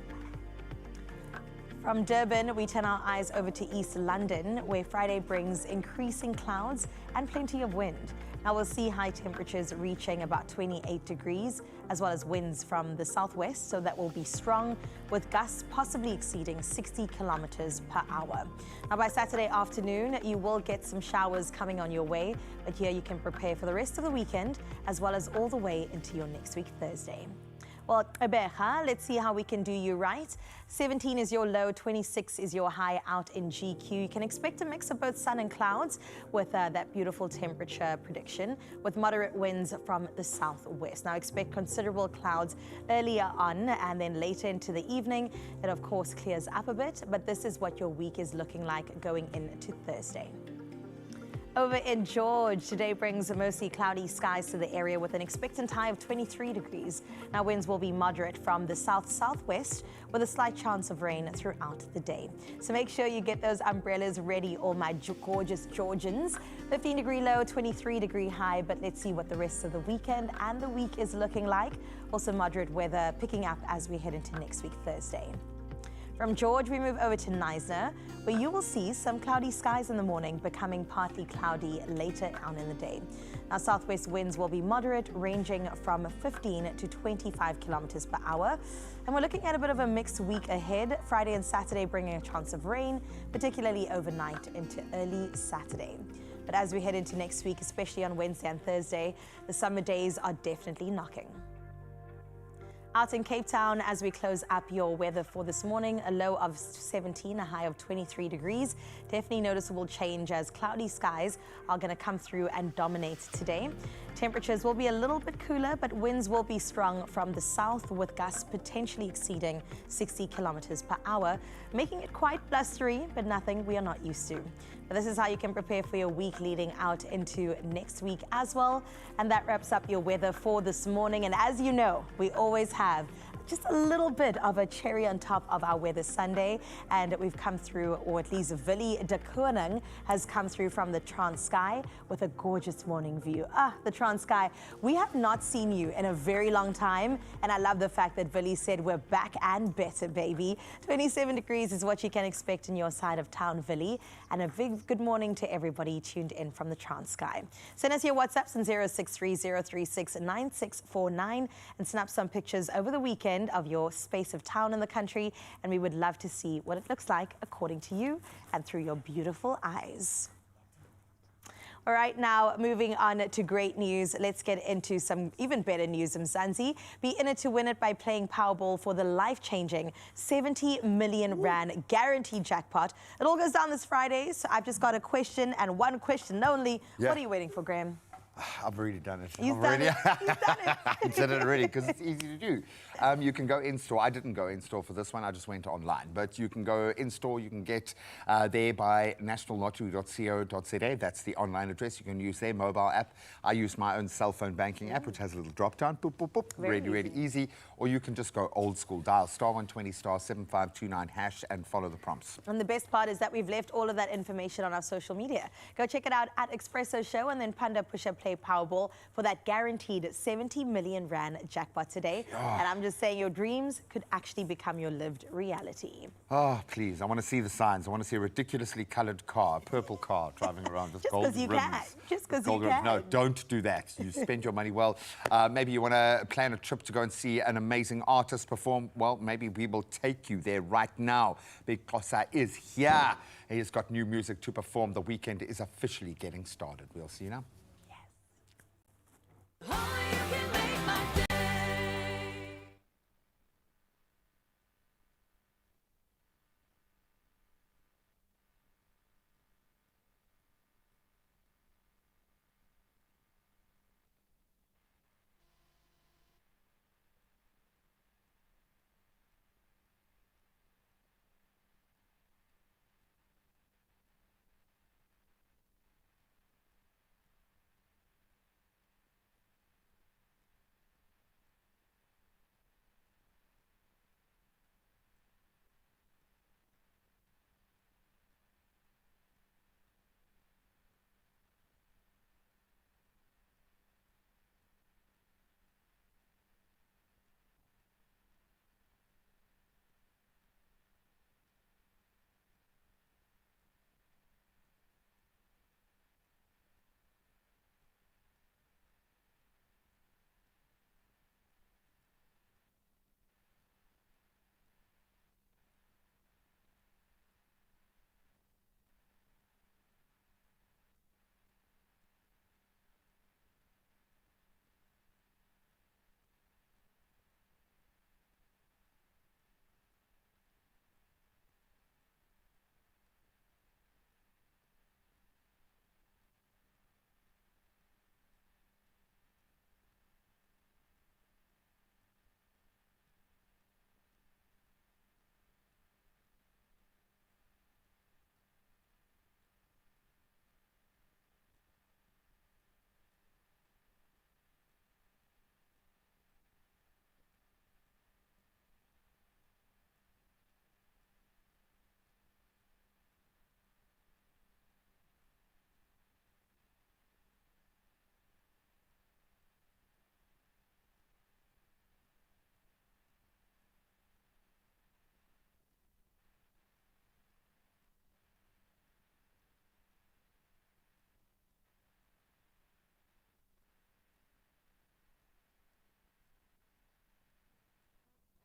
From Durban, we turn our eyes over to East London, where Friday brings increasing clouds and plenty of wind. Now, we'll see high temperatures reaching about 28 degrees, as well as winds from the southwest, so that will be strong, with gusts possibly exceeding 60 kilometers per hour. Now, by Saturday afternoon, you will get some showers coming on your way, but here you can prepare for the rest of the weekend, as well as all the way into your next week, Thursday. Well, Ebeja, let's see how we can do you right. 17 is your low, 26 is your high out in GQ. You can expect a mix of both sun and clouds with that beautiful temperature prediction, with moderate winds from the southwest. Now, expect considerable clouds earlier on, and then later into the evening, it of course clears up a bit, but this is what your week is looking like going into Thursday. Over in George, today brings mostly cloudy skies to the area with an expectant high of 23 degrees. Now, winds will be moderate from the south-southwest with a slight chance of rain throughout the day. So make sure you get those umbrellas ready, all my gorgeous Georgians. 15-degree low, 23-degree high, but let's see what the rest of the weekend and the week is looking like. Also moderate weather picking up as we head into next week, Thursday. From George, we move over to Knysna, where you will see some cloudy skies in the morning, becoming partly cloudy later on in the day. Now, southwest winds will be moderate, ranging from 15 to 25 kilometers per hour. And we're looking at a bit of a mixed week ahead. Friday and Saturday bringing a chance of rain, particularly overnight into early Saturday. But as we head into next week, especially on Wednesday and Thursday, the summer days are definitely knocking. Out in Cape Town, as we close up your weather for this morning, a low of 17, a high of 23 degrees. Definitely noticeable change as cloudy skies are going to come through and dominate today. Temperatures will be a little bit cooler, but winds will be strong from the south, with gusts potentially exceeding 60 kilometers per hour, making it quite blustery, but nothing we are not used to. But this is how you can prepare for your week leading out into next week as well. And that wraps up your weather for this morning. And as you know, we always have just a little bit of a cherry on top of our weather Sunday, and we've come through, or at least Willie de Koning has come through from the Transkei with a gorgeous morning view. The Transkei, we have not seen you in a very long time, and I love the fact that Willie said we're back and better, baby. 27 degrees is what you can expect in your side of town, Willie, and a big good morning to everybody tuned in from the Transkei. Send us your WhatsApps on 0630369649 and snap some pictures over the weekend of your space of town in the country, and we would love to see what it looks like according to you and through your beautiful eyes. All right, now moving on to great news. Let's get into some even better news. Mzansi, be in it to win it by playing Powerball for the life-changing 70 million rand guaranteed jackpot. It all goes down this Friday, so I've just got a question and one question only. Yeah. What are you waiting for, Graham? I've already done it. He's done it. You did it already because it's easy to do. You can go in-store. I didn't go in-store for this one. I just went online. But you can go in-store. You can get there by nationallottery.co.za. That's the online address. You can use their mobile app. I use my own cell phone banking app, which has a little drop-down. Boop, boop, boop. Really easy. Or you can just go old school. Dial *120 *7529# and follow the prompts. And the best part is that we've left all of that information on our social media. Go check it out at Expresso Show and then Panda Pusha Play Powerball for that guaranteed 70 million rand jackpot today. And I'm just saying your dreams could actually become your lived reality. Oh, please. I want to see the signs. I want to see a ridiculously colored car, a purple car driving around with golden rims. Just because you can. No, don't do that. You spend your money well. Maybe you want to plan a trip to go and see an amazing artist perform. Well, maybe we will take you there right now. Big Xhosa is here. He has got new music to perform. The weekend is officially getting started. We'll see you now.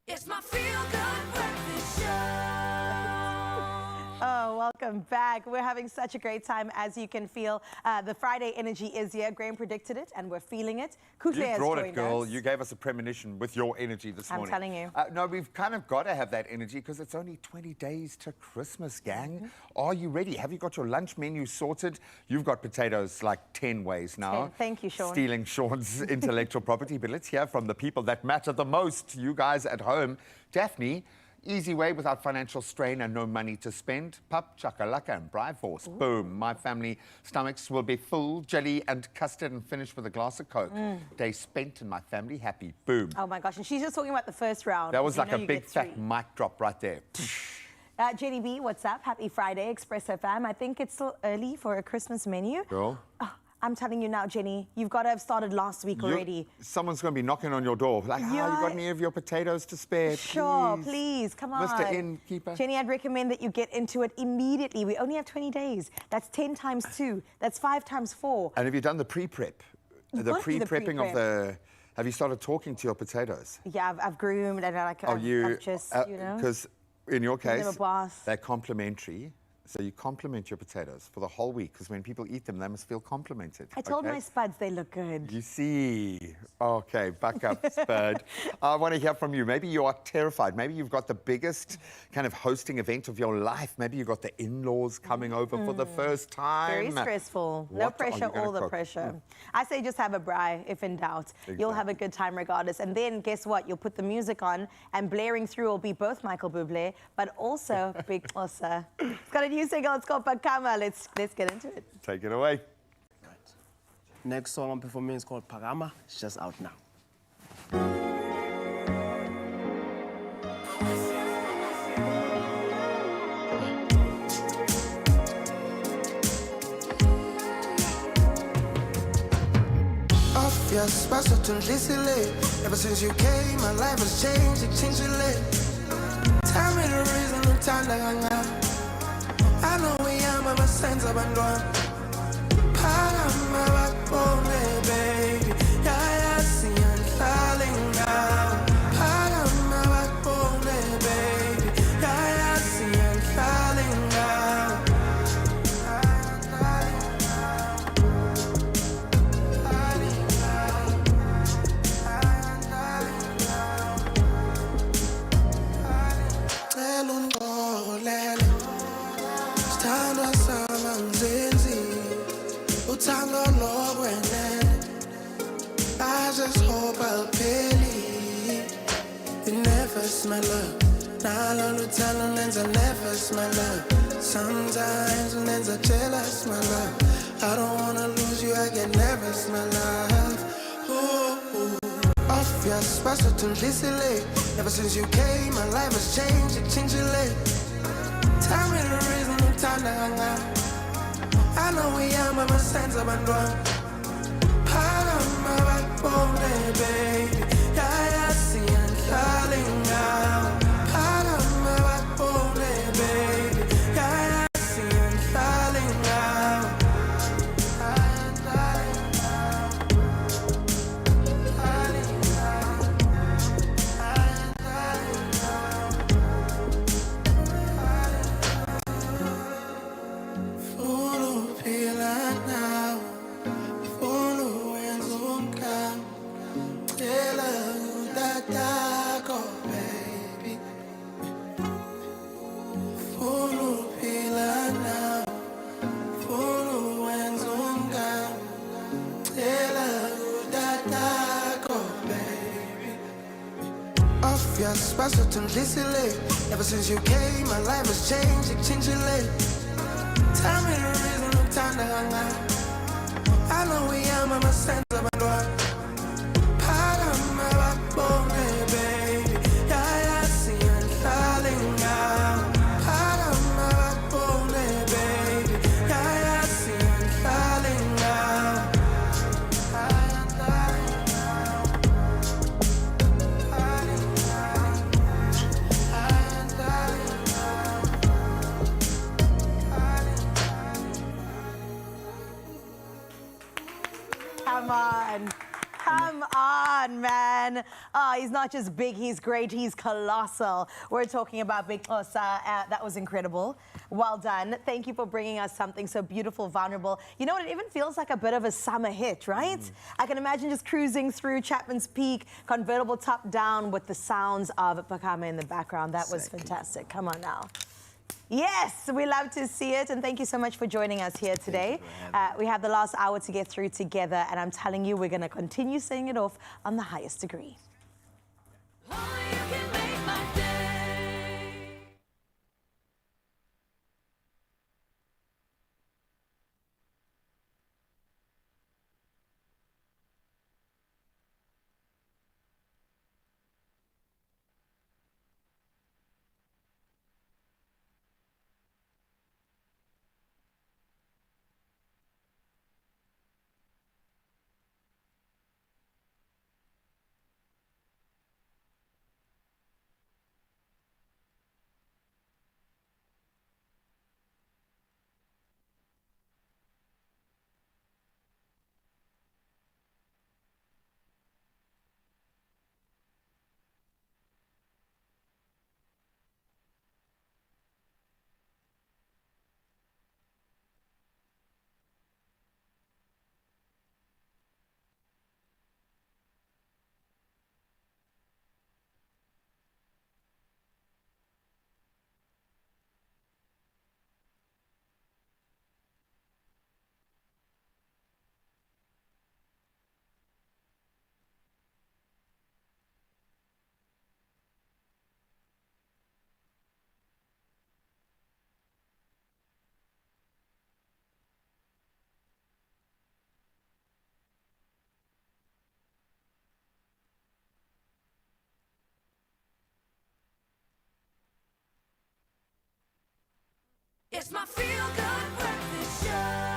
It's my feel-good breakfast show. Oh, welcome back. We're having such a great time, as you can feel. The Friday energy is here. Graham predicted it, and we're feeling it. Kutle You has brought it, joined girl. us. You gave us a premonition with your energy this I'm morning. telling you. No, we've kind of got to have that energy because it's only 20 days to Christmas, gang. Are you ready? Have you got your lunch menu sorted? You've got potatoes like 10 ways now. 10. Thank you, Sean. Stealing Sean's intellectual property. But let's hear from the people that matter the most, you guys at home. Daphne, easy way without financial strain and no money to spend. Pup, chakalaka and bride force. Boom. My family stomachs will be full, jelly and custard and finished with a glass of Coke. Day spent and my family happy. Boom. Oh my gosh, and she's just talking about the first round. That was so like a you big get fat 3. mic drop right there. Jenny B, what's up? Happy Friday, Expresso fam. I think it's still early for a Christmas menu. Girl. Oh, I'm telling you now, Jenny, you've got to have started last week already. Someone's going to be knocking on your door. Like, you got any of your potatoes to spare? Sure, please, come on. Mr. Innkeeper. Jenny, I'd recommend that you get into it immediately. We only have 20 days. That's 10 times 2. That's 5 times 4. And have you done the pre-prep? You've The got to do the pre-prepping of pre-prep. the... Have you started talking to your potatoes? Yeah, I've groomed and I've just, you know. Because in your Give them case, a bath. they're complimentary. So you compliment your potatoes for the whole week, because when people eat them, they must feel complimented. I told okay? my spuds they look good. You see. Okay, buck up, Spud. I want to hear from you. Maybe you are terrified. Maybe you've got the biggest kind of hosting event of your life. Maybe you've got the in-laws coming over for the first time. Very stressful. No What are pressure, you gonna all the cook? pressure. I say just have a braai, if in doubt. You'll have a good time regardless. And then guess what? You'll put the music on, and blaring through will be both Michael Bublé, but also Big Xhosa. It's got a new single. It's called Pakama. Let's get into it. Take it away. Next song I'm performing is called Pagama. It's just out now. Obvious, paso tu listen. Ever since you came, my life has changed. It changed your leg. Tell me the reason I'm tired of I know we are, but my sense of gone. Pagama backbone, baby. Yeah, I see I'm falling down. Pagama backbone, baby. Yeah, I see I'm falling down. Stand sama mzenzi uthando lokwenene I just hope I'll pay. You never smell love nalo luthando lenza never smell love. Sometimes lenza jealous my love. I don't wanna lose you, I can never smell love. Ooh. Obvious, paso tu listen. Ever since you came, my life has changed. It changed your leg. Tell me the reason I'm tired. I know we are, but my sense of gone. Pagama backbone, baby. Yeah, I see I'm falling down. Pagama backbone, baby. Yeah, I see I'm falling down. Ever since you came, my life has changed. It changed your leg. Tell me the reason I'm tired. I know we are, but my sense of gone. Pagama backbone, baby. Yeah, I see I'm falling down. Pagama backbone, baby. Yeah, I see I'm falling down. Come on. Come on, man. Oh, he's not just big, he's great, he's colossal. We're talking about Big Xhosa. That was incredible. Well done. Thank you for bringing us something so beautiful, vulnerable. You know what? It even feels like a bit of a summer hit, right? I can imagine just cruising through Chapman's Peak, convertible top down with the sounds of Pakame in the background. That was fantastic. Come on now. Yes, we love to see it, and thank you so much for joining us here today. We have the last hour to get through together, and I'm telling you, we're going to continue saying it off on the highest degree. It's my feel-good breakfast show.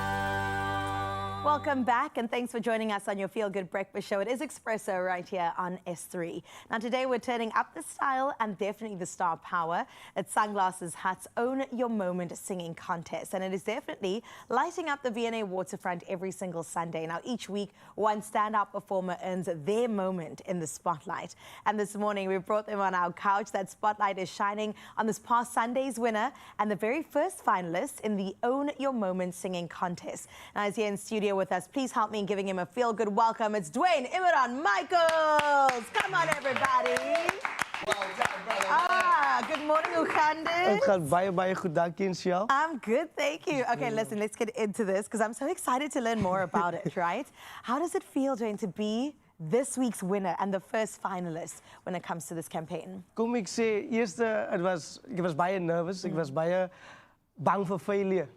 Welcome back, and thanks for joining us on your Feel Good Breakfast Show. It is Expresso right here on S3. Now, today we're turning up the style and definitely the star power at Sunglasses Hut's Own Your Moment singing contest. And it is definitely lighting up the V&A waterfront every single Sunday. Now, each week, one standout performer earns their moment in the spotlight. And this morning, we brought them on our couch. That spotlight is shining on this past Sunday's winner and the very first finalist in the Own Your Moment singing contest. Now, he's here in studio with us. Please help me in giving him a feel-good welcome. It's Dwayne Imran Michaels. Come on, everybody. Well done, brother. Good morning, Ukandis. Het gaat baie goed, dankie en jou. I'm good, thank you. Okay, listen, let's get into this because I'm so excited to learn more about it, right? How does it feel, Dwayne, to be this week's winner and the first finalist when it comes to this campaign? Kom ek sê, eerste, ek was baie nervous, ek was baie bang vir failure.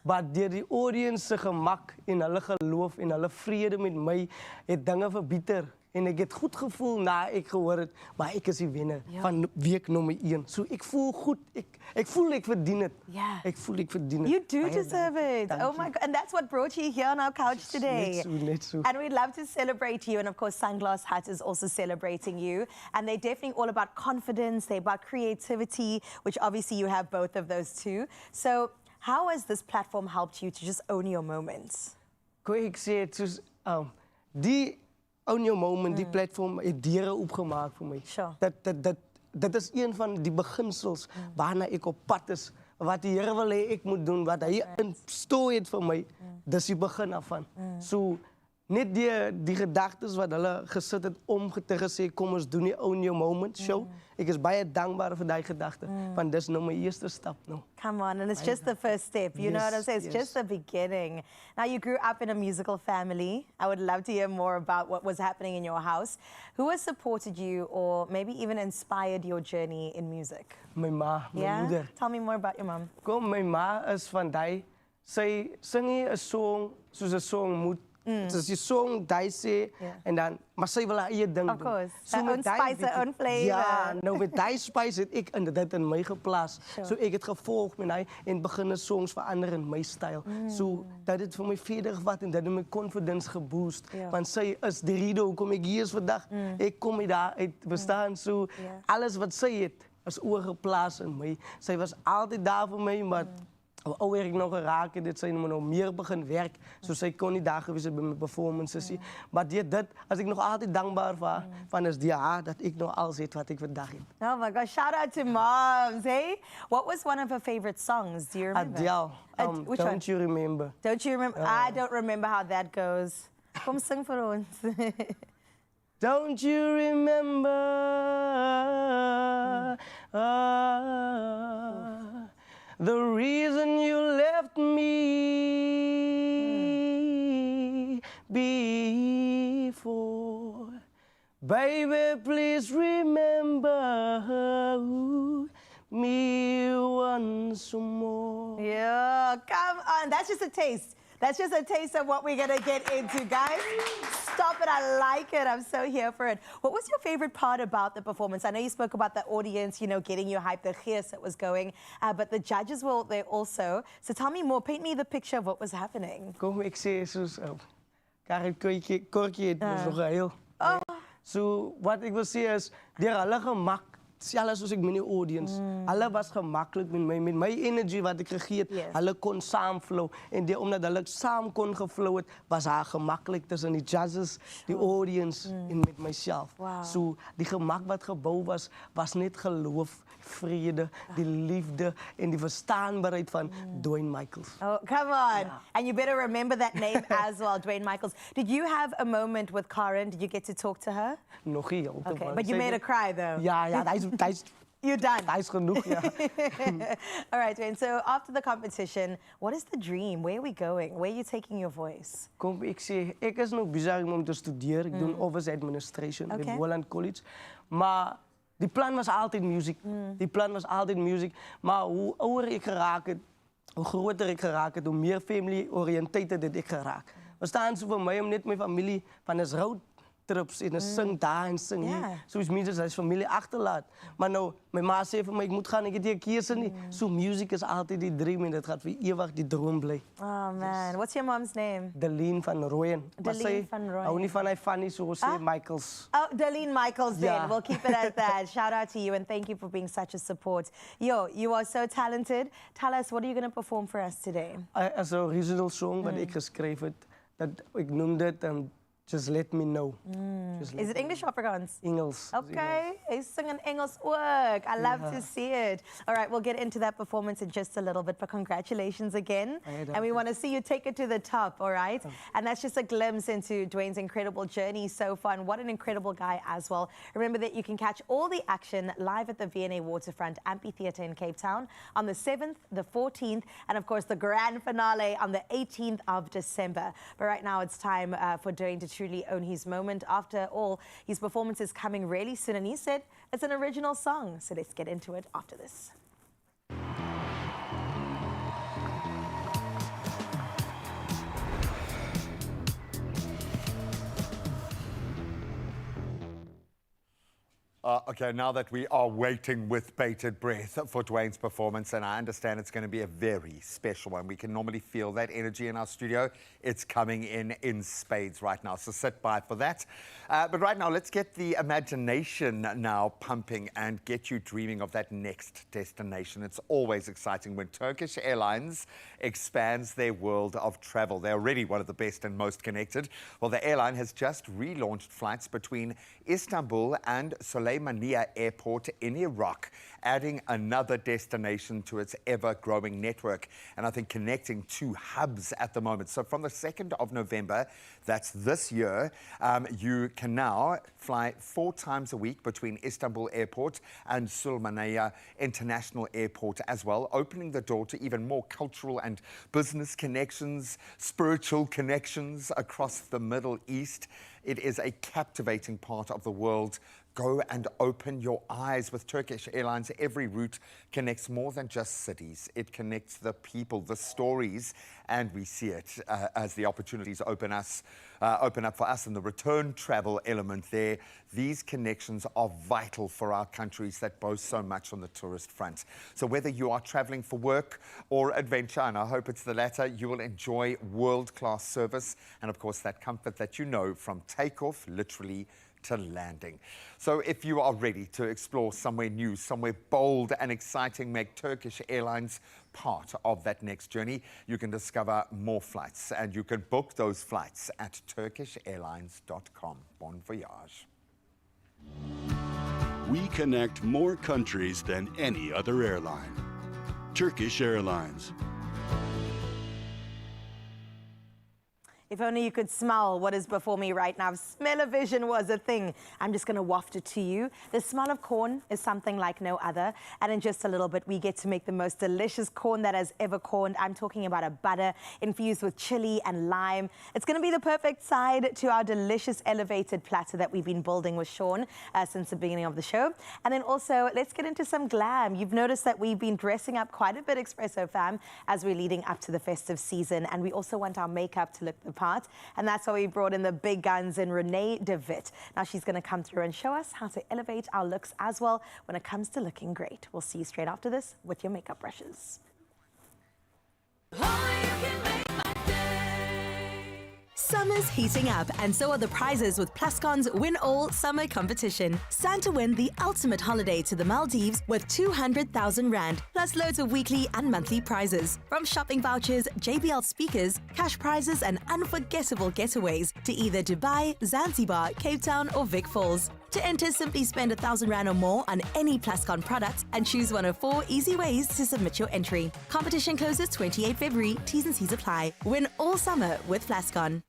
Maar deur die audience se gemak en hulle geloof en hulle vrede met my het dinge verbeter. En ek het goed gevoel na ek gehoor het, maar ek is die wenner van week nommer 1. So ek voel goed, ek voel ek verdien het. Yeah. Ek voel ek verdien het. You do deserve it. Oh my God. And that's what brought you here on our couch today. Net so. And we'd love to celebrate you. And of course, Sunglass Hut is also celebrating you. And they're definitely all about confidence. They're about creativity, which obviously you have both of those too. So how has this platform helped you to just own your moments? Kon ek sê, soos, die Own Your Moment, die platform het deure oopgemaak vir my. Sure. Dit is een van die beginsels waarna ek op pad is. Wat die Here wil hê ek moet doen, wat hy instooi het vir my, dis die begin af van. So net die gedagtes wat hulle gesit het om te gesê kom ons doen die Own Your Moment show. Ek is baie dankbaar vir daai gedagte, want dis nou my eerste stap nou. Come on, and it's just the first step. You know what I'm saying? It's just the beginning. Now, you grew up in a musical family. I would love to hear more about what was happening in your house. Who has supported you or maybe even inspired your journey in music? My ma, my moeder. Tell me more about your mom. Kom, my ma is van die, sy sing nie 'n song soos 'n song moet. Dus die song, die sê, en dan, maar sy wil haar eie ding doen. Of course. So Her own spice, her own flavor. Ja, nou met die spice het ek dit in my geplaas. So ek het gevolg met hy en begin songs verander in my styl. So dat het vir my verder gevat en dit het my confidence geboost. Want sy is die rede hoekom ek hier is vandag. Ek kom daar uit bestaan. So alles wat sy het is oorgeplaas in my. Sy was altyd daar vir my, maar ouder ik nog geraakt het, dit zijn we nog meer begin werk. Zo zij kon niet daar geweest bij mijn performances. Maar dit, als ik nog altijd dankbaar van is die dat ik nog alles weet wat ik vandaag heb. Oh my gosh, shout out to moms, hey? What was one of her favorite songs? Do you remember? Adele, which Don't one? You Remember. Don't you remember? I don't remember how that goes. Kom sing vir ons. Don't you remember the reason you left me before? Baby, please remember me once more. Yeah, come on. That's just a taste. That's just a taste of what we're going to get into, guys. Stop it. I like it. I'm so here for it. What was your favorite part about the performance? I know you spoke about the audience, you know, getting you hyped, the gees that was going, but the judges were there also. So tell me more. Paint me the picture of what was happening. Kom, ik zie soos Karin Kortjie het ons nog heel. So wat ik wil zeggen is, die alle gemak, zelfs als ik mijn audience, alle was gemakkelijk met mijn energie wat ik gegeven, alle kon samenflow. En omdat alle samen kon geflowen, was haar gemakkelijk tussen die judges, die audience en met mijzelf. Wow. So die gemak wat gebouwd was, was niet geloof, vrede, die liefde en die verstaanbaarheid van Dwayne Michaels. Oh, come on. Yeah. And you better remember that name as well, Dwayne Michaels. Did you have a moment with Karen? Did you get to talk to her? Nog heel. Okay, but you made her cry though. Ja, you're done. Dat is genoeg, ja. All right, Dwayne. So after the competition, what is the dream? Where are we going? Where are you taking your voice? Kom, ik is nog bezig om te studeren. Ik doe office administration bij Holland College. Maar die plan was altijd muziek. Die plan was altijd muziek. Maar hoe ouder ik geraakt, hoe groter ik geraakt, hoe meer family-oriëntated ik geraakt. We staan zo voor mij om net mijn familie van een roadtrips en een zing daar en zing hier. Zoals mensen als familie achterlaat. Maar nou, mijn ma zei van mij, ik moet gaan, ik heb die kiezen niet. So muziek is altijd die dream en dat gaat voor eeuwig die droom blijven. Oh man, what's your mom's name? Deline van Rooyen. Deline van Rooyen. Hou niet van hij funny zoals Michaels. Oh, Deline Michaels then. We'll keep it at that. Shout out to you and thank you for being such a support. Yo, you are so talented. Tell us, what are you going to perform for us today? As een original song wat ik geschreven heb, ik noemde het Just Let Me Know. Is it English or Afrikaans? Engels. Okay, he's singing Engels work. I love to see it. All right, we'll get into that performance in just a little bit, but congratulations again. And we want to see you take it to the top, all right? And that's just a glimpse into Dwayne's incredible journey so far, and what an incredible guy as well. Remember that you can catch all the action live at the V&A Waterfront Amphitheatre in Cape Town on the 7th, the 14th, and of course the grand finale on the 18th of December. But right now it's time for Dwayne to truly own his moment. After all, his performance is coming really soon, and he said it's an original song. So let's get into it after this. Okay, now that we are waiting with bated breath for Dwayne's performance, and I understand it's going to be a very special one. We can normally feel that energy in our studio. It's coming in spades right now, so sit by for that. But right now, let's get the imagination now pumping and get you dreaming of that next destination. It's always exciting when Turkish Airlines expands their world of travel. They're already one of the best and most connected. Well, the airline has just relaunched flights between Istanbul and Suleymaniye Airport in Iraq, adding another destination to its ever-growing network, and I think connecting two hubs at the moment. So from the 2nd of November, that's this year, you can now fly 4 times a week between Istanbul Airport and Suleymaniye International Airport as well, opening the door to even more cultural and business connections, spiritual connections across the Middle East. It is a captivating part of the world. Go and open your eyes with Turkish Airlines. Every route connects more than just cities. It connects the people, the stories, and we see it as the opportunities open up for us, and the return travel element there. These connections are vital for our countries that boast so much on the tourist front. So whether you are traveling for work or adventure, and I hope it's the latter, you will enjoy world-class service and, of course, that comfort that you know from takeoff, literally, to landing. So if you are ready to explore somewhere new, somewhere bold and exciting, make Turkish Airlines part of that next journey, you can discover more flights and you can book those flights at turkishairlines.com. Bon voyage. We connect more countries than any other airline. Turkish Airlines. If only you could smell what is before me right now. If smell-o-vision was a thing, I'm just going to waft it to you. The smell of corn is something like no other. And in just a little bit, we get to make the most delicious corn that has ever corned. I'm talking about a butter infused with chili and lime. It's going to be the perfect side to our delicious elevated platter that we've been building with Sean since the beginning of the show. And then also, let's get into some glam. You've noticed that we've been dressing up quite a bit, Expresso fam, as we're leading up to the festive season. And we also want our makeup to look the part, and that's why we brought in the big guns in Renee de Wit. Now she's going to come through and show us how to elevate our looks as well when it comes to looking great. We'll see you straight after this with your makeup brushes. Summer's heating up, and so are the prizes with Pluscon's Win All Summer Competition. Stand to win the ultimate holiday to the Maldives with 200,000 Rand, plus loads of weekly and monthly prizes. From shopping vouchers, JBL speakers, cash prizes, and unforgettable getaways to either Dubai, Zanzibar, Cape Town, or Vic Falls. To enter, simply spend 1,000 Rand or more on any Pluscon product and choose one of 4 easy ways to submit your entry. Competition closes 28 February. T's and C's apply. Win all summer with Pluscon.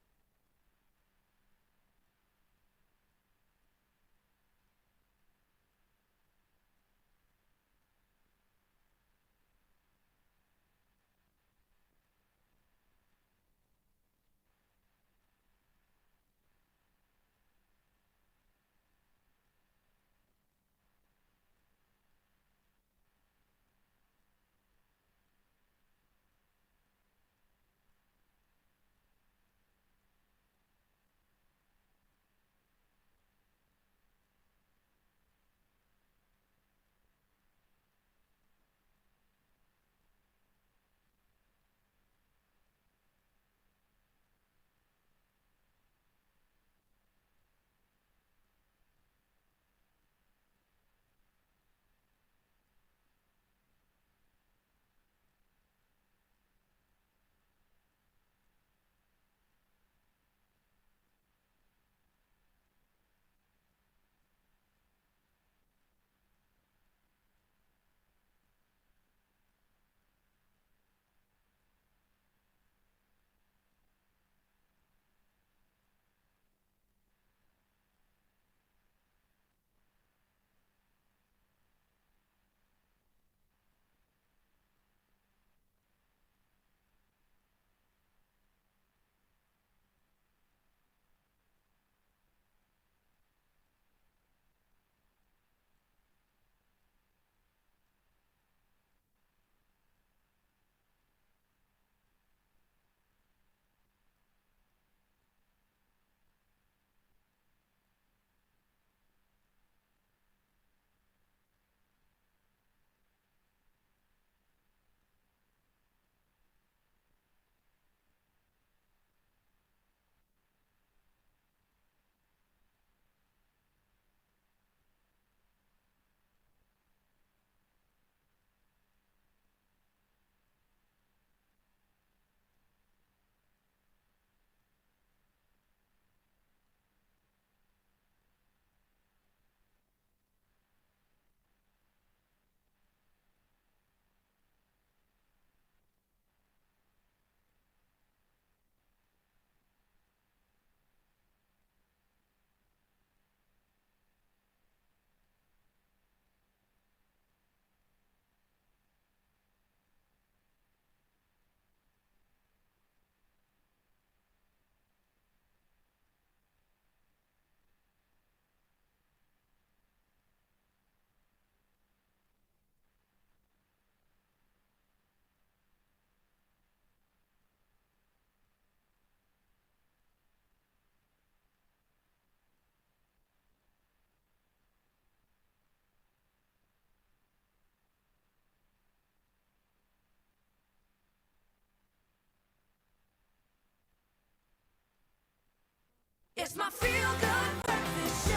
It's my feel-good breakfast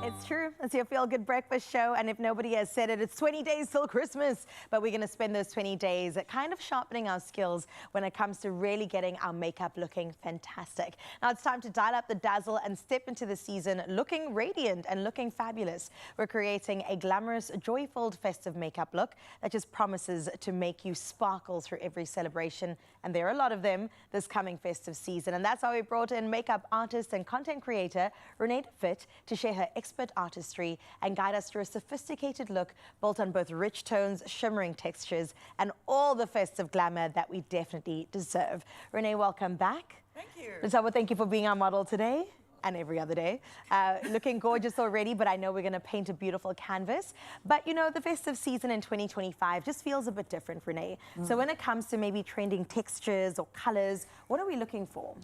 It's true. It's your feel-good breakfast show, and if nobody has said it, it's 20 days till Christmas. But we're going to spend those 20 days kind of sharpening our skills when it comes to really getting our makeup looking fantastic. Now it's time to dial up the dazzle and step into the season looking radiant and looking fabulous. We're creating a glamorous, joy-filled, festive makeup look that just promises to make you sparkle through every celebration, and there are a lot of them this coming festive season. And that's why we brought in makeup artist and content creator Renee Fit to share her expert artistry and guide us through a sophisticated look built on both rich tones, shimmering textures, and all the festive glamour that we definitely deserve. Renee, welcome back. Thank you. Lizelle, thank you for being our model today and every other day. Looking gorgeous already, but I know we're going to paint a beautiful canvas. But you know, the festive season in 2025 just feels a bit different, Renee. So when it comes to maybe trending textures or colors, what are we looking for?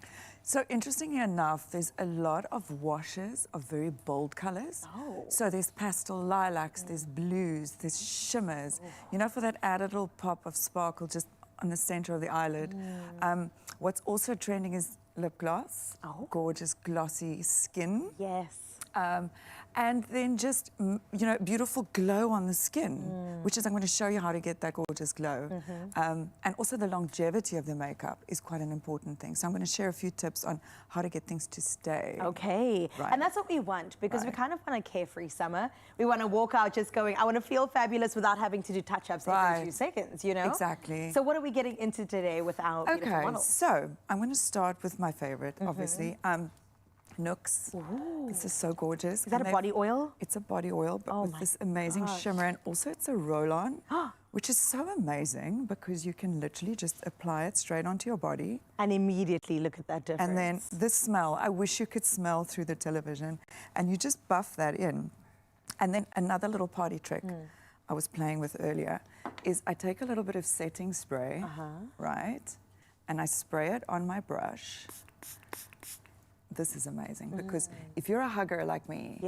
So interestingly enough, there's a lot of washes of very bold colors. Oh. So there's pastel lilacs, there's blues, there's shimmers. You know, for that added little pop of sparkle just on the center of the eyelid. What's also trending is lip gloss. Gorgeous glossy skin. Yes. And then just, you know, beautiful glow on the skin, which is, I'm going to show you how to get that gorgeous glow. And also the longevity of the makeup is quite an important thing. So I'm going to share a few tips on how to get things to stay. Okay. Right. And that's what we want, because we kind of want a carefree summer. We want to walk out just going, I want to feel fabulous without having to do touch-ups every 2 seconds, you know? Exactly. So what are we getting into today with our beautiful model? So I'm going to start with my favorite, obviously. Nooks. This is so gorgeous. Is that a body oil? It's a body oil, but with this amazing shimmer. And also it's a roll-on, which is so amazing because you can literally just apply it straight onto your body. And immediately look at that difference. And then the smell. I wish you could smell through the television. And you just buff that in. And then another little party trick I was playing with earlier is I take a little bit of setting spray, right? And I spray it on my brush. This is amazing because if you're a hugger like me,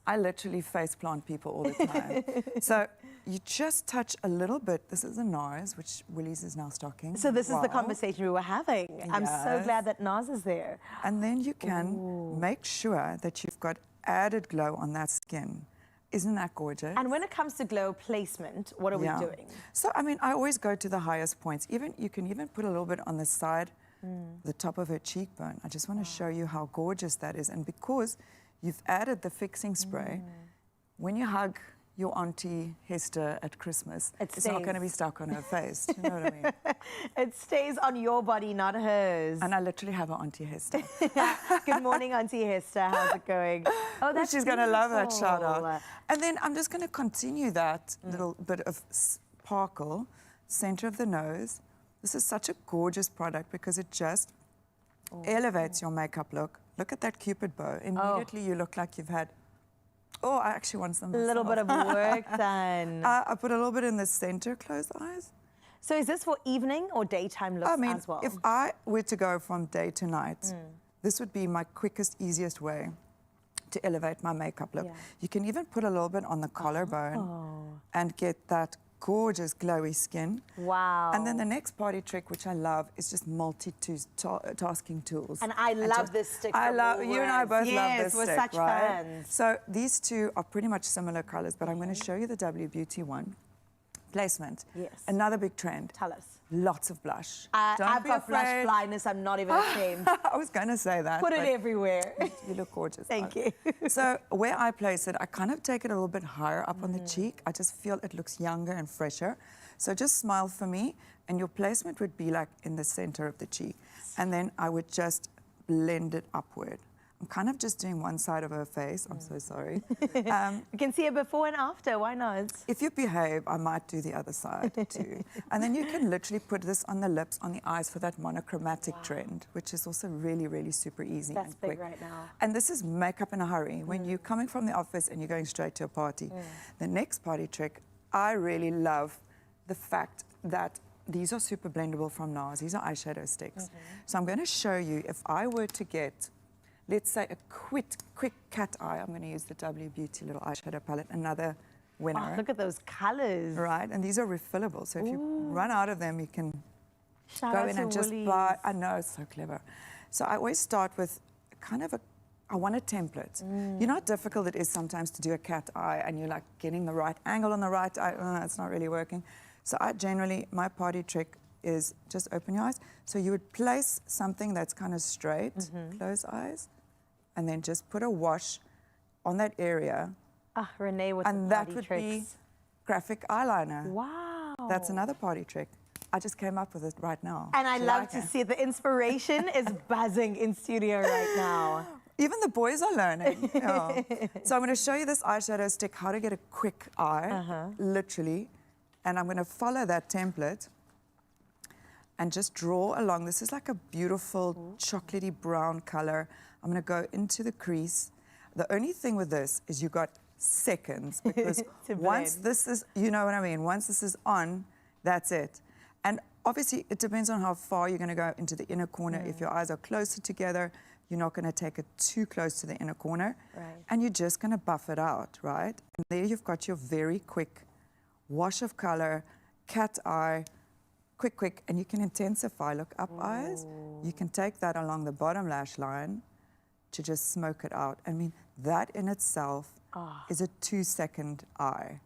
I literally face plant people all the time. So you just touch a little bit. This is a NARS, which Willie's is now stocking. So this is the conversation we were having. I'm so glad that NARS is there. And then you can make sure that you've got added glow on that skin. Isn't that gorgeous? And when it comes to glow placement, what are we doing? So, I mean, I always go to the highest points. You can even put a little bit on the side, the top of her cheekbone. I just want to show you how gorgeous that is. And because you've added the fixing spray, when you hug your Auntie Hester at Christmas, it's not going to be stuck on her face. Do you know what I mean? It stays on your body, not hers. And I literally have an Auntie Hester. Good morning, Auntie Hester. How's it going? Oh, that's She's going to love that shout out. And then I'm just going to continue that little bit of sparkle, center of the nose. This is such a gorgeous product because it just elevates your makeup look. Look at that Cupid bow. Immediately you look like you've had, I actually want some. A little bit of work done. I put a little bit in the center, close the eyes. So is this for evening or daytime looks as well? If I were to go from day to night, this would be my quickest, easiest way to elevate my makeup look. You can even put a little bit on the collarbone and get that gorgeous glowy skin. Wow. And then the next party trick, which I love, is just multitasking tools. And I love this stick. I love, you and I both love this we're stick, such right? fans. So these two are pretty much similar colors, but I'm going to show you the W Beauty one. Placement. Yes. Another big trend. Tell us. Lots of blush. I've got blush blindness. I'm not even ashamed. I was going to say that. Put it everywhere. You look gorgeous. Thank you. So where I place it, I kind of take it a little bit higher up on the cheek. I just feel it looks younger and fresher. So just smile for me, and your placement would be like in the center of the cheek. And then I would just blend it upward. I'm kind of just doing one side of her face. I'm so sorry. You can see it before and after. Why not? If you behave, I might do the other side too. And then you can literally put this on the lips, on the eyes for that monochromatic trend, which is also really, really super easy That's and big quick. right now. And this is makeup in a hurry. When you're coming from the office and you're going straight to a party. The next party trick, I really love the fact that these are super blendable from NARS. These are eyeshadow sticks. So I'm going to show you if I were to get, let's say, a quick cat eye. I'm going to use the W Beauty little eyeshadow palette, another winner. Oh, look at those colors. Right, and these are refillable. So if you run out of them, you can Shout go out in to and just Woolies. buy. I know, it's so clever. So I always start with kind of a I want a template. You know how difficult it is sometimes to do a cat eye and you're like getting the right angle on the right eye, it's not really working. So I generally, my party trick is just open your eyes. So you would place something that's kind of straight, close eyes, and then just put a wash on that area. Ah, Renee with and the that party would tricks. be graphic eyeliner. Wow. That's another party trick. I just came up with it right now. And I Do you love like to it? see it. The inspiration is buzzing in studio right now. Even the boys are learning. Yeah. So I'm going to show you this eyeshadow stick, how to get a quick eye, literally. And I'm going to follow that template and just draw along. This is like a beautiful chocolatey brown color. I'm going to go into the crease. The only thing with this is you got seconds because once this is, you know what I mean, once this is on, that's it. And obviously it depends on how far you're going to go into the inner corner. If your eyes are closer together, you're not going to take it too close to the inner corner. Right. And you're just going to buff it out, right? And there you've got your very quick wash of color, cat eye, quick, and you can intensify. Look, up eyes, you can take that along the bottom lash line to just smoke it out. I mean, that in itself is a 2-second eye.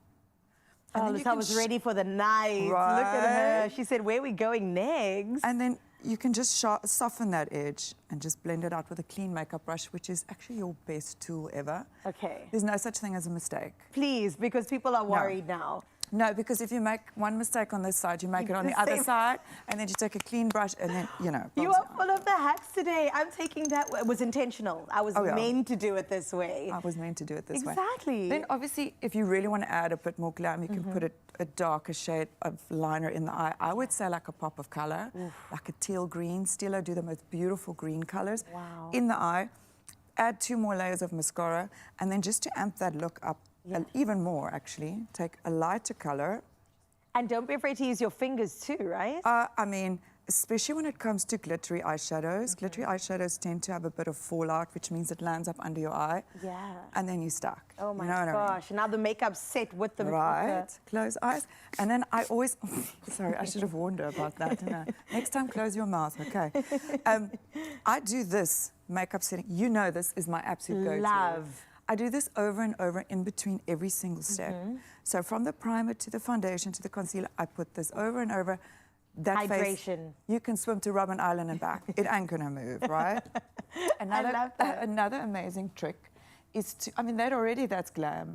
Oh, Lisa was ready for the night. Look at her. She said, where are we going next? And then you can just soften that edge and just blend it out with a clean makeup brush, which is actually your best tool ever. Okay. There's no such thing as a mistake. Please, because people are worried now. No, because if you make one mistake on this side, you make it on the other side, and then you take a clean brush, and then, you know. You are full of the hacks today. I'm taking that. It was intentional. I was Oh, yeah. meant to do it this way. I was meant to do it this way. Exactly. Then obviously, if you really want to add a bit more glam, you can put a darker shade of liner in the eye. I would say like a pop of color, like a teal green. Stilo do the most beautiful green colors in the eye. Add 2 more layers of mascara, and then just to amp that look up even more, actually, take a lighter color. And don't be afraid to use your fingers too, right? I mean, especially when it comes to glittery eyeshadows. Glittery eyeshadows tend to have a bit of fallout, which means it lands up under your eye. Yeah. And then you're stuck. Oh my you know what I mean? gosh. Now the makeup's set with the Right. Close eyes. And then I always, sorry, I should have warned her about that. Didn't I? Next time, close your mouth, okay? I do this makeup setting. You know this is my absolute go-to. Love. I do this over and over in between every single step. So from the primer to the foundation to the concealer, I put this over and over. That face, Hydration. you can swim to Robben Island and back. It ain't gonna move, right? I love that. Another amazing trick is to, I mean, that's glam,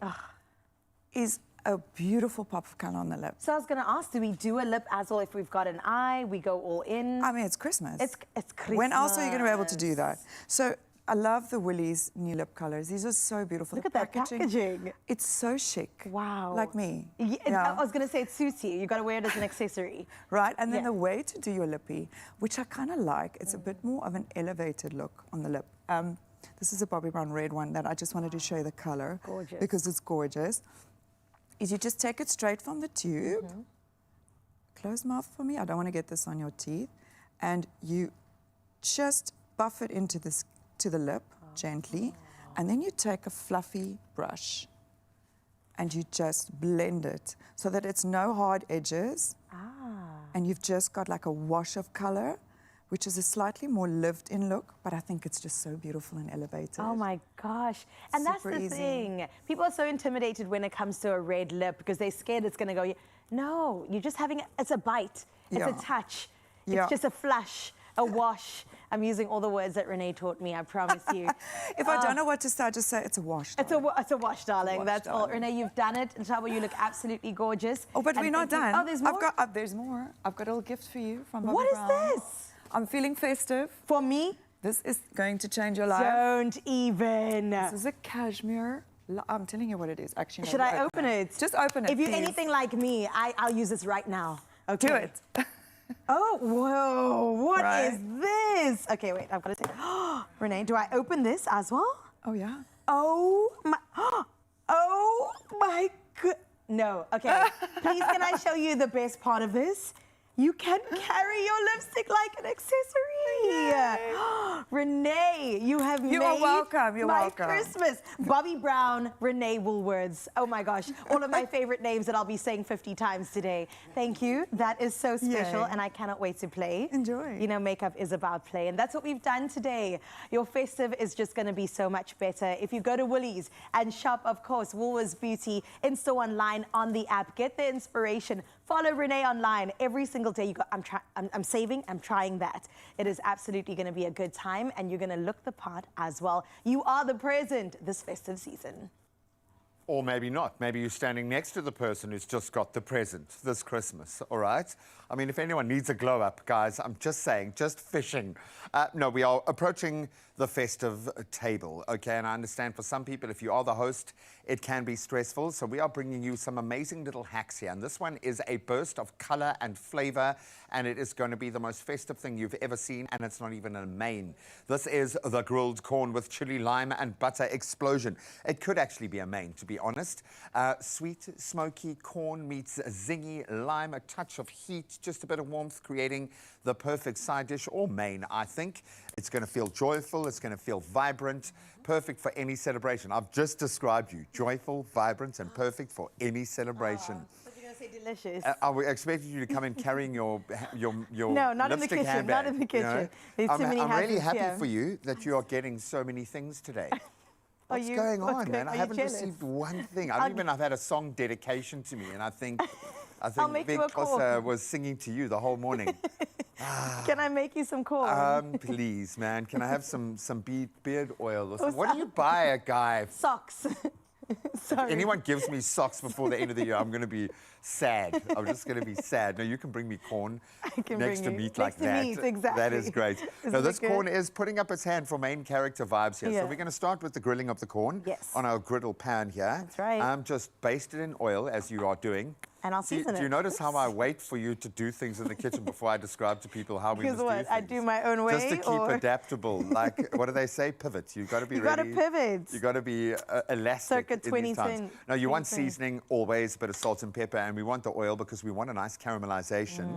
is a beautiful pop of color on the lip. So I was going to ask, do we do a lip as well if we've got an eye? We go all in? I mean, it's Christmas. It's Christmas. When else are you going to be able to do that? So I love the Woolies new lip colors. These are so beautiful. Look at that packaging. It's so chic. Wow. Like me. Yeah. I was going to say it suits you. You got to wear it as an accessory. Right, and then the way to do your lippy, which I kind of like, it's a bit more of an elevated look on the lip. This is a Bobbi Brown red one that I just wanted to show you the color. Gorgeous. Because it's gorgeous. Is you just take it straight from the tube. Close mouth for me. I don't want to get this on your teeth. And you just buff it into this, to the lip gently. And then you take a fluffy brush and you just blend it so that it's no hard edges. And you've just got like a wash of color, which is a slightly more lived-in look, but I think it's just so beautiful and elevated. Oh my gosh. And that's Super the easy. thing. People are so intimidated when it comes to a red lip because they're scared it's going to go. No, you're just having, it's a bite. It's a touch. It's just a flush, a wash. I'm using all the words that Renee taught me, I promise you. If I don't know what to say, I just say it's a wash. It's a wash, darling. That's all. Renee, you've done it. And Shaba, you look absolutely gorgeous. Oh, but we're not done. Oh, there's more? There's more. I've got a little gift for you from Bobbi What is Brown. this? I'm feeling festive. For me? This is going to change your life. Don't even. This is a cashmere. I'm telling you what it is. Actually, no, Should I open it? Just open it, If you're please. anything like me, I'll use this right now. Okay. Do it. Oh, whoa. What is Right. this? Okay, wait. I've got to say. Renee, do I open this as well? Oh, yeah. Oh, my. Oh, my good. No. Okay. Please, can I show you the best part of this? You can carry your lipstick like an accessory. Renee, you have You made are welcome. You're my welcome. Christmas. Bobby Brown, Renee Woolworths. Oh my gosh, all of my favorite names that I'll be saying 50 times today. Thank you. That is so special, Yay. and I cannot wait to play. Enjoy. You know, makeup is about play, and that's what we've done today. Your festive is just going to be so much better if you go to Woolies and shop, of course, Woolworths Beauty in-store, online, on the app. Get the inspiration. Follow Renee online every single day. You go, I'm saving, I'm trying that. It is absolutely going to be a good time, and you're going to look the part as well. You are the present this festive season. Or maybe not. Maybe you're standing next to the person who's just got the present this Christmas, all right? I mean, if anyone needs a glow up, guys, I'm just saying, just fishing. No, we are approaching the festive table, okay? And I understand for some people, if you are the host, it can be stressful. So we are bringing you some amazing little hacks here. And this one is a burst of color and flavor, and it is going to be the most festive thing you've ever seen, and it's not even a main. This is the grilled corn with chili, lime, and butter explosion. It could actually be a main, to be honest. Sweet, smoky corn meets zingy lime, a touch of heat, just a bit of warmth, creating the perfect side dish or main, I think. It's going to feel joyful, it's going to feel vibrant, perfect for any celebration. I've just described you, joyful, vibrant, and perfect for any celebration. But you're going to say delicious. I expected you to come in carrying your No, not in the lipstick kitchen, handbag, not in the kitchen. you know? There's too many I'm really hazards happy here. for you that you are getting so many things today. What's you- going what's on, going- man? are I you haven't jealous? received one thing. I've had a song dedication to me, and I think make Big you a call. Kosa was singing to you the whole morning. Can I make you some corn? Please, man. Can I have some beard oil or something? What do you buy a guy? Socks. Sorry. If anyone gives me socks before the end of the year, I'm going to be sad. I'm just going to be sad. No, you can bring me corn can next to bring you- meat like next to that. meat, exactly. That is great. Isn't Now, it this good? corn is putting up its hand for main character vibes here. Yeah. So we're going to start with the grilling of the corn on our griddle pan here. That's right. Just baste it in oil as you are doing. And I'll See, season do it. you notice how I wait for you to do things in the kitchen before I describe to people how we Because must what? do things? I do my own way? Just to keep or? adaptable. Like, what do they say? Pivot. You've got to be You ready. gotta pivot. You've got to be elastic Circa in these times. 2010. No, you want 2010. seasoning always, a bit of salt and pepper, and we want the oil because we want a nice caramelization.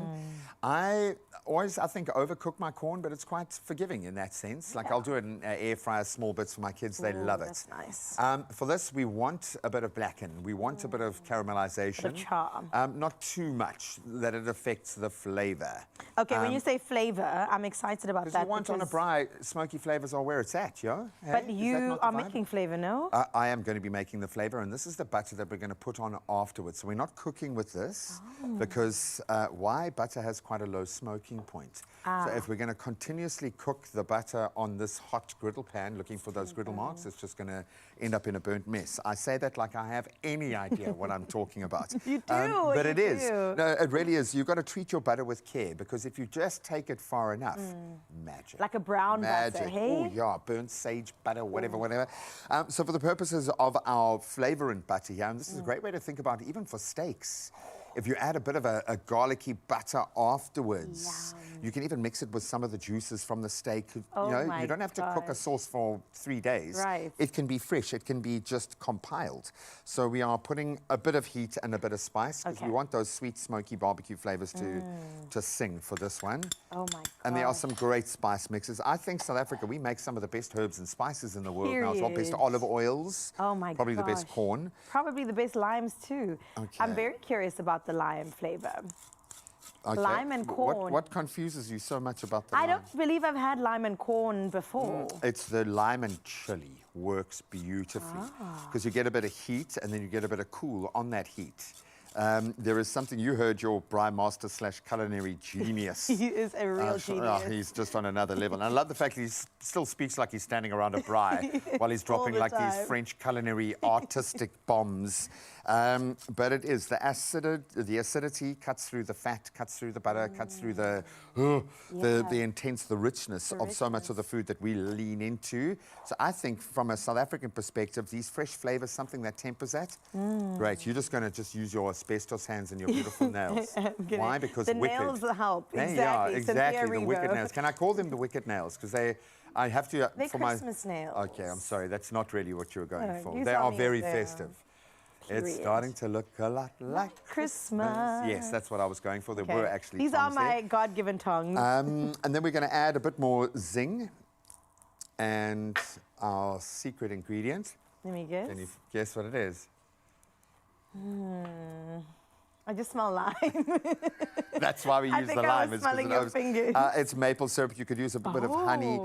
I always, I think, overcook my corn, but it's quite forgiving in that sense. Like, I'll do it in air fryer, small bits for my kids. They love it. That's nice. For this, we want a bit of blacken. We want a bit of caramelization. Bit of char. Not too much that it affects the flavor. Okay, when you say flavor, I'm excited about Because that. you want on a braai, smoky flavors are where it's at, yo. Hey, But is that you not the are vibe? making flavor, no? I am going to be making the flavor, and this is the butter that we're going to put on afterwards. So we're not cooking with this because why? Butter has quite a low smoking point. So if we're going to continuously cook the butter on this hot griddle pan, looking for those griddle marks, it's just going to end up in a burnt mess. I say that like I have any idea what I'm talking about. You do, but you it is. do. No, it really is. You've got to treat your butter with care, because if you just take it far enough, magic. Like a brown Magic. butter, hey? Oh, yeah, burnt sage butter, whatever. So for the purposes of our flavorant butter here, and this is a great way to think about it, even for steaks. If you add a bit of a garlicky butter afterwards, you can even mix it with some of the juices from the steak. Oh you know, my you don't have to cook a gosh. sauce for 3 days. Right. It can be fresh. It can be just compiled. So we are putting a bit of heat and a bit of spice because we want those sweet, smoky barbecue flavors to sing for this one. Oh my god. And there are some great spice mixes. I think South Africa, we make some of the best herbs and spices in the world now as well. Best Period. olive oils. Oh my Probably the best gosh. corn. Probably the best limes too. Okay. I'm very curious about the lime flavor. Okay. Lime and corn. What confuses you so much about the I lime? don't believe I've had lime and corn before. It's the lime and chili works beautifully because you get a bit of heat and then you get a bit of cool on that heat. There is something you heard your braai master / culinary genius. He is a real genius. He's just on another level. And I love the fact that he still speaks like he's standing around a braai while he's dropping the like these time. French culinary artistic bombs. But it is the acidity cuts through the fat, cuts through the butter, cuts through the intense, the richness of so much of the food that we lean into. So I think from a South African perspective, these fresh flavors, something that tempers that. Great. You're just going to just use your asbestos hands and your beautiful nails. Why? Because the wicked. nails help. Hey, Exactly. yeah, exactly. Cynthia The wicked Rebo. nails. Can I call them the wicked nails? Because I have to. They're for Christmas nails. Okay, I'm sorry. That's not really what you were going No, for. you They tell are me very if they are. festive. period. It's starting to look a lot like Christmas. Yes, that's what I was going for. There were actually These are tongs there. my God-given tongues. And then we're going to add a bit more zing and our secret ingredient. Let me guess. Can you guess what it is? I just smell lime. That's why we I use think the I lime. was It's 'cause smelling it your knows- fingers. It's maple syrup. You could use a bit of honey.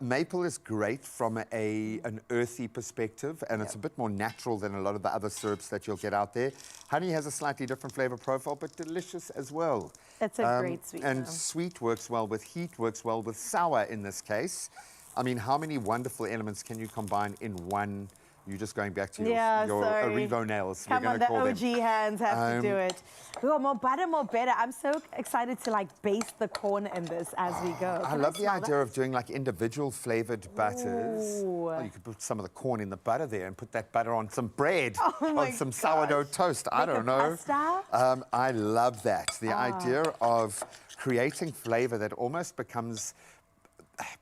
Maple is great from an earthy perspective, and it's a bit more natural than a lot of the other syrups that you'll get out there. Honey has a slightly different flavor profile, but delicious as well. It's a great sweetener. And sweet works well with heat, works well with sour in this case. I mean, how many wonderful elements can you combine in one? You're just going back to your Arrivo nails. Come on, the OG hands have to do it. Oh, more butter, more better. I'm so excited to like baste the corn in this as we go. I love the idea of doing like individual flavored butters. Well, you could put some of the corn in the butter there and put that butter on some bread, on some sourdough toast. I don't know. Pasta? I love that. The idea of creating flavor that almost becomes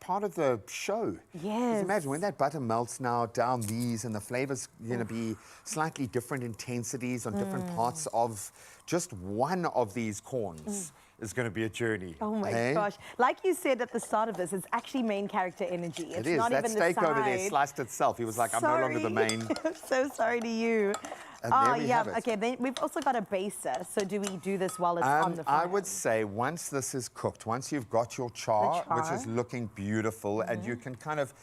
part of the show. Yes. Imagine when that butter melts now down these, and the flavors going to be slightly different intensities on different parts of just one of these corns. Is going to be a journey. Oh my gosh. Like you said at the start of this, it's actually main character energy. It's It is. not That even steak the side. over there sliced itself. He was like, I'm no longer the main. I'm so sorry to you. And there we have it. Okay, then we've also got a baster. So do we do this while it's on the fire? I would say once this is cooked, once you've got your char, which is looking beautiful, and you can kind of,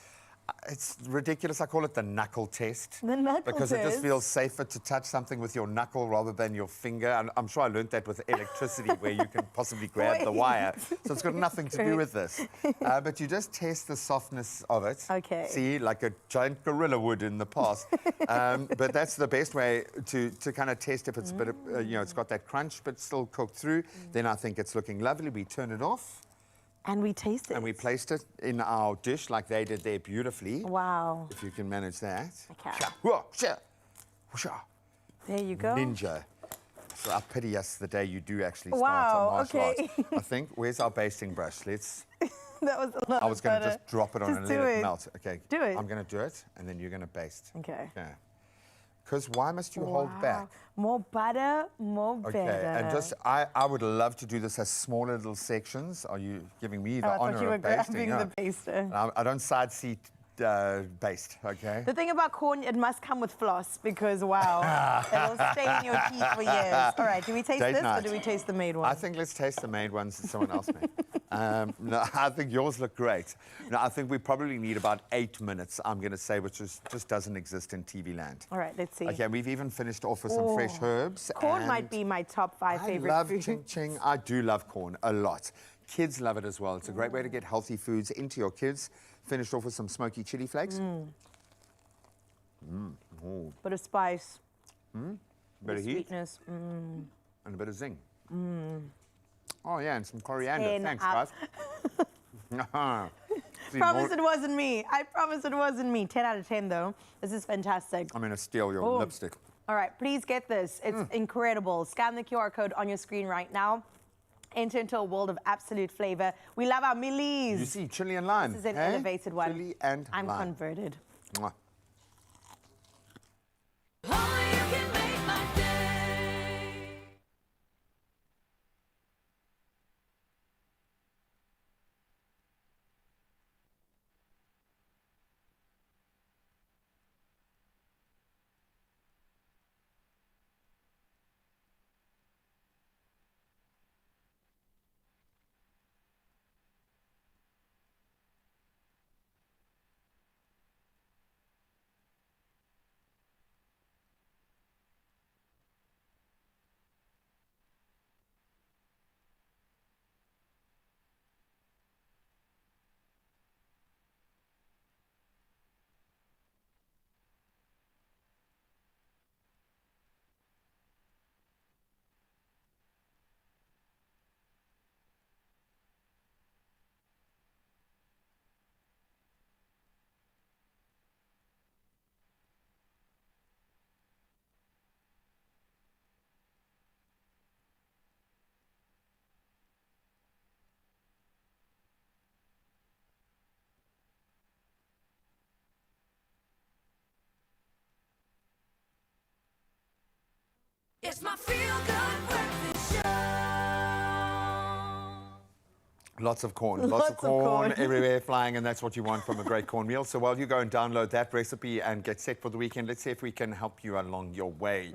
it's ridiculous, I call it the knuckle test. The knuckle because test. it just feels safer to touch something with your knuckle rather than your finger. And I'm sure I learned that with electricity where you can possibly grab the wire. So it's got nothing to do with this. But you just test the softness of it. Okay. See, like a giant gorilla would in the past. But that's the best way to kind of test if it's a bit of, it's got that crunch but still cooked through. Then I think it's looking lovely. We turn it off. And we taste it. And we placed it in our dish like they did there beautifully. Wow. If you can manage that. Okay. There you go. Ninja. So I pity us the day you do actually start Wow, on martial okay. arts. I think, where's our basting brush? Let's... That was a lot I was going to butter. just drop it on Just and do let it it. melt. Okay. Do it. I'm going to do it, and then you're going to baste. Okay. Yeah. Because why must you hold back? More butter, more Okay, better. and just, I would love to do this as smaller little sections. Are you giving me the I thought honor you were of basting? grabbing No. the baster. I don't side seat baste, okay? The thing about corn, it must come with floss because, wow, it'll stay in your teeth for years. All right, do we taste Date this night. or do we taste the made one? I think let's taste the made ones that someone else made. No, I think yours look great. No, I think we probably need about 8 minutes, I'm going to say, which just doesn't exist in TV land. All right, let's see. Okay, we've even finished off with some fresh herbs. Corn and might be my top 5 favorite I love foods. ching ching. I do love corn a lot. Kids love it as well. It's a great way to get healthy foods into your kids. Finished off with some smoky chili flakes. Oh. Bit of spice. Bit of heat. Sweetness. And a bit of zing. Oh, yeah, and some coriander. 10 Thanks, up. guys. See, Promise it wasn't me. I promise it wasn't me. 10 out of 10, though. This is fantastic. I'm going to steal your Oh. lipstick. All right, please get this. It's incredible. Scan the QR code on your screen right now. Enter into a world of absolute flavor. We love our millies. You see, chili and lime. This is an hey? elevated one. Chili and I'm lime. converted. Mwah. It's my feel-good breakfast show. Lots of corn, lots of corn everywhere flying, and that's what you want from a great cornmeal. So while you go and download that recipe and get set for the weekend, let's see if we can help you along your way.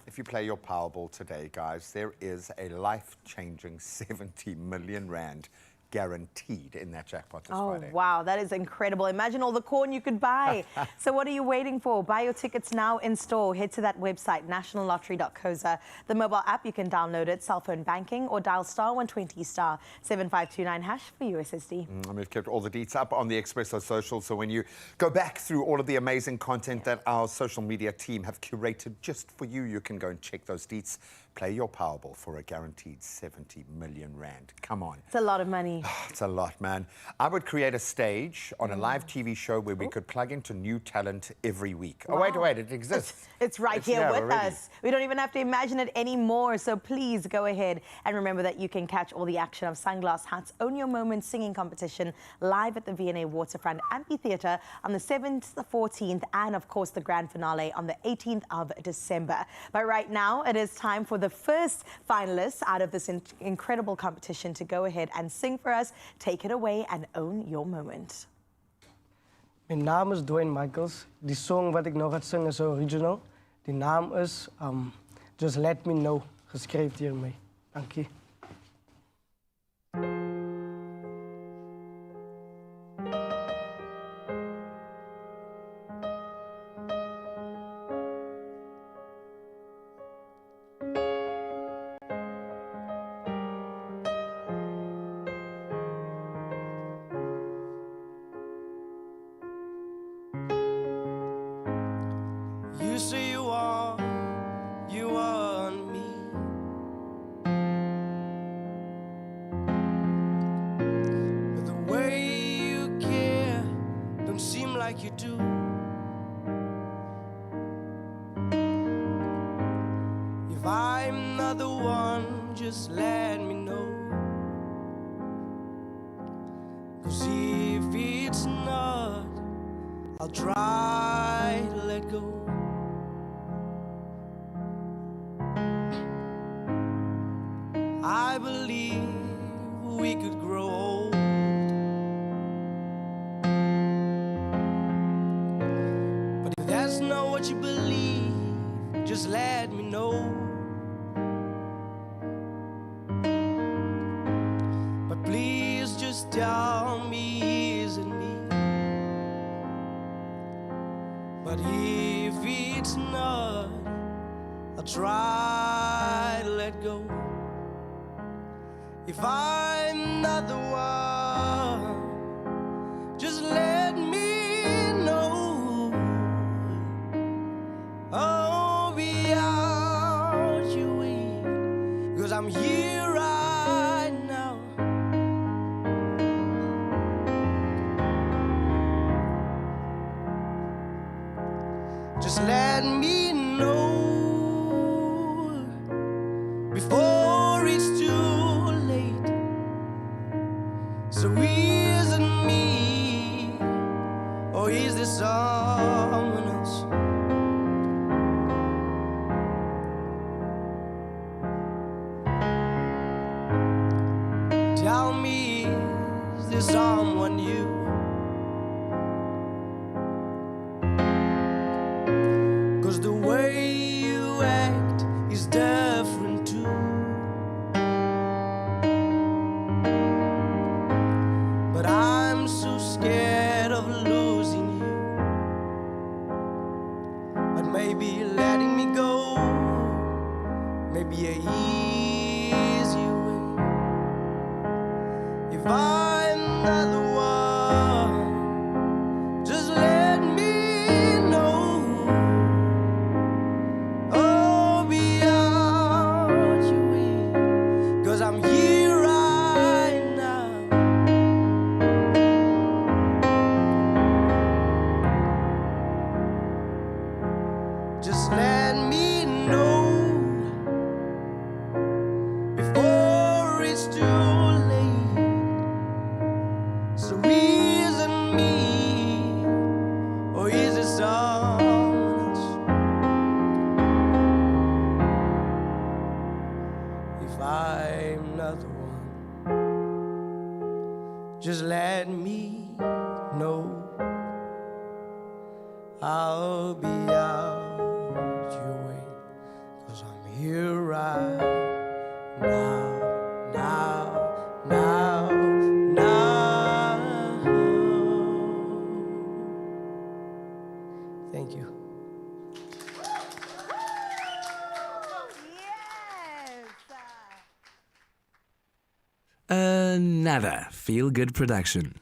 If you play your Powerball today, guys, there is a life-changing 70 million rand guaranteed in that jackpot this Friday. Wow, that is incredible. Imagine all the corn you could buy. So what are you waiting for? Buy your tickets now in store. Head to that website, nationallottery.coza. The mobile app, you can download it, cell phone banking, or dial *120 *7529# for USSD. And we've kept all the deets up on the Expresso social, so when you go back through all of the amazing content that our social media team have curated just for you, you can go and check those deets. Play your Powerball for a guaranteed 70 million rand. Come on. It's a lot of money. It's a lot, man. I would create a stage on a live TV show where we could plug into new talent every week. Wow. Oh, wait, it exists. It's right here with already. us. We don't even have to imagine it anymore. So please go ahead and remember that you can catch all the action of Sunglass Hat's Own Your Moment singing competition live at the V&A Waterfront Amphitheatre on the 7th, the 14th, and of course the grand finale on the 18th of December. But right now, it is time for the first finalists out of this incredible competition to go ahead and sing for us. Take it away and own your moment. Mijn naam is Dwayne Michaels. Die song wat ik nog gaat zingen is original. Die naam is Just Let Me Know, geschreven hiermee. Dank je. You say you want me. But the way you care don't seem like you do. If I'm not the one, just let me know. 'Cause if it's not, I'll try to let go. I believe we could grow old. But if that's not what you believe, just let me know. But please just tell me, is it me? But if it's not, I'll try to let go. If I'm not the one, just let me know. I'll be out your way, 'cause I'm here right now. Just let me know before it's too late. So is it me, or is there someone else? Tell me, is there someone new? 'Cause the way you act is different too. But I'm so scared of losing you. But maybe letting me go, maybe an easy way. If I'm not the one, just let me know. Oh, be out your way, 'cause I'm here right now. Just let me know before it's too late. So just let me know. I'll be out your way, 'cause I'm here right now, now, now, now. Thank you. Another feel-good production.